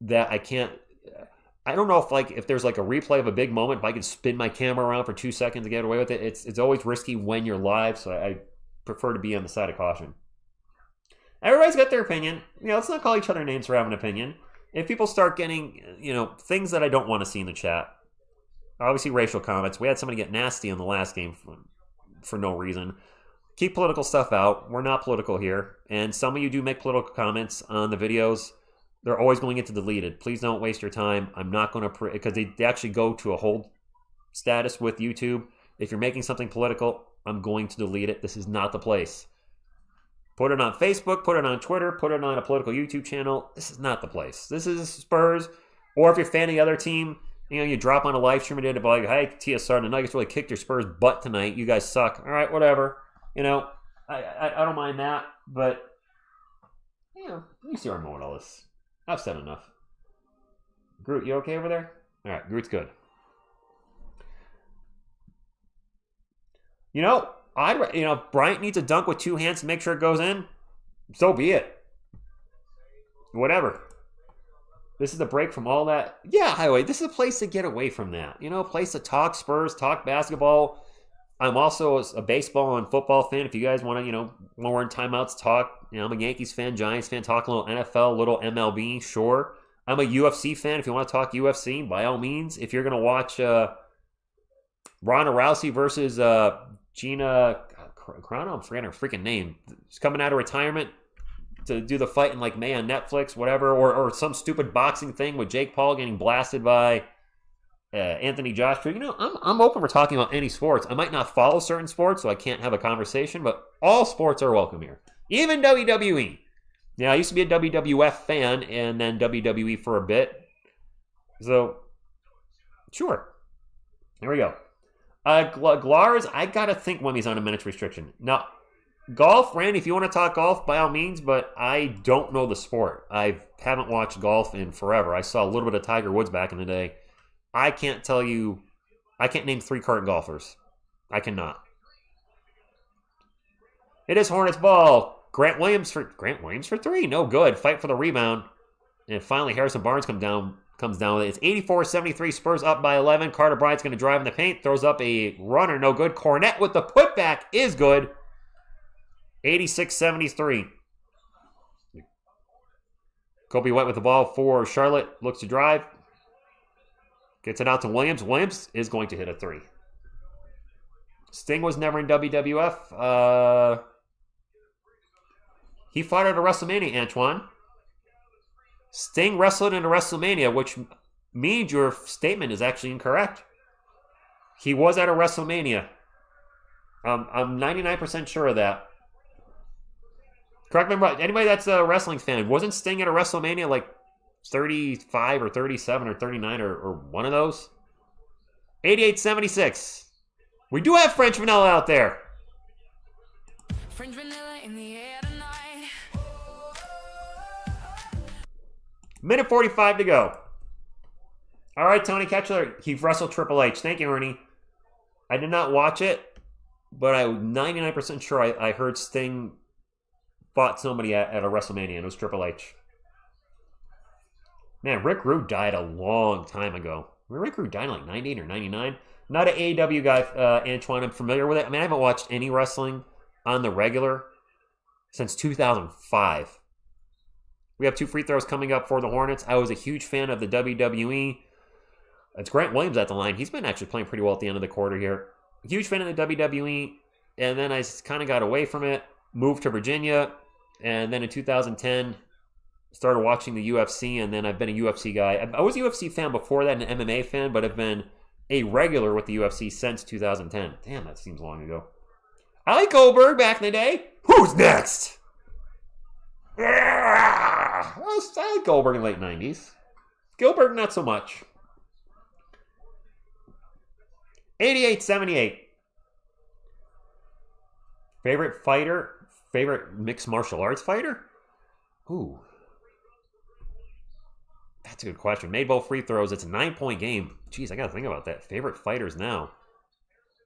Speaker 2: that I can't... I don't know if there's a replay of a big moment, if I can spin my camera around for 2 seconds to get away with it. It's always risky when you're live, so I prefer to be on the side of caution. Everybody's got their opinion. Let's not call each other names for having an opinion. If people start getting, things that I don't want to see in the chat, obviously racial comments. We had somebody get nasty in the last game for no reason. Keep political stuff out. We're not political here. And some of you do make political comments on the videos. They're always going to get deleted. Please don't waste your time. I'm not going to, because they actually go to a hold status with YouTube. If you're making something political, I'm going to delete it. This is not the place. Put it on Facebook, put it on Twitter, put it on a political YouTube channel. This is not the place. This is Spurs. Or if you're a fan of the other team, you drop on a live stream and did it like, hey, TSR, the Nuggets really kicked your Spurs butt tonight. You guys suck. All right, whatever. I don't mind that. But, you see where I'm going with all this. I've said enough. Groot, you okay over there? All right, Groot's good. Bryant needs a dunk with 2 hands to make sure it goes in. So be it. Whatever. This is a break from all that. Yeah, Highway, this is a place to get away from that. A place to talk Spurs, talk basketball. I'm also a baseball and football fan. If you guys want to, when we're in timeouts, talk. I'm a Yankees fan, Giants fan, talk a little NFL, a little MLB, sure. I'm a UFC fan. If you want to talk UFC, by all means. If you're going to watch Ronda Rousey versus Gina Carano, I'm forgetting her freaking name. She's coming out of retirement to do the fight in like May on Netflix, whatever, or some stupid boxing thing with Jake Paul getting blasted by Anthony Joshua. You know, I'm open for talking about any sports. I might not follow certain sports, so I can't have a conversation, but all sports are welcome here. Even WWE. Yeah, I used to be a WWF fan and then WWE for a bit. So, sure. Here we go. Glars, I gotta think Wemmy's on a minutes restriction. Now, golf, Randy, if you want to talk golf, by all means, but I don't know the sport. I haven't watched golf in forever. I saw a little bit of Tiger Woods back in the day. I can't name 3 current golfers. I cannot. It is Hornets ball. Grant Williams for 3. No good. Fight for the rebound. And finally, Harrison Barnes comes down with it. It's 84-73. Spurs up by 11. Carter Bryant's going to drive in the paint. Throws up a runner. No good. Cornette with the putback is good. 86-73. Kobe White with the ball for Charlotte. Looks to drive. Gets it out to Williams. Williams is going to hit a 3. Sting was never in WWF. He fought at a WrestleMania, Antoine. Sting wrestled in a WrestleMania, which means your statement is actually incorrect. He was at a WrestleMania. I'm 99% sure of that. Correct me, anybody that's a wrestling fan, wasn't Sting at a WrestleMania like 35 or 37 or 39 or one of those? 88-76. We do have French vanilla out there.
Speaker 3: French vanilla in the air tonight.
Speaker 2: Minute 45 to go. All right, Tony Ketchler, he wrestled Triple H. Thank you, Ernie. I did not watch it, but I'm 99% sure I heard Sting fought somebody at a WrestleMania, and it was Triple H. Man, Rick Rude died a long time ago. Rick Rude died in like 98 or 99. Not an AEW guy, Antoine. I'm familiar with it. I mean, I haven't watched any wrestling on the regular since 2005. We have 2 free throws coming up for the Hornets. I was a huge fan of the WWE. It's Grant Williams at the line. He's been actually playing pretty well at the end of the quarter here. Huge fan of the WWE. And then I kind of got away from it. Moved to Virginia. And then in 2010, started watching the UFC. And then I've been a UFC guy. I was a UFC fan before that and an MMA fan. But I've been a regular with the UFC since 2010. Damn, that seems long ago. I like Goldberg back in the day. Who's next? I like Goldberg in the late 90s. Gilbert, not so much. 88-78. Favorite fighter? Favorite mixed martial arts fighter? Ooh. That's a good question. Made both free throws. It's a 9-point game. Jeez, I got to think about that. Favorite fighters now.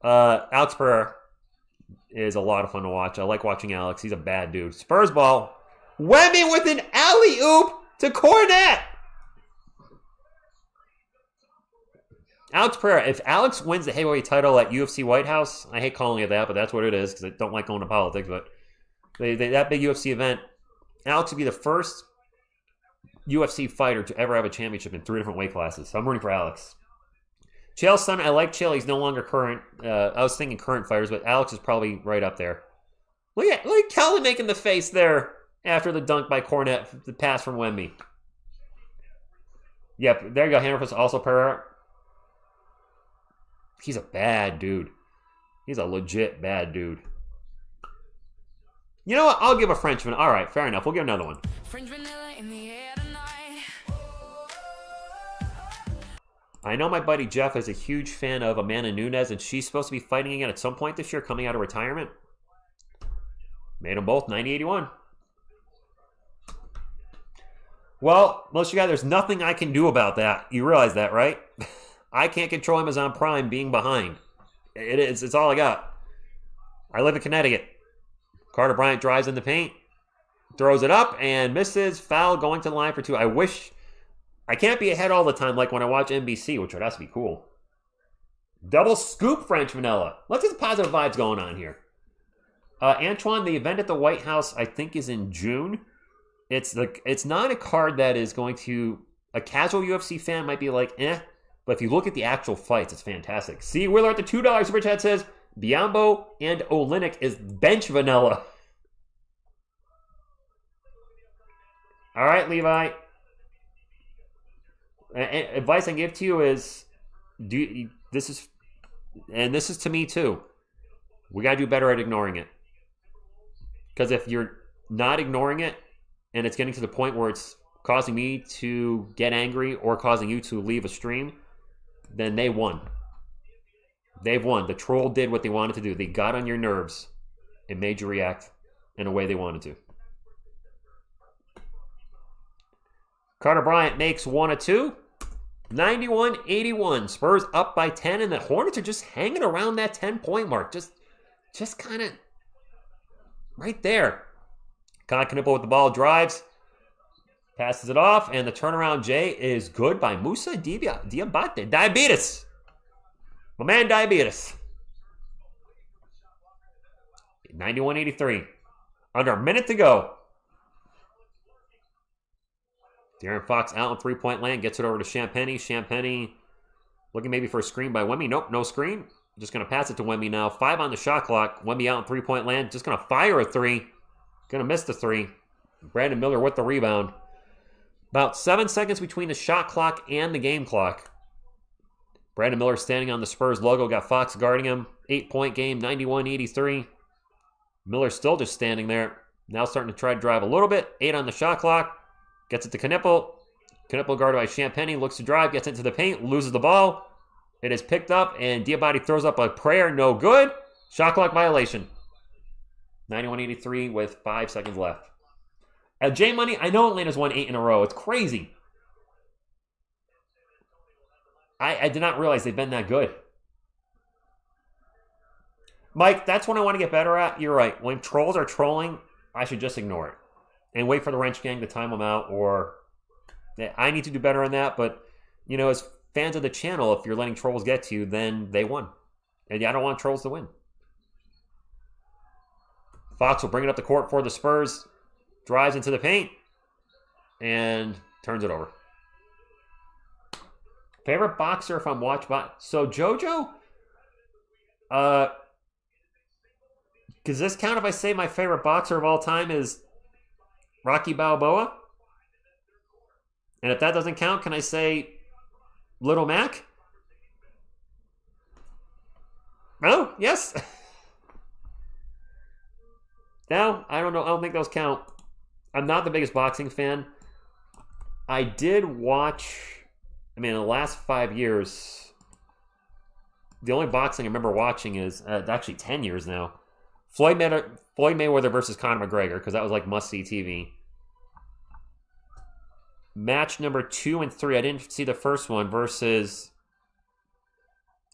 Speaker 2: Alex Pereira is a lot of fun to watch. I like watching Alex. He's a bad dude. Spurs ball. Wemby with an alley-oop to Cornette. Alex Pereira, if Alex wins the heavyweight title at UFC White House, I hate calling it that, but that's what it is because I don't like going to politics, but that big UFC event, Alex would be the first UFC fighter to ever have a championship in 3 different weight classes. So I'm rooting for Alex. Chael's son, I like Chael. He's no longer current. I was thinking current fighters, but Alex is probably right up there. Look at Kelly making the face there after the dunk by Cornette, the pass from Wemby. Yep, there you go. Hammerfist also Pereira. He's a bad dude. He's a legit bad dude. You know what? I'll give a Frenchman. All right, fair enough. We'll give another one.
Speaker 3: French vanilla in the air tonight.
Speaker 2: I know my buddy Jeff is a huge fan of Amanda Nunes, and she's supposed to be fighting again at some point this year, coming out of retirement. Made them both 90-81. Well, most of you guys, there's nothing I can do about that. You realize that, right? I can't control Amazon Prime being behind. It's all I got. I live in Connecticut. Carter Bryant drives in the paint, throws it up, and misses. Foul going to the line for 2. I wish I can't be ahead all the time like when I watch NBC, which would have to be cool. Double scoop French vanilla. Let's get positive vibes going on here. Antoine, the event at the White House, I think, is in June. It's not a card that is going to A casual UFC fan might be like, eh. But if you look at the actual fights, it's fantastic. See, Wheeler at the $2 super chat says, Biombo and Olynyk is bench vanilla. All right, Levi. Advice I give to you is, this is to me too. We got to do better at ignoring it. Because if you're not ignoring it, and it's getting to the point where it's causing me to get angry or causing you to leave a stream, then they won. They've won. The troll did what they wanted to do. They got on your nerves and made you react in a way they wanted to. Carter Bryant makes 1 of 2. 91-81. Spurs up by 10, and the Hornets are just hanging around that 10-point mark. Just kind of right there. Kon Knueppel with the ball, drives, passes it off, and the turnaround J is good by Musa Diabate. Diabetes. My man Diabetes. 91-83. Under a minute to go. De'Aaron Fox out in three-point land. Gets it over to Champagnie. Champagnie looking maybe for a screen by Wemby. Nope, no screen. Just going to pass it to Wemby now. 5 on the shot clock. Wemby out in three-point land. Just going to fire a 3. Going to miss the 3. Brandon Miller with the rebound. About 7 seconds between the shot clock and the game clock. Brandon Miller standing on the Spurs logo. Got Fox guarding him. 8-point game, 91-83. Miller still just standing there. Now starting to try to drive a little bit. 8 on the shot clock. Gets it to Knueppel. Knueppel guarded by Champagnie. Looks to drive. Gets into the paint. Loses the ball. It is picked up. And Diabate throws up a prayer. No good. Shot clock violation. 91-83 with 5 seconds left. At J Money, I know Atlanta's won 8 in a row. It's crazy. I did not realize they've been that good. Mike, that's what I want to get better at. You're right. When trolls are trolling, I should just ignore it. And wait for the Wrench Gang to time them out. Or I need to do better on that. But, you know, as fans of the channel, if you're letting trolls get to you, then they won. And I don't want trolls to win. Fox will bring it up the court for the Spurs. Drives into the paint. And turns it over. Favorite boxer if I'm watching. So JoJo? Does this count if I say my favorite boxer of all time is Rocky Balboa? And if that doesn't count, can I say Little Mac? No? Yes? No? I don't know. I don't think those count. I'm not the biggest boxing fan. I did watch... in the last 5 years, the only boxing I remember watching is actually 10 years now. Floyd Mayweather versus Conor McGregor, because that was like must-see TV. Match number 2 and 3, I didn't see the first one, versus...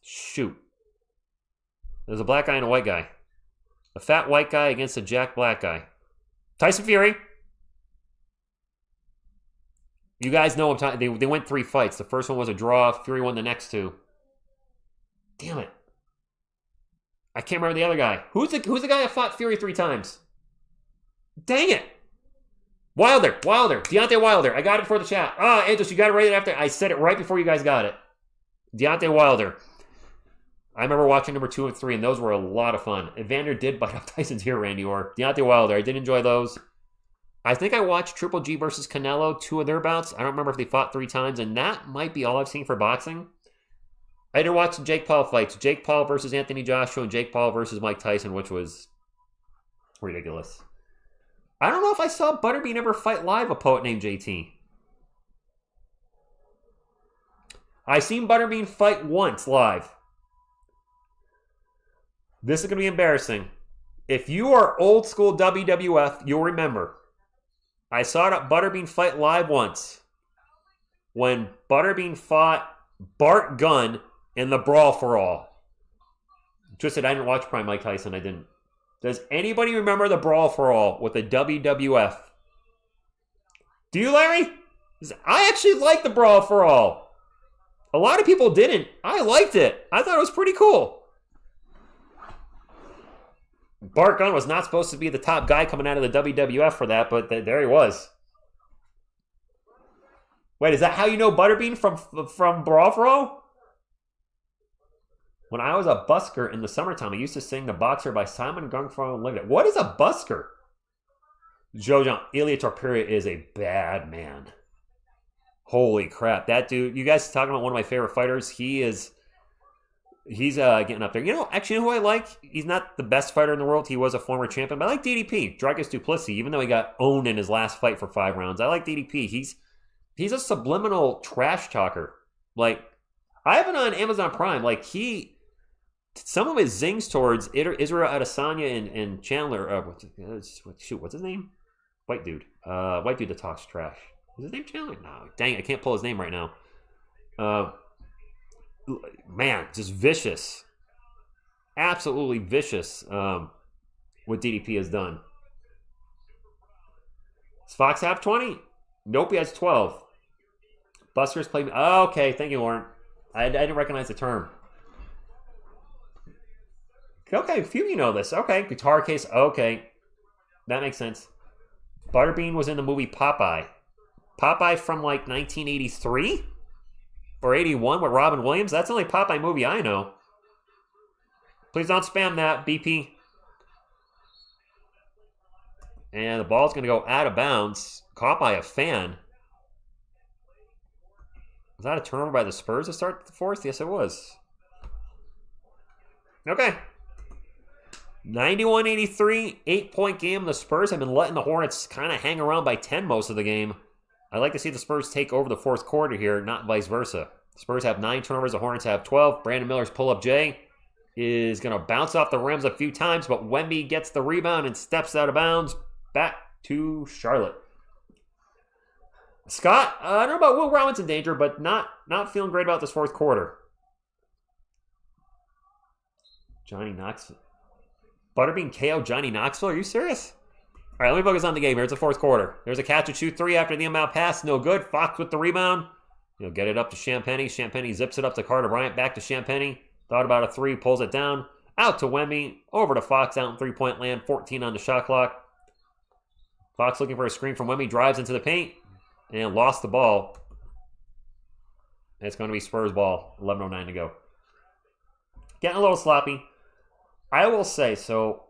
Speaker 2: shoot. There's a black guy and a white guy. A fat white guy against a jacked black guy. Tyson Fury. You guys know they went 3 fights. The first one was a draw. Fury won the next 2. Damn it. I can't remember the other guy. Who's the guy that fought Fury 3 times? Dang it. Wilder. Deontay Wilder. I got it for the chat. Antos, you got it right after. I said it right before you guys got it. Deontay Wilder. I remember watching number 2 and 3, and those were a lot of fun. Evander did bite off Tyson's ear, Randy Orr. Deontay Wilder. I did enjoy those. I think I watched Triple G versus Canelo, 2 of their bouts. I don't remember if they fought 3 times, and that might be all I've seen for boxing. I did watch the Jake Paul fights. Jake Paul versus Anthony Joshua and Jake Paul versus Mike Tyson, which was ridiculous. I don't know if I saw Butterbean ever fight live a poet named JT. I seen Butterbean fight once live. This is going to be embarrassing. If you are old school WWF, you'll remember. I saw Butterbean fight live once when Butterbean fought Bart Gunn in the Brawl for All. Just said I didn't watch Prime Mike Tyson. I didn't. Does anybody remember the Brawl for All with the WWF? Do you, Larry? I actually liked the Brawl for All. A lot of people didn't. I liked it. I thought it was pretty cool. Bart Gunn was not supposed to be the top guy coming out of the WWF for that, but there he was. Wait, is that how you know Butterbean from Brawl for All? When I was a busker in the summertime, I used to sing The Boxer by Simon Garfunkel Limited. What is a busker? Jojo, Ilya Torperia is a bad man. Holy crap. That dude, you guys talking about one of my favorite fighters. He's getting up there. You know, actually, you know who I like? He's not the best fighter in the world. He was a former champion, but I like DDP, Dricus du Plessis, even though he got owned in his last fight for 5 rounds. I like DDP. He's a subliminal trash talker. Like, I have it on Amazon Prime. Like, some of his zings towards Israel Adesanya and Chandler, what's his name? White dude that talks trash. Is his name Chandler? No, dang, I can't pull his name right now. Man, just vicious. Absolutely vicious what DDP has done. Does Fox have 20? Nope, he has 12. Buskers play... Oh, okay, thank you, Lauren. I didn't recognize the term. Okay, a few of you know this. Okay, guitar case. Okay, that makes sense. Butterbean was in the movie Popeye. Popeye from like 1983? Or 81 with Robin Williams? That's the only Popeye movie I know. Please don't spam that, BP. And the ball's going to go out of bounds. Caught by a fan. Was that a turnover by the Spurs to start the fourth? Yes, it was. Okay. 91-83, 8-point game. The Spurs have been letting the Hornets kind of hang around by 10 most of the game. I'd like to see the Spurs take over the fourth quarter here, not vice versa. The Spurs have 9 turnovers, the Hornets have 12. Brandon Miller's pull-up J is going to bounce off the rims a few times, but Wemby gets the rebound and steps out of bounds. Back to Charlotte. Scott, I don't know about Will Robinson danger, but not feeling great about this fourth quarter. Johnny Knoxville. Butterbean KO Johnny Knoxville? Are you serious? All right, let me focus on the game here. It's the fourth quarter. There's a catch and shoot 3 after the inbound pass. No good. Fox with the rebound. He'll get it up to Champagny. Champagny zips it up to Carter Bryant. Back to Champagny. Thought about a 3. Pulls it down. Out to Wemby. Over to Fox out in 3-point land. 14 on the shot clock. Fox looking for a screen from Wemby. Drives into the paint. And lost the ball. And it's going to be Spurs ball. 11:09 to go. Getting a little sloppy. I will say, so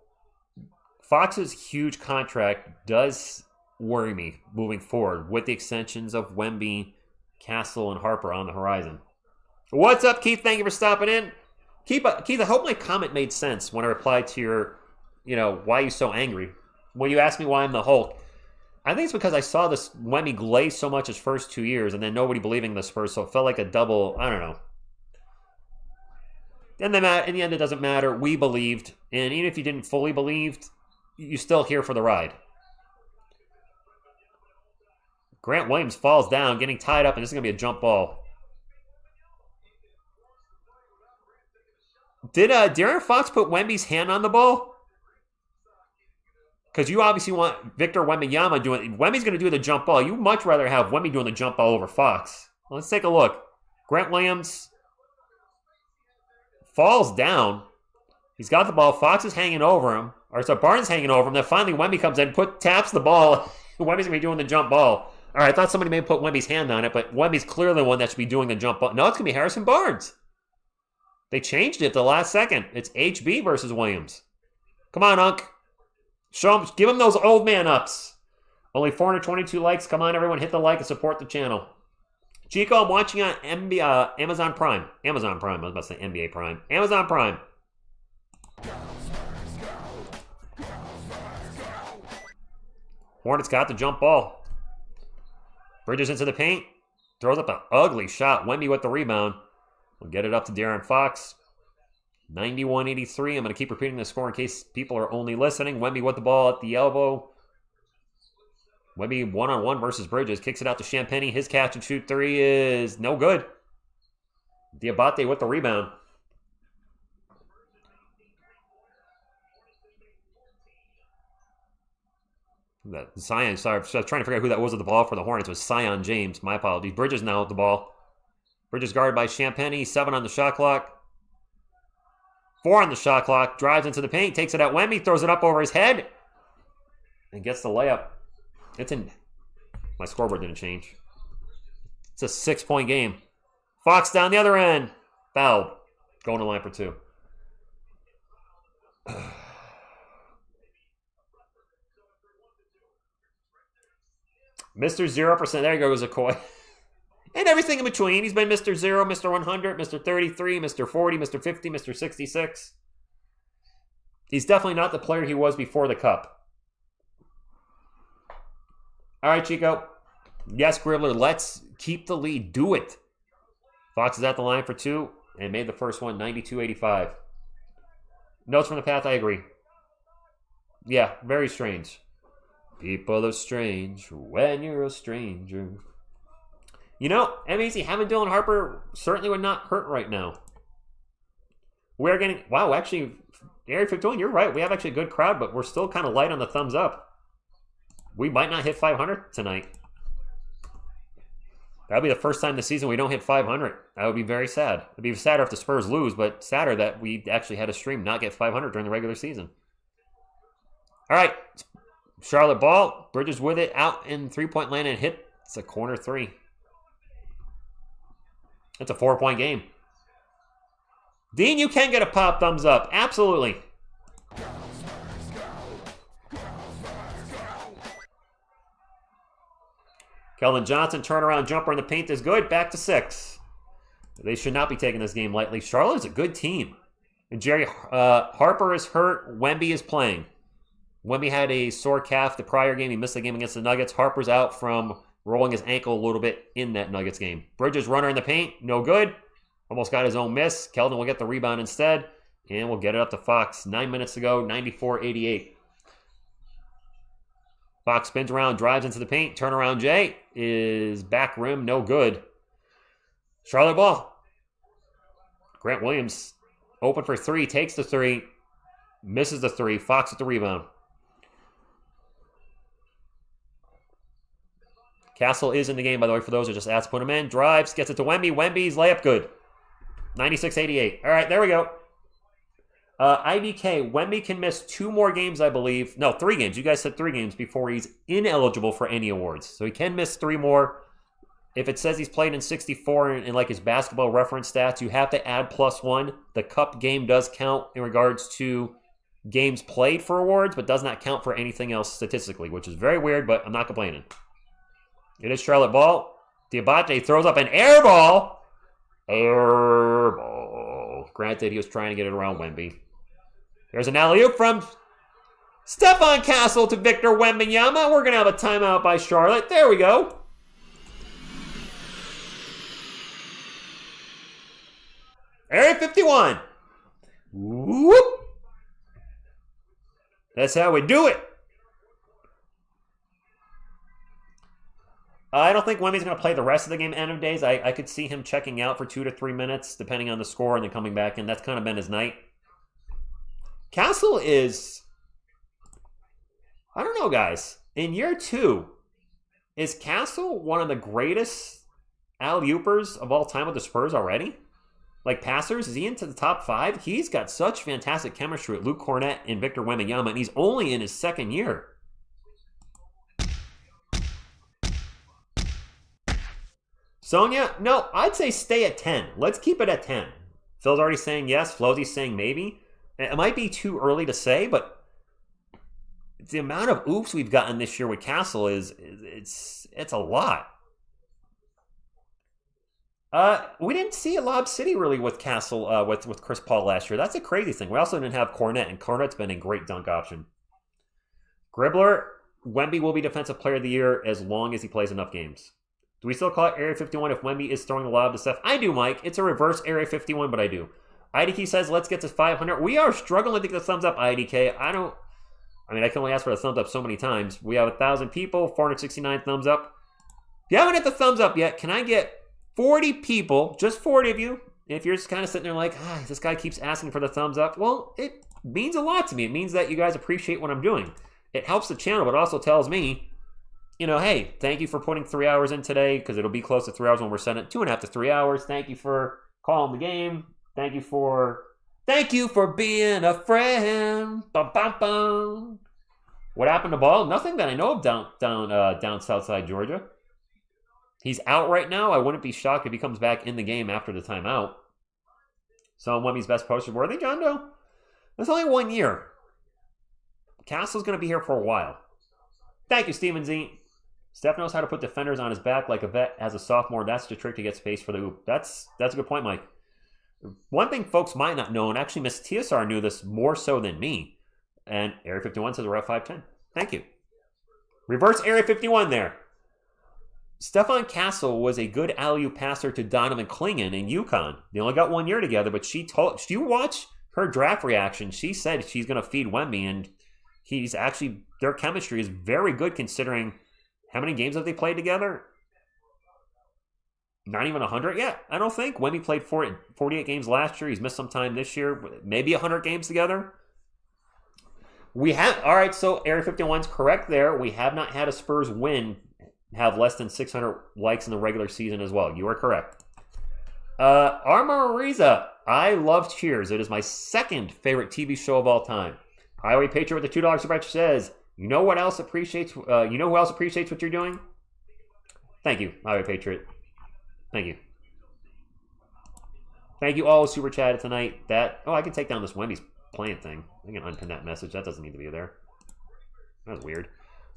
Speaker 2: Fox's huge contract does worry me moving forward with the extensions of Wemby, Castle, and Harper on the horizon. What's up, Keith? Thank you for stopping in. Keith, I hope my comment made sense when I replied to your, why are you so angry? When you asked me why I'm the Hulk, I think it's because I saw this Wemby glaze so much his first 2 years and then nobody believing the Spurs, so it felt like a double, I don't know. In the end, it doesn't matter. We believed. And even if you didn't fully believe, you're still here for the ride. Grant Williams falls down, getting tied up, and this is going to be a jump ball. Did De'Aaron Fox put Wemby's hand on the ball? Because you obviously want Victor Wembanyama doing... Wemby's going to do the jump ball. You'd much rather have Wemby doing the jump ball over Fox. Well, let's take a look. Grant Williams... falls down. He's got the ball. Fox is hanging over him. Or so Barnes hanging over him. Then finally Wemby comes in, taps the ball. Wemby's going to be doing the jump ball. All right, I thought somebody may have put Wemby's hand on it, but Wemby's clearly the one that should be doing the jump ball. No, it's going to be Harrison Barnes. They changed it at the last second. It's HB versus Williams. Come on, Unc. Show him, give him those old man ups. Only 422 likes. Come on, everyone. Hit the like and support the channel. Chico, I'm watching on Amazon Prime. Amazon Prime. I was about to say NBA Prime. Amazon Prime. Hornets got the jump ball. Bridges into the paint. Throws up an ugly shot. Wemby with the rebound. We'll get it up to De'Aaron Fox. 91-83. I'm going to keep repeating the score in case people are only listening. Wemby with the ball at the elbow. Wemby one-on-one versus Bridges. Kicks it out to Champagny. His catch and shoot 3 is no good. Diabate with the rebound. Zion, sorry, I was trying to figure out who that was with the ball for the Hornets. It was Zion James. My apologies. Bridges now with the ball. Bridges guarded by Champagny. 7 on the shot clock. 4 on the shot clock. Drives into the paint. Takes it at Wemby. Throws it up over his head. And gets the layup. It's in. My scoreboard didn't change. It's a 6-point game. Fox down the other end. Fouled. Going to line for 2. Mr. 0%. There goes Okoye. And everything in between. He's been Mr. 0, Mr. 100, Mr. 33, Mr. 40, Mr. 50, Mr. 66. He's definitely not the player he was before the cup. All right, Chico. Yes, Gribbler, let's keep the lead. Do it. Fox is at the line for 2 and made the first one 92-85. Notes from the path, I agree. Yeah, very strange. People are strange when you're a stranger. You know, MAZ, having Dylan Harper certainly would not hurt right now. We're getting, wow, actually, Area 51, you're right. We have actually a good crowd, but we're still kind of light on the thumbs up. We might not hit 500 tonight. That'll be the first time this season we don't hit 500. That would be very sad. It'd be sadder if the Spurs lose, but sadder that we actually had a stream not get 500 during the regular season. All right. Charlotte ball. Bridges with it. Out in three-point land and hit. It's a corner 3. It's a 4-point game. Dean, you can get a pop thumbs up. Absolutely. Keldon Johnson, turnaround jumper in the paint is good. Back to 6. They should not be taking this game lightly. Charlotte is a good team. And Jerry Harper is hurt. Wemby is playing. Wemby had a sore calf the prior game. He missed the game against the Nuggets. Harper's out from rolling his ankle a little bit in that Nuggets game. Bridges runner in the paint. No good. Almost got his own miss. Keldon will get the rebound instead. And we'll get it up to Fox. 9 minutes to go. 94-88. Fox spins around, drives into the paint. Turnaround Jay is back rim, no good. Charlotte ball. Grant Williams open for 3, takes the 3, misses the 3. Fox with the rebound. Castle is in the game, by the way, for those who just asked to put him in. Drives, gets it to Wemby. Wemby's layup good. 96-88. All right, there we go. IDK, Wemby can miss 2 more games, I believe. No, 3 games. You guys said 3 games before he's ineligible for any awards. So he can miss 3 more. If it says he's played in 64 in like his basketball reference stats, you have to add +1. The cup game does count in regards to games played for awards, but does not count for anything else statistically, which is very weird, but I'm not complaining. It is Charlotte ball. Diabate throws up an air ball. Air ball. Granted, he was trying to get it around Wemby. There's an alley-oop from Stephon Castle to Victor Wembanyama. We're going to have a timeout by Charlotte. There we go. Area 51. Whoop. That's how we do it. I don't think Wemby's going to play the rest of the game end of days. I could see him checking out for 2 to 3 minutes, depending on the score, and then coming back in. That's kind of been his night. Castle is... I don't know, guys. In year 2, is Castle one of the greatest alley-oopers of all time with the Spurs already? Like passers, is he into the top 5? He's got such fantastic chemistry with Luke Cornett and Victor Wembanyama, and he's only in his 2nd year. Sonia, no, I'd say stay at 10. Let's keep it at 10. Phil's already saying yes. Flozy's saying maybe. It might be too early to say, but the amount of oops we've gotten this year with Castle it's a lot. We didn't see a Lob City really with Castle with Chris Paul last year. That's a crazy thing. We also didn't have Cornette, and Cornette's been a great dunk option. Gribbler, Wemby will be Defensive Player of the Year as long as he plays enough games. Do we still call it Area 51 if Wemby is throwing the lob to Steph? I do, Mike. It's a reverse Area 51, but I do. IDK says, let's get to 500. We are struggling to get the thumbs up, IDK. I can only ask for the thumbs up so many times. We have 1,000 people, 469 thumbs up. If you haven't hit the thumbs up yet, can I get 40 people, just 40 of you? If you're just kind of sitting there like, this guy keeps asking for the thumbs up. Well, it means a lot to me. It means that you guys appreciate what I'm doing. It helps the channel, but it also tells me, hey, thank you for putting 3 hours in today, because it'll be close to 3 hours when we're sending 2.5 to 3 hours. Thank you for calling the game. Thank you for being a friend. Bum, bum, bum. What happened to ball? Nothing that I know of down Southside Georgia. He's out right now. I wouldn't be shocked if he comes back in the game after the timeout. So Wemby's best posters worthy, John Doe? That's only 1 year. Castle's going to be here for a while. Thank you, Steven Z. Steph knows how to put defenders on his back like a vet as a sophomore. That's the trick to get space for the hoop. That's a good point, Mike. One thing folks might not know, and actually Miss TSR knew this more so than me, and Area 51 says we're at 5'10". Thank you. Reverse Area 51 there. Stephon Castle was a good alley-oop passer to Donovan Clingan in UConn. They only got 1 year together, but you watch her draft reaction. She said she's going to feed Wemby, and he's actually, their chemistry is very good considering how many games have they played together? Not even 100 yet, I don't think. Wemby played 48 games last year. He's missed some time this year. Maybe 100 games together. All right, so Area 51's correct there. We have not had a Spurs win have less than 600 likes in the regular season as well. You are correct. Armor Riza, I love Cheers. It is my second favorite TV show of all time. Highway Patriot with the $2 super chat says, you know who else appreciates what you're doing? Thank you, Highway Patriot. Thank you. Thank you all who super chatted tonight. I can take down this Wendy's playing thing. I can unpin that message. That doesn't need to be there. That was weird.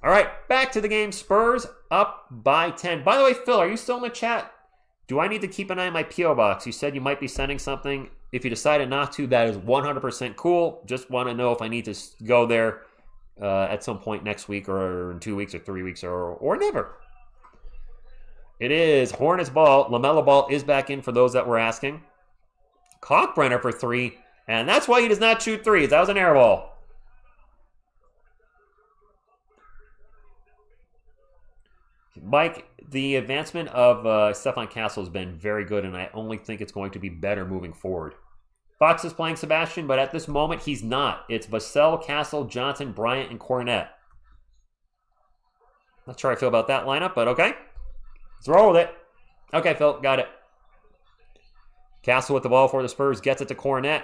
Speaker 2: All right, back to the game. Spurs up by 10. By the way, Phil, are you still in the chat? Do I need to keep an eye on my P.O. box? You said you might be sending something. If you decided not to, that is 100% cool. Just want to know if I need to go there at some point next week or in 2 weeks or 3 weeks or never. It is Hornets ball. LaMelo Ball is back in for those that were asking. Kalkbrenner for 3, and that's why he does not shoot threes. That was an air ball. Mike, the advancement of Stephon Castle has been very good, and I only think it's going to be better moving forward. Fox is playing Sebastian, but at this moment, he's not. It's Vassell, Castle, Johnson, Bryant, and Cornette. Not sure how I feel about that lineup, but okay. Let's roll with it. Okay, Phil, got it. Castle with the ball for the Spurs, gets it to Cornette.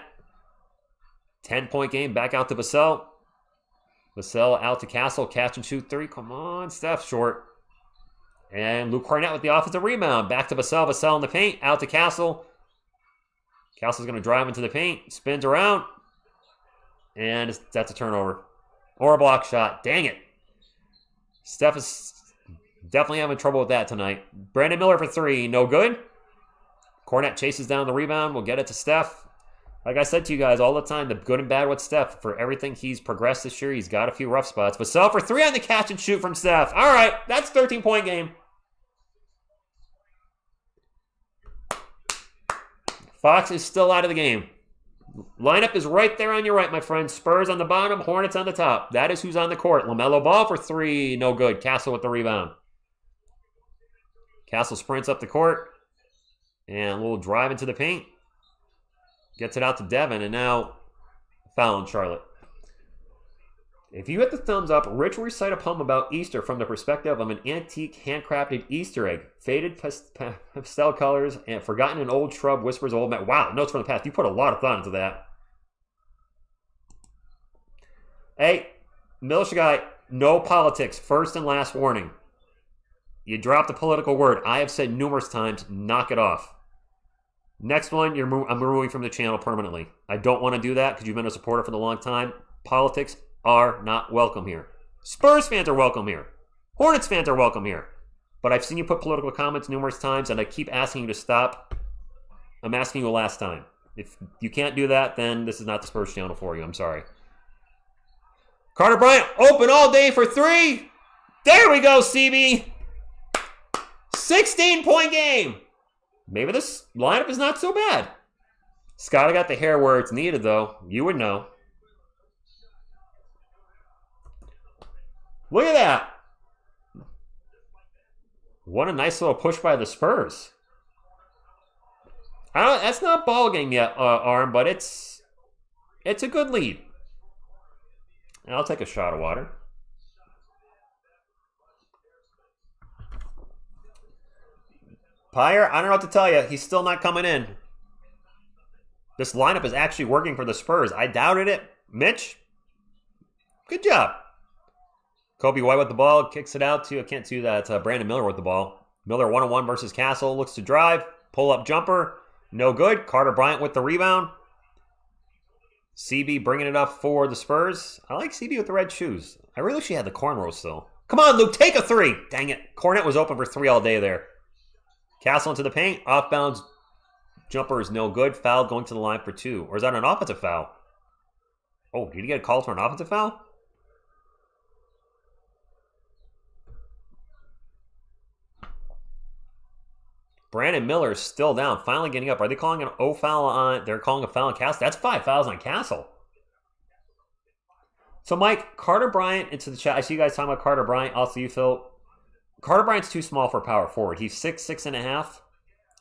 Speaker 2: 10-point game, back out to Vassell. Vassell out to Castle, catch and shoot 3. Come on, Steph, short. And Luke Cornette with the offensive rebound. Back to Vassell. Vassell in the paint. Out to Castle. Castle's going to drive into the paint. Spins around. And that's a turnover. Or a block shot. Dang it. Steph is definitely having trouble with that tonight. Brandon Miller for 3. No good. Cornette chases down the rebound. We'll get it to Steph. Like I said to you guys all the time, the good and bad with Steph. For everything he's progressed this year, he's got a few rough spots. Vassell for 3 on the catch and shoot from Steph. All right, that's 13-point game. Fox is still out of the game. Lineup is right there on your right, my friend. Spurs on the bottom, Hornets on the top. That is who's on the court. LaMelo Ball for 3, no good. Castle with the rebound. Castle sprints up the court. And a little drive into the paint. Gets it out to Devin, and now foul on Charlotte. If you hit the thumbs up, Rich will recite a poem about Easter from the perspective of an antique handcrafted Easter egg. Faded pastel colors and forgotten an old shrub whispers old man. Wow, notes from the past. You put a lot of thought into that. Hey, militia guy, no politics. First and last warning. You dropped a political word. I have said numerous times, knock it off. Next one, I'm removing from the channel permanently. I don't want to do that because you've been a supporter for a long time. Politics are not welcome here. Spurs fans are welcome here. Hornets fans are welcome here. But I've seen you put political comments numerous times, and I keep asking you to stop. I'm asking you a last time. If you can't do that, then this is not the Spurs channel for you. I'm sorry. Carter Bryant, open all day for 3. There we go, CB. 16-point game. Maybe this lineup is not so bad. Scotty got the hair where it's needed, though. You would know. Look at that. What a nice little push by the Spurs. That's not ball game yet, Arm, but it's a good lead. I'll take a shot of water. Pyre, I don't know what to tell you. He's still not coming in. This lineup is actually working for the Spurs. I doubted it. Mitch, good job. Kobe White with the ball, kicks it out to, I can't see that, it's Brandon Miller with the ball. Miller 1-on-1 versus Castle. Looks to drive. Pull-up jumper. No good. Carter Bryant with the rebound. CB bringing it up for the Spurs. I like CB with the red shoes. I really wish he had the cornrows still. Come on, Luke. Take a three. Dang it. Cornet was open for three all day there. Castle into the paint. Off-bounds. Jumper is no good. Foul going to the line for two. Or is that an offensive foul? Oh, did he get called for an offensive foul? Brandon Miller is still down, finally getting up. Are they calling an O foul on? They're calling a foul on Castle. That's 5 fouls on Castle. So, Mike, Carter Bryant into the chat. I see you guys talking about Carter Bryant. Also, you, Phil. Carter Bryant's too small for power forward. He's 6'6.5".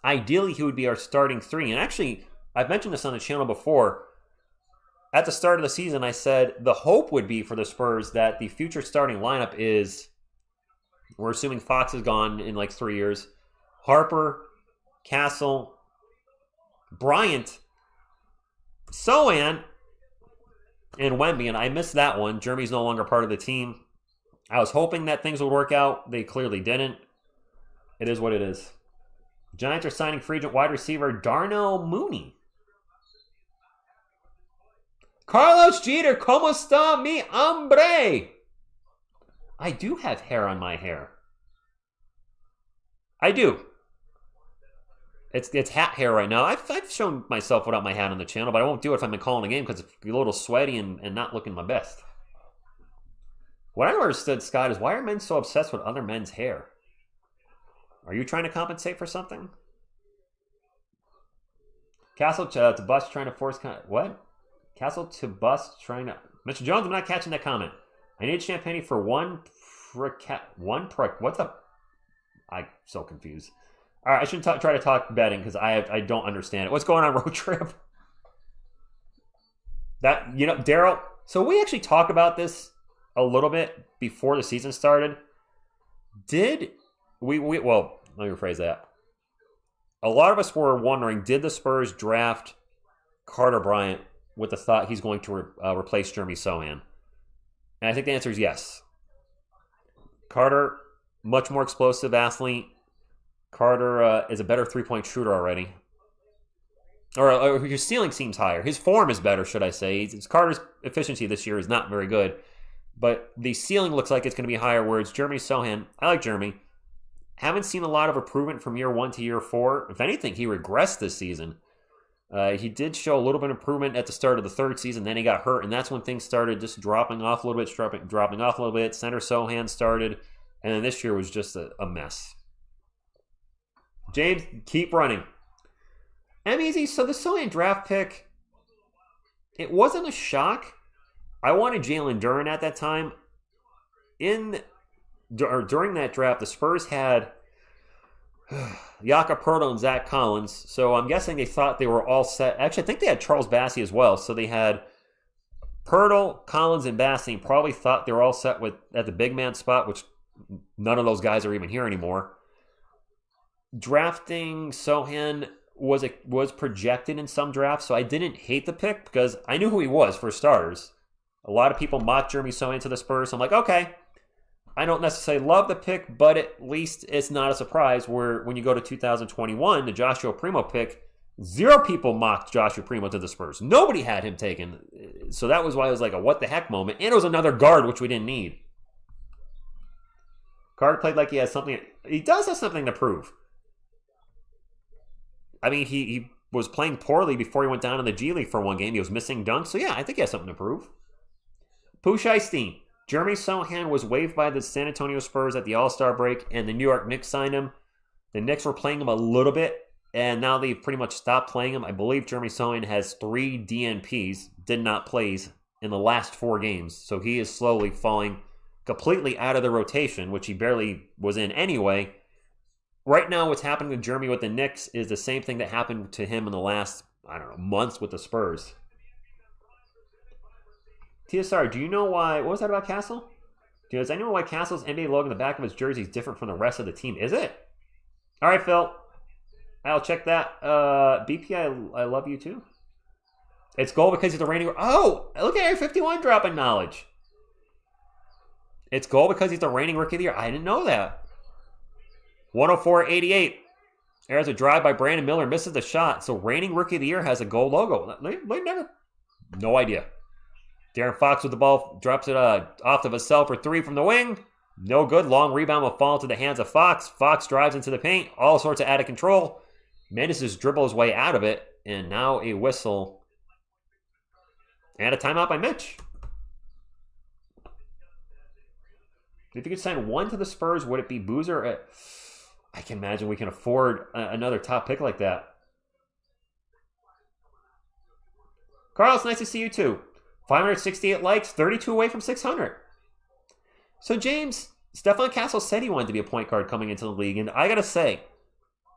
Speaker 2: Ideally, he would be our starting three. And actually, I've mentioned this on the channel before. At the start of the season, I said the hope would be for the Spurs that the future starting lineup is, we're assuming Fox is gone in like 3 years, Harper, Castle, Bryant, Sohan, and Wemby. And I missed that one. Jeremy's no longer part of the team. I was hoping that things would work out. They clearly didn't. It is what it is. Giants are signing free agent wide receiver Darnell Mooney. Carlos Jeter, ¿cómo está mi hombre? I do have hair on my hair. I do. It's hat hair right now. I've shown myself without my hat on the channel, but I won't do it if I'm calling a game because it's a little sweaty and not looking my best. What I never understood, Scott, is why are men so obsessed with other men's hair? Are you trying to compensate for something? Castle to bust trying to force... What? Castle to bust trying to... Mr. Jones, I'm not catching that comment. I need champagne for one prick... What's up? I'm so confused. All right, I shouldn't try to talk betting because I don't understand it. What's going on, road trip? That, you know, Daryl. So we actually talked about this a little bit before the season started. Did we well, let me rephrase that. A lot of us were wondering, did the Spurs draft Carter Bryant with the thought he's going to replace Jeremy Sohan? And I think the answer is yes. Carter, much more explosive athlete. Carter is a better three-point shooter already. Or his ceiling seems higher. His form is better, should I say. Carter's efficiency this year is not very good. But the ceiling looks like it's going to be higher, whereas Jeremy Sohan, I like Jeremy, haven't seen a lot of improvement from year 1 to year 4. If anything, he regressed this season. He did show a little bit of improvement at the start of the third season, then he got hurt, and that's when things started just dropping off a little bit, Center Sohan started, and then this year was just a mess. James, keep running. M-Easy, so the Sohan draft pick, it wasn't a shock. I wanted Jalen Duren at that time. During that draft, the Spurs had Jakob Poeltl and Zach Collins, so I'm guessing they thought they were all set. Actually, I think they had Charles Bassey as well, so they had Poeltl, Collins, and Bassey, and probably thought they were all set at the big man spot, which none of those guys are even here anymore. Drafting Sohan was projected in some drafts, so I didn't hate the pick because I knew who he was for starters. A lot of people mocked Jeremy Sohan to the Spurs, so I'm like, okay. I don't necessarily love the pick, but at least it's not a surprise where when you go to 2021, the Joshua Primo pick, 0 people mocked Joshua Primo to the Spurs. Nobody had him taken. So that was why it was like a what the heck moment. And it was another guard, which we didn't need. Carter played like he has something. He does have something to prove. I mean, he was playing poorly before he went down in the G League for one game. He was missing dunks. So yeah, I think he has something to prove. Pooch Eystein. Jeremy Sohan was waived by the San Antonio Spurs at the All-Star break, and the New York Knicks signed him. The Knicks were playing him a little bit, and now they've pretty much stopped playing him. I believe Jeremy Sohan has 3 DNPs, did not plays, in the last 4 games. So he is slowly falling completely out of the rotation, which he barely was in anyway. Right now, what's happening to Jeremy with the Knicks is the same thing that happened to him in the last, months with the Spurs. TSR, do you know why... What was that about Castle? Does anyone know why Castle's NBA logo in the back of his jersey is different from the rest of the team? Is it? All right, Phil. I'll check that. BP, I love you too. It's gold because he's the reigning... Oh! Look at Area 51 dropping knowledge. It's gold because he's the reigning rookie of the year. I didn't know that. 104-88. There's a drive by Brandon Miller, misses the shot. So reigning Rookie of the Year has a gold logo. They never, no idea. De'Aaron Fox with the ball, drops it off to Vassell for three from the wing. No good. Long rebound will fall into the hands of Fox. Fox drives into the paint. All sorts of out of control. Manages to dribble his way out of it. And now a whistle. And a timeout by Mitch. If you could send one to the Spurs, would it be Boozer? I can imagine we can afford another top pick like that. Carlos, nice to see you too. 568 likes, 32 away from 600. So James, Stephon Castle said he wanted to be a point guard coming into the league, and I gotta say,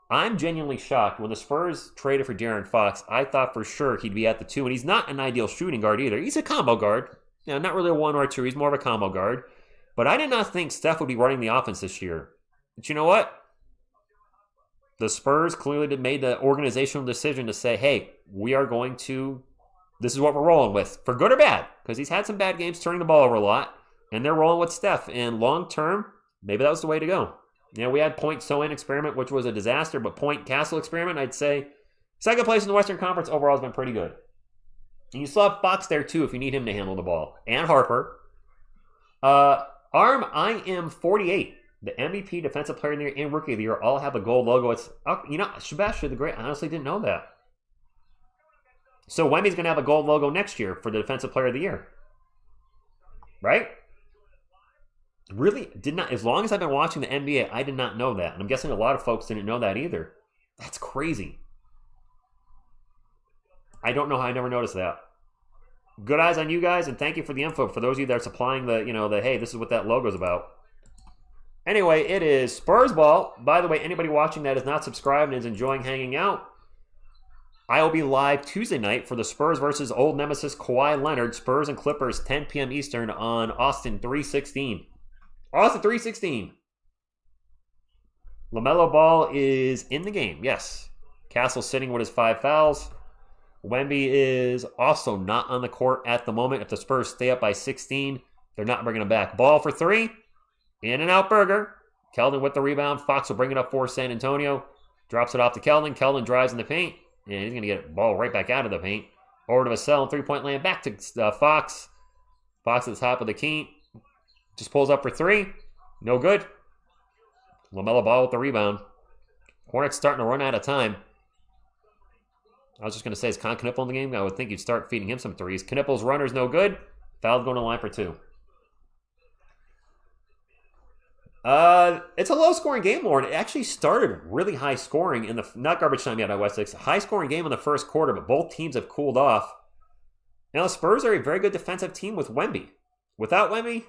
Speaker 2: I'm genuinely shocked. When the Spurs traded for De'Aaron Fox, I thought for sure he'd be at the 2, and he's not an ideal shooting guard either. He's a combo guard. Not really a 1 or a 2, he's more of a combo guard. But I did not think Steph would be running the offense this year. But you know what? The Spurs clearly made the organizational decision to say, hey, we are going to, this is what we're rolling with, for good or bad, because he's had some bad games turning the ball over a lot, and they're rolling with Steph. And long term, maybe that was the way to go. We had Point So-In experiment, which was a disaster, but Point Castle experiment, I'd say, second place in the Western Conference overall has been pretty good. And you still have Fox there too if you need him to handle the ball. And Harper. Arm, I am 48. The MVP, Defensive Player of the Year, and Rookie of the Year all have a gold logo. It's, Sebastian the Great, I honestly didn't know that. So Wemby's going to have a gold logo next year for the Defensive Player of the Year. Right? Really did not, as long as I've been watching the NBA, I did not know that. And I'm guessing a lot of folks didn't know that either. That's crazy. I don't know how I never noticed that. Good eyes on you guys, and thank you for the info. For those of you that are supplying the, hey, this is what that logo's about. Anyway, it is Spurs ball. By the way, anybody watching that is not subscribed and is enjoying hanging out, I will be live Tuesday night for the Spurs versus old nemesis Kawhi Leonard. Spurs and Clippers, 10 p.m. Eastern on Austin 316. Austin 316. LaMelo Ball is in the game, yes. Castle sitting with his 5 fouls. Wemby is also not on the court at the moment. If the Spurs stay up by 16, they're not bringing him back. Ball for 3. In and out Burger. Keldon with the rebound. Fox will bring it up for San Antonio. Drops it off to Keldon. Keldon drives in the paint. And he's going to get the ball right back out of the paint. Over to Vassell. 3-point land. Back to Fox. Fox at the top of the key. Just pulls up for 3. No good. LaMelo Ball with the rebound. Hornets starting to run out of time. I was just going to say, is Kon Knueppel in the game? I would think you'd start feeding him some threes. Knueppel's runner's no good. Foul's going to line for 2. It's a low-scoring game, Lauren. It actually started really high scoring in the, not garbage time yet on West 6. High-scoring game in the first quarter, but both teams have cooled off. Now, the Spurs are a very good defensive team with Wemby. Without Wemby,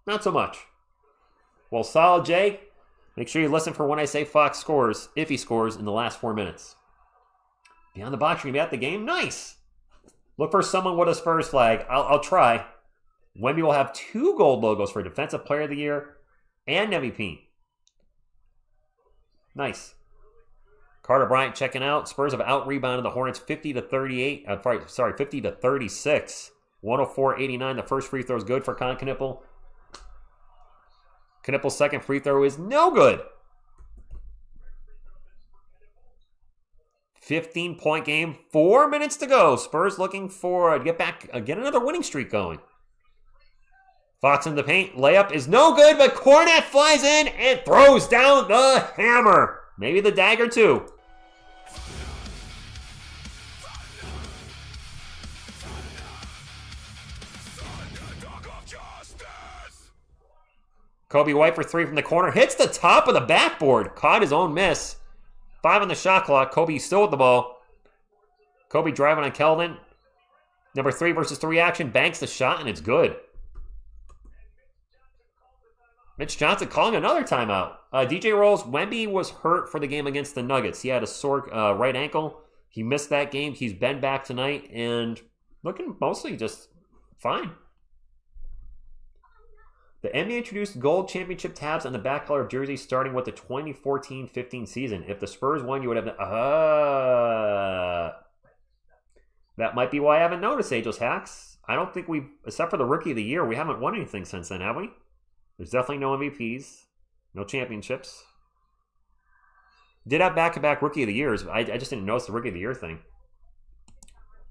Speaker 2: not so much. Well, solid, Jay. Make sure you listen for when I say Fox scores, if he scores in the last 4 minutes. Beyond the box, you're going to be at the game? Nice. Look for someone with a Spurs flag. I'll try. Wemby will have 2 gold logos for Defensive Player of the Year and MVP. Nice. Carter Bryant checking out. Spurs have out-rebounded the Hornets 50-38. 50-36. 104-89. The first free throw is good for Kon Knueppel. Knueppel's second free throw is no good. 15-point game. 4 minutes to go. Spurs looking for get another winning streak going. Fox in the paint. Layup is no good, but Kornet flies in and throws down the hammer. Maybe the dagger too. Kobe White for 3 from the corner. Hits the top of the backboard. Caught his own miss. 5 on the shot clock. Kobe still with the ball. Kobe driving on Keldon. Number 3 versus 3 action. Banks the shot, and it's good. Mitch Johnson calling another timeout. DJ Rolls, Wemby was hurt for the game against the Nuggets. He had a sore right ankle. He missed that game. He's been back tonight and looking mostly just fine. The NBA introduced gold championship tabs on the back color of jerseys starting with the 2014-15 season. If the Spurs won, you would have... that might be why I haven't noticed, Ageless Hacks. I don't think we've... Except for the Rookie of the Year, we haven't won anything since then, have we? There's definitely no MVPs. No championships. Did have back-to-back Rookie of the Years. I just didn't notice the Rookie of the Year thing.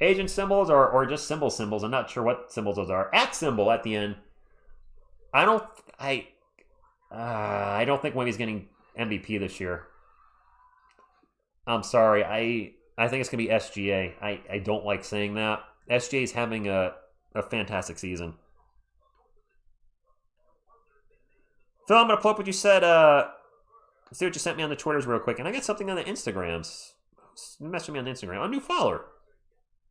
Speaker 2: Agent symbols or just symbols. I'm not sure what symbols those are. At symbol at the end. I don't think Wemby's getting MVP this year. I'm sorry. I think it's going to be SGA. I don't like saying that. SGA is having a fantastic season. Phil, I'm going to pull up what you said. See what you sent me on the Twitters real quick. And I got something on the Instagrams. Message me on the Instagram. A new follower.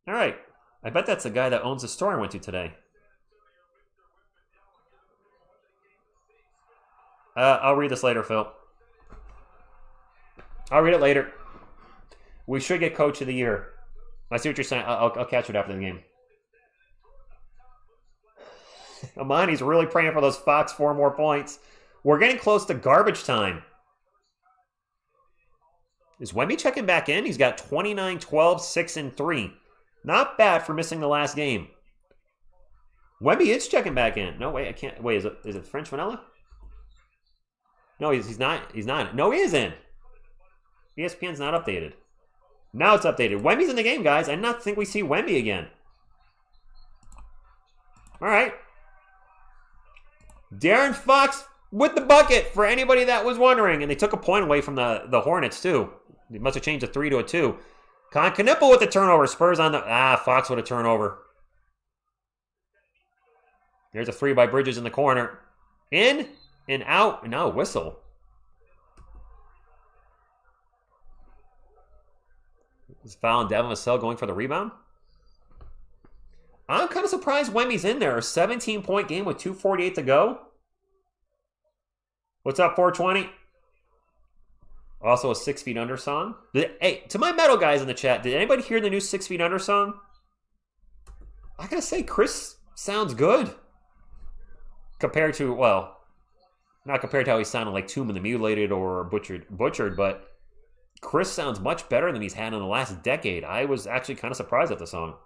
Speaker 2: All right. I bet that's the guy that owns the store I went to today. I'll read this later, Phil. I'll read it later. We should get Coach of the Year. I see what you're saying. I'll catch it after the game. Amani's really praying for those Fox 4 more points. We're getting close to garbage time. Is Wemby checking back in? He's got 29, 12, 6, and 3. Not bad for missing the last game. Wemby is checking back in. No, wait, I can't. Wait, is it French Vanilla? No, he's not. He's not. No, he is in. ESPN's not updated. Now it's updated. Wemby's in the game, guys. I not think we see Wemby again. All right. Darren Fox with the bucket for anybody that was wondering. And they took a point away from the Hornets, too. They must have changed a 3 to a 2. Kon Knueppel with the turnover. Spurs on the... Fox with a turnover. There's a 3 by Bridges in the corner. In and out. And now a whistle. Is foul on Devin Vassell going for the rebound? I'm kind of surprised Wemby's in there. A 17-point game with 2:48 to go. What's up, 420? Also a 6 Feet Under song. Hey, to my metal guys in the chat, did anybody hear the new 6 Feet Under song? I gotta say, Chris sounds good. Compared to, well, not compared to how he sounded like Tomb of the Mutilated or Butchered, but Chris sounds much better than he's had in the last decade. I was actually kind of surprised at the song.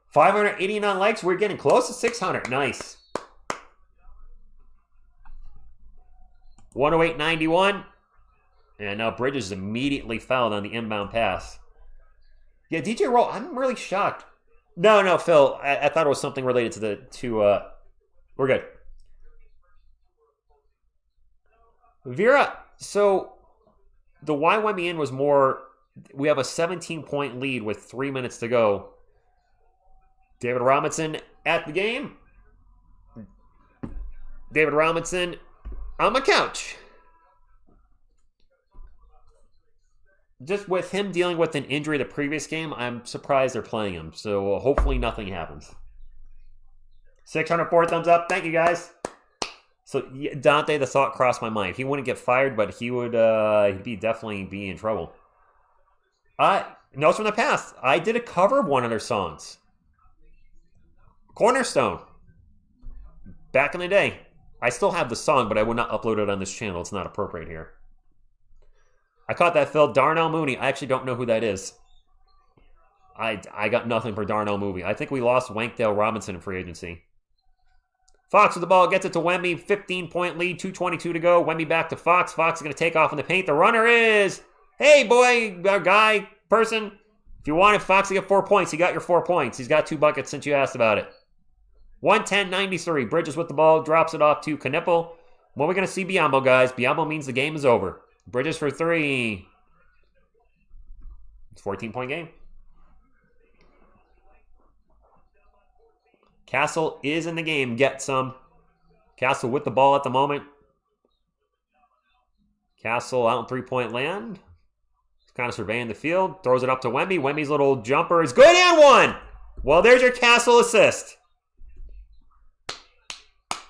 Speaker 2: 589 likes. We're getting close to 600. Nice. 108.91. And now Bridges immediately fouled on the inbound pass. Yeah, DJ Roll, I'm really shocked. No, Phil. I thought it was something related to we're good. Vera, so the why Wemby in was more, we have a 17-point lead with 3 minutes to go. David Robinson at the game. David Robinson on my couch. Just with him dealing with an injury the previous game, I'm surprised they're playing him. So hopefully nothing happens. 604 thumbs up. Thank you, guys. So Dante, the thought crossed my mind. He wouldn't get fired, but he would he'd definitely be in trouble. Notes from the past. I did a cover of one of their songs. Cornerstone. Back in the day. I still have the song, but I would not upload it on this channel. It's not appropriate here. I caught that, Phil. Darnell Mooney. I actually don't know who that is. I got nothing for Darnell Mooney. I think we lost Wankdale Robinson in free agency. Fox with the ball. Gets it to Wemby. 15-point lead. 2:22 to go. Wemby back to Fox. Fox is going to take off in the paint. The runner is... Hey, boy, guy, person. If you wanted Fox to get 4 points, he got your 4 points. He's got 2 buckets since you asked about it. 110-93. Bridges with the ball. Drops it off to Knueppel. When are we going to see Biyombo, guys? Biyombo means the game is over. Bridges for 3. It's a 14-point game. Castle is in the game. Get some. Castle with the ball at the moment. Castle out in three-point land. He's kind of surveying the field. Throws it up to Wemby. Wemby's little jumper is good and one. Well, there's your Castle assist.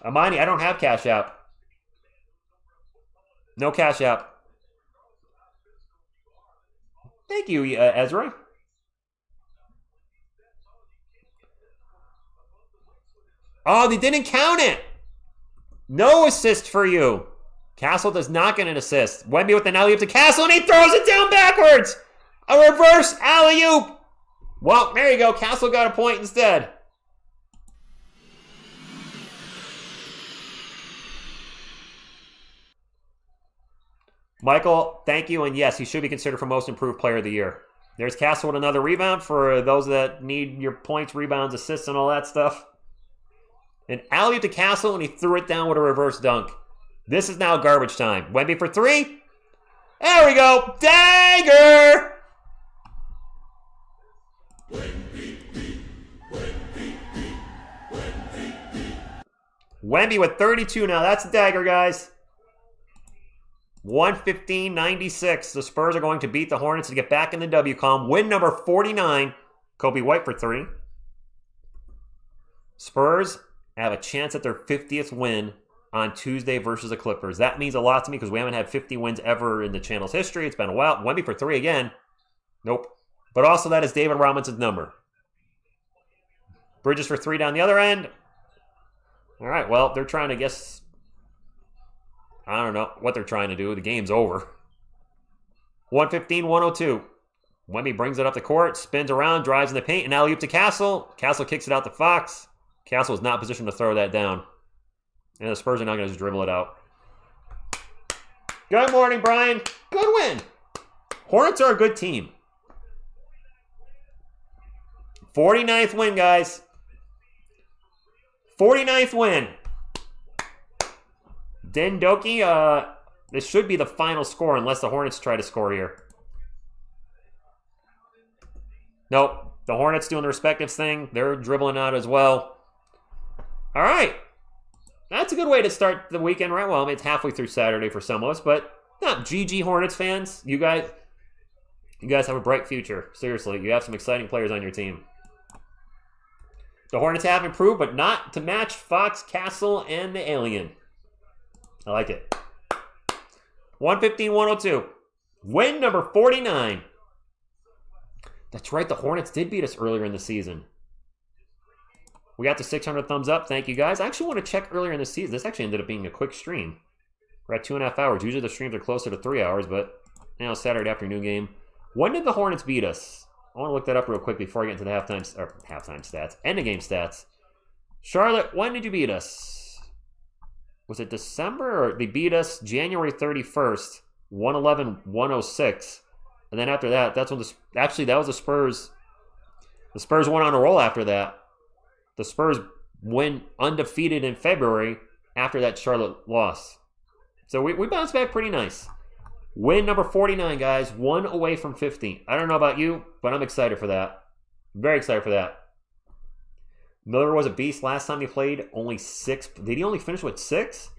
Speaker 2: Amani, I don't have Cash App. No Cash App. Thank you, Ezra. Oh, they didn't count it. No assist for you. Castle does not get an assist. Wemby with an alley-oop to Castle, and he throws it down backwards. A reverse alley-oop. Well, there you go. Castle got a point instead. Michael, thank you. And yes, he should be considered for most improved player of the year. There's Castle with another rebound for those that need your points, rebounds, assists, and all that stuff. An alley to Castle, and he threw it down with a reverse dunk. This is now garbage time. Wemby for three. There we go. Dagger! Wemby with 32 now. That's a dagger, guys. 115-96. The Spurs are going to beat the Hornets to get back in the W column. Win number 49. Kobe White for three. Spurs have a chance at their 50th win on Tuesday versus the Clippers. That means a lot to me because we haven't had 50 wins ever in the channel's history. It's been a while. Wemby for three again. Nope. But also that is David Robinson's number. Bridges for three down the other end. All right, well, they're trying to guess. I don't know what they're trying to do. The game's over. 115-102. Wemby brings it up the court, spins around, drives in the paint, and alley-oop to Castle. Castle kicks it out to Fox. Castle is not positioned to throw that down. And the Spurs are not going to just dribble it out. Good morning, Brian. Good win. Hornets are a good team. 49th win, guys. 49th win. Dendoki, this should be the final score unless the Hornets try to score here. Nope. The Hornets doing the respective thing. They're dribbling out as well. All right. That's a good way to start the weekend, right? Well, I mean, it's halfway through Saturday for some of us, but not GG Hornets fans. You guys have a bright future. Seriously, you have some exciting players on your team. The Hornets have improved, but not to match Fox, Castle, and the Alien. I like it. 115-102. Win number 49. That's right, the Hornets did beat us earlier in the season. We got the 600 thumbs up. Thank you, guys. I actually want to check earlier in the season. This actually ended up being a quick stream. We're at 2.5 hours. Usually the streams are closer to 3 hours, but now Saturday afternoon game. When did the Hornets beat us? I want to look that up real quick before I get into the halftime stats. End of game stats. Charlotte, when did you beat us? Was it December? Or they beat us January 31st, 111-106. And then after that, that's when that was the Spurs. The Spurs went on a roll after that. The Spurs went undefeated in February after that Charlotte loss. So we bounced back pretty nice. Win number 49, guys. 1 away from 50. I don't know about you, but I'm excited for that. Very excited for that. Miller was a beast last time he played. Only 6. Did he only finish with 6?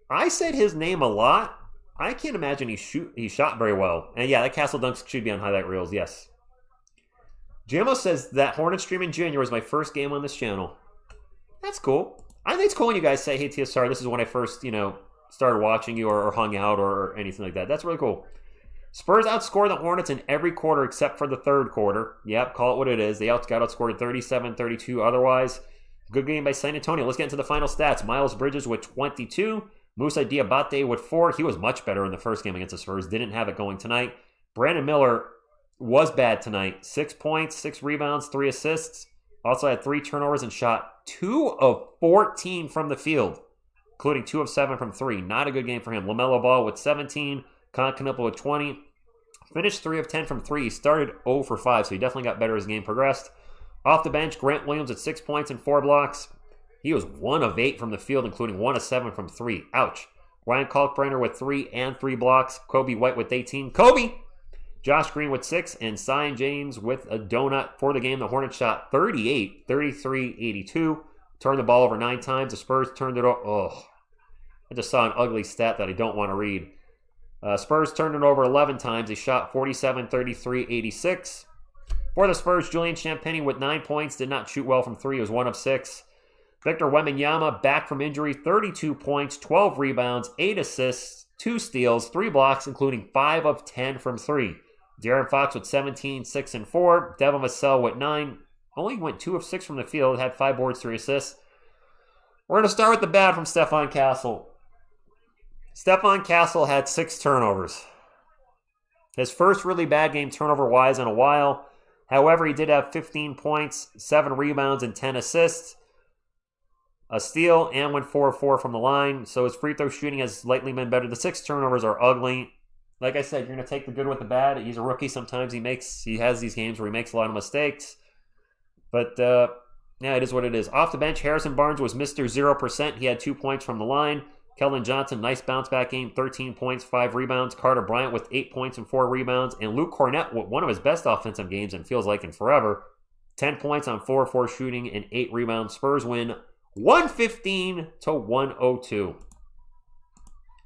Speaker 2: I said his name a lot. I can't imagine he shot very well. And yeah, that Castle dunk should be on highlight reels, yes. Jamo says that Hornet stream in January was my first game on this channel. That's cool. I think it's cool when you guys say, hey, TSR, this is when I first, started watching you or hung out or anything like that. That's really cool. Spurs outscored the Hornets in every quarter except for the third quarter. Yep, call it what it is. They got outscored 37-32 otherwise. Good game by San Antonio. Let's get into the final stats. Miles Bridges with 22. Musa Diabate with 4. He was much better in the first game against the Spurs. Didn't have it going tonight. Brandon Miller was bad tonight. 6 points, 6 rebounds, 3 assists. Also had 3 turnovers and shot 2 of 14 from the field, including 2 of 7 from 3. Not a good game for him. LaMelo Ball with 17. Kon Knueppel with 20. Finished 3 of 10 from 3. He started 0 for 5, so he definitely got better as the game progressed. Off the bench, Grant Williams at 6 points and 4 blocks. He was 1 of 8 from the field, including 1 of 7 from 3. Ouch. Ryan Kalkbrenner with 3 and 3 blocks. Kobe White with 18. Kobe! Josh Green with 6, and Sion James with a donut for the game. The Hornets shot 38, 33, 82. Turned the ball over 9 times. The Spurs turned it over. Oh, I just saw an ugly stat that I don't want to read. Spurs turned it over 11 times. They shot 47, 33, 86. For the Spurs, Julian Champagnie with 9 points. Did not shoot well from 3. He was 1 of 6. Victor Wembanyama, back from injury, 32 points, 12 rebounds, 8 assists, 2 steals, 3 blocks, including 5 of 10 from 3. De'Aaron Fox with 17, 6, and 4. Devin Vassell with 9. Only went 2 of 6 from the field. Had 5 boards, 3 assists. We're going to start with the bad from Stephon Castle. Stephon Castle had 6 turnovers. His first really bad game turnover-wise in a while. However, he did have 15 points, 7 rebounds, and 10 assists. a steal, and went 4-4 from the line. So his free throw shooting has slightly been better. The 6 turnovers are ugly. Like I said, you're going to take the good with the bad. He's a rookie. Sometimes he has these games where he makes a lot of mistakes. But, yeah, it is what it is. Off the bench, Harrison Barnes was Mr. 0%. He had 2 points from the line. Keldon Johnson, nice bounce-back game, 13 points, 5 rebounds. Carter Bryant with 8 points and 4 rebounds. And Luke Cornett with one of his best offensive games and feels like in forever. 10 points on 4-4 shooting and 8 rebounds. Spurs win 115-102.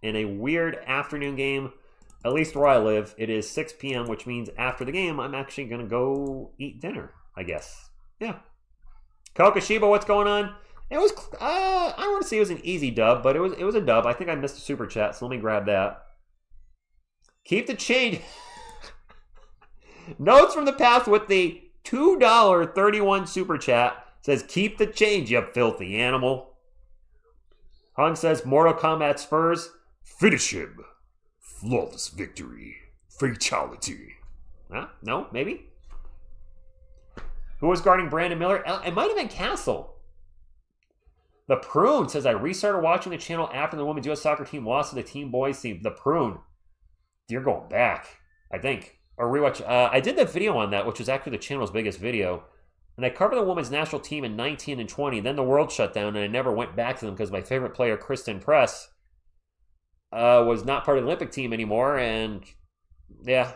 Speaker 2: In a weird afternoon game, at least where I live, it is 6 p.m., which means after the game, I'm actually going to go eat dinner, I guess. Yeah. Kokashiba, what's going on? It was, I don't want to say it was an easy dub, but it was a dub. I think I missed a super chat, so let me grab that. Keep the change. Notes from the past with the $2.31 super chat says, keep the change, you filthy animal. Hung says, Mortal Kombat Spurs, finish him. Flawless victory. Fatality. Huh? No? Maybe? Who was guarding Brandon Miller? It might have been Castle. The Prune says, I restarted watching the channel after the women's U.S. soccer team lost to the Team Boys team. The Prune. You're going back, I think. Or rewatch. I did the video on that, which was actually the channel's biggest video. And I covered the women's national team in 19 and 20. Then the world shut down, and I never went back to them because my favorite player, Kristen Press, was not part of the Olympic team anymore. And yeah,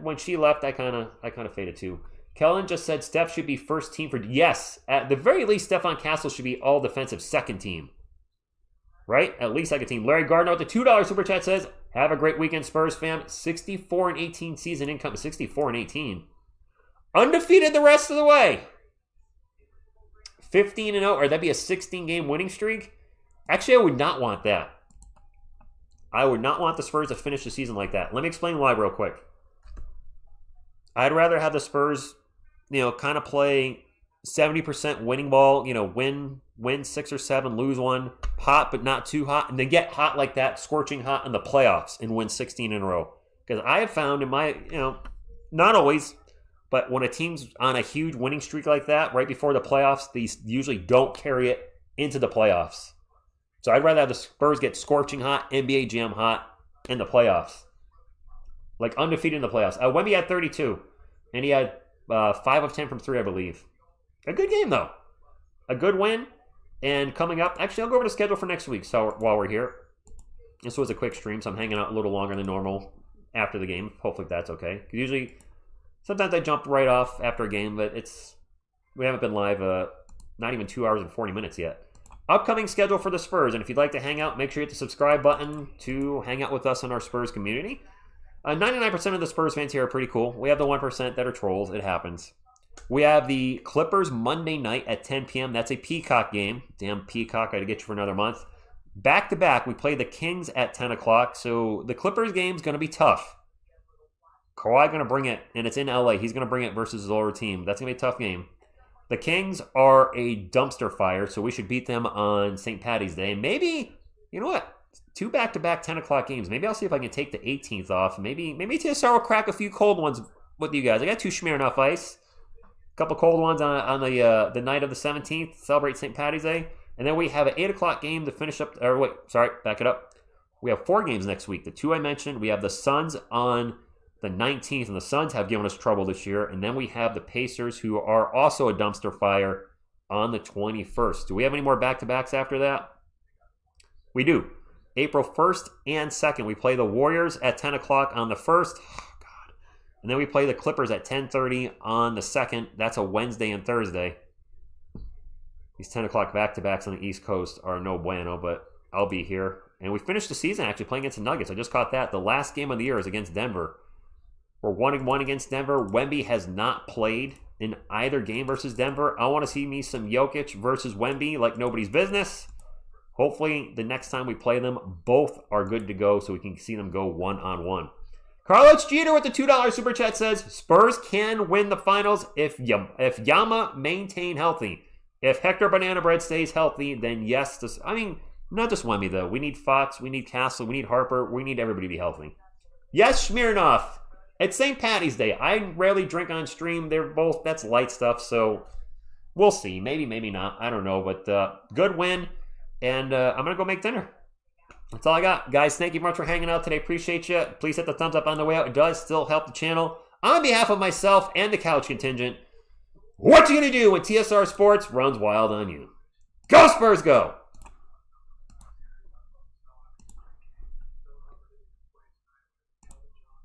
Speaker 2: when she left, I kind of faded too. Kellen just said Steph should be first team for... Yes, at the very least, Stephon Castle should be all defensive second team. Right? At least second team. Larry Gardner with the $2 super chat says, have a great weekend, Spurs fam. 64-18 season income. 64-18. Undefeated the rest of the way. 15-0, or that'd be a 16-game winning streak. Actually, I would not want that. I would not want the Spurs to finish the season like that. Let me explain why real quick. I'd rather have the Spurs, kind of play 70% winning ball, win 6 or 7, lose 1, hot but not too hot, and then get hot like that, scorching hot in the playoffs and win 16 in a row. Because I have found in my, not always, but when a team's on a huge winning streak like that, right before the playoffs, these usually don't carry it into the playoffs. So I'd rather have the Spurs get scorching hot, NBA Jam hot in the playoffs. Like undefeated in the playoffs. Wemby had 32, and he had 5 of 10 from 3, I believe. A good game, though. A good win. And coming up, actually, I'll go over the schedule for next week so while we're here. This was a quick stream, so I'm hanging out a little longer than normal after the game. Hopefully that's okay. Usually, sometimes I jump right off after a game, but we haven't been live not even 2 hours and 40 minutes yet. Upcoming schedule for the Spurs, and if you'd like to hang out, make sure you hit the subscribe button to hang out with us in our Spurs community. 99% of the Spurs fans here are pretty cool. We have the 1% that are trolls. It happens. We have the Clippers Monday night at 10 p.m. That's a Peacock game. Damn Peacock, I had to get you for another month. Back-to-back, we play the Kings at 10 o'clock. So the Clippers game's going to be tough. Kawhi going to bring it, and it's in L.A. He's going to bring it versus his older team. That's going to be a tough game. The Kings are a dumpster fire, so we should beat them on St. Paddy's Day. And maybe, you know what? 2 back-to-back 10 o'clock games. Maybe I'll see if I can take the 18th off. Maybe TSR will crack a few cold ones with you guys. I got 2 Smirnoff Ice. A couple cold ones on the night of the 17th. Celebrate St. Paddy's Day. And then we have an 8 o'clock game to finish up. Or wait, sorry, back it up. We have 4 games next week. The 2 I mentioned. We have the Suns on the 19th. And the Suns have given us trouble this year. And then we have the Pacers, who are also a dumpster fire, on the 21st. Do we have any more back-to-backs after that? We do. April 1st and 2nd, we play the Warriors at 10 o'clock on the 1st. Oh, God. And then we play the Clippers at 10:30 on the 2nd. That's a Wednesday and Thursday. These 10 o'clock back-to-backs on the East Coast are no bueno, but I'll be here. And we finished the season actually playing against the Nuggets. I just caught that. The last game of the year is against Denver. We're 1-1 against Denver. Wemby has not played in either game versus Denver. I want to see me some Jokic versus Wemby like nobody's business. Hopefully, the next time we play them, both are good to go so we can see them go one-on-one. Carlos Jeter with the $2 super chat says, Spurs can win the finals if Yama maintain healthy. If Hector Banana Bread stays healthy, then yes. Not just Wemby, though. We need Fox, we need Castle, we need Harper, we need everybody to be healthy. Yes, Smirnoff. It's St. Paddy's Day. I rarely drink on stream. That's light stuff, so We'll see. Maybe, maybe not. I don't know. But good win. And I'm going to go make dinner. That's all I got. Guys, thank you much for hanging out today. Appreciate you. Please hit the thumbs up on the way out. It does still help the channel. On behalf of myself and the couch contingent, what you going to do when TSR Sports runs wild on you? Go Spurs, go!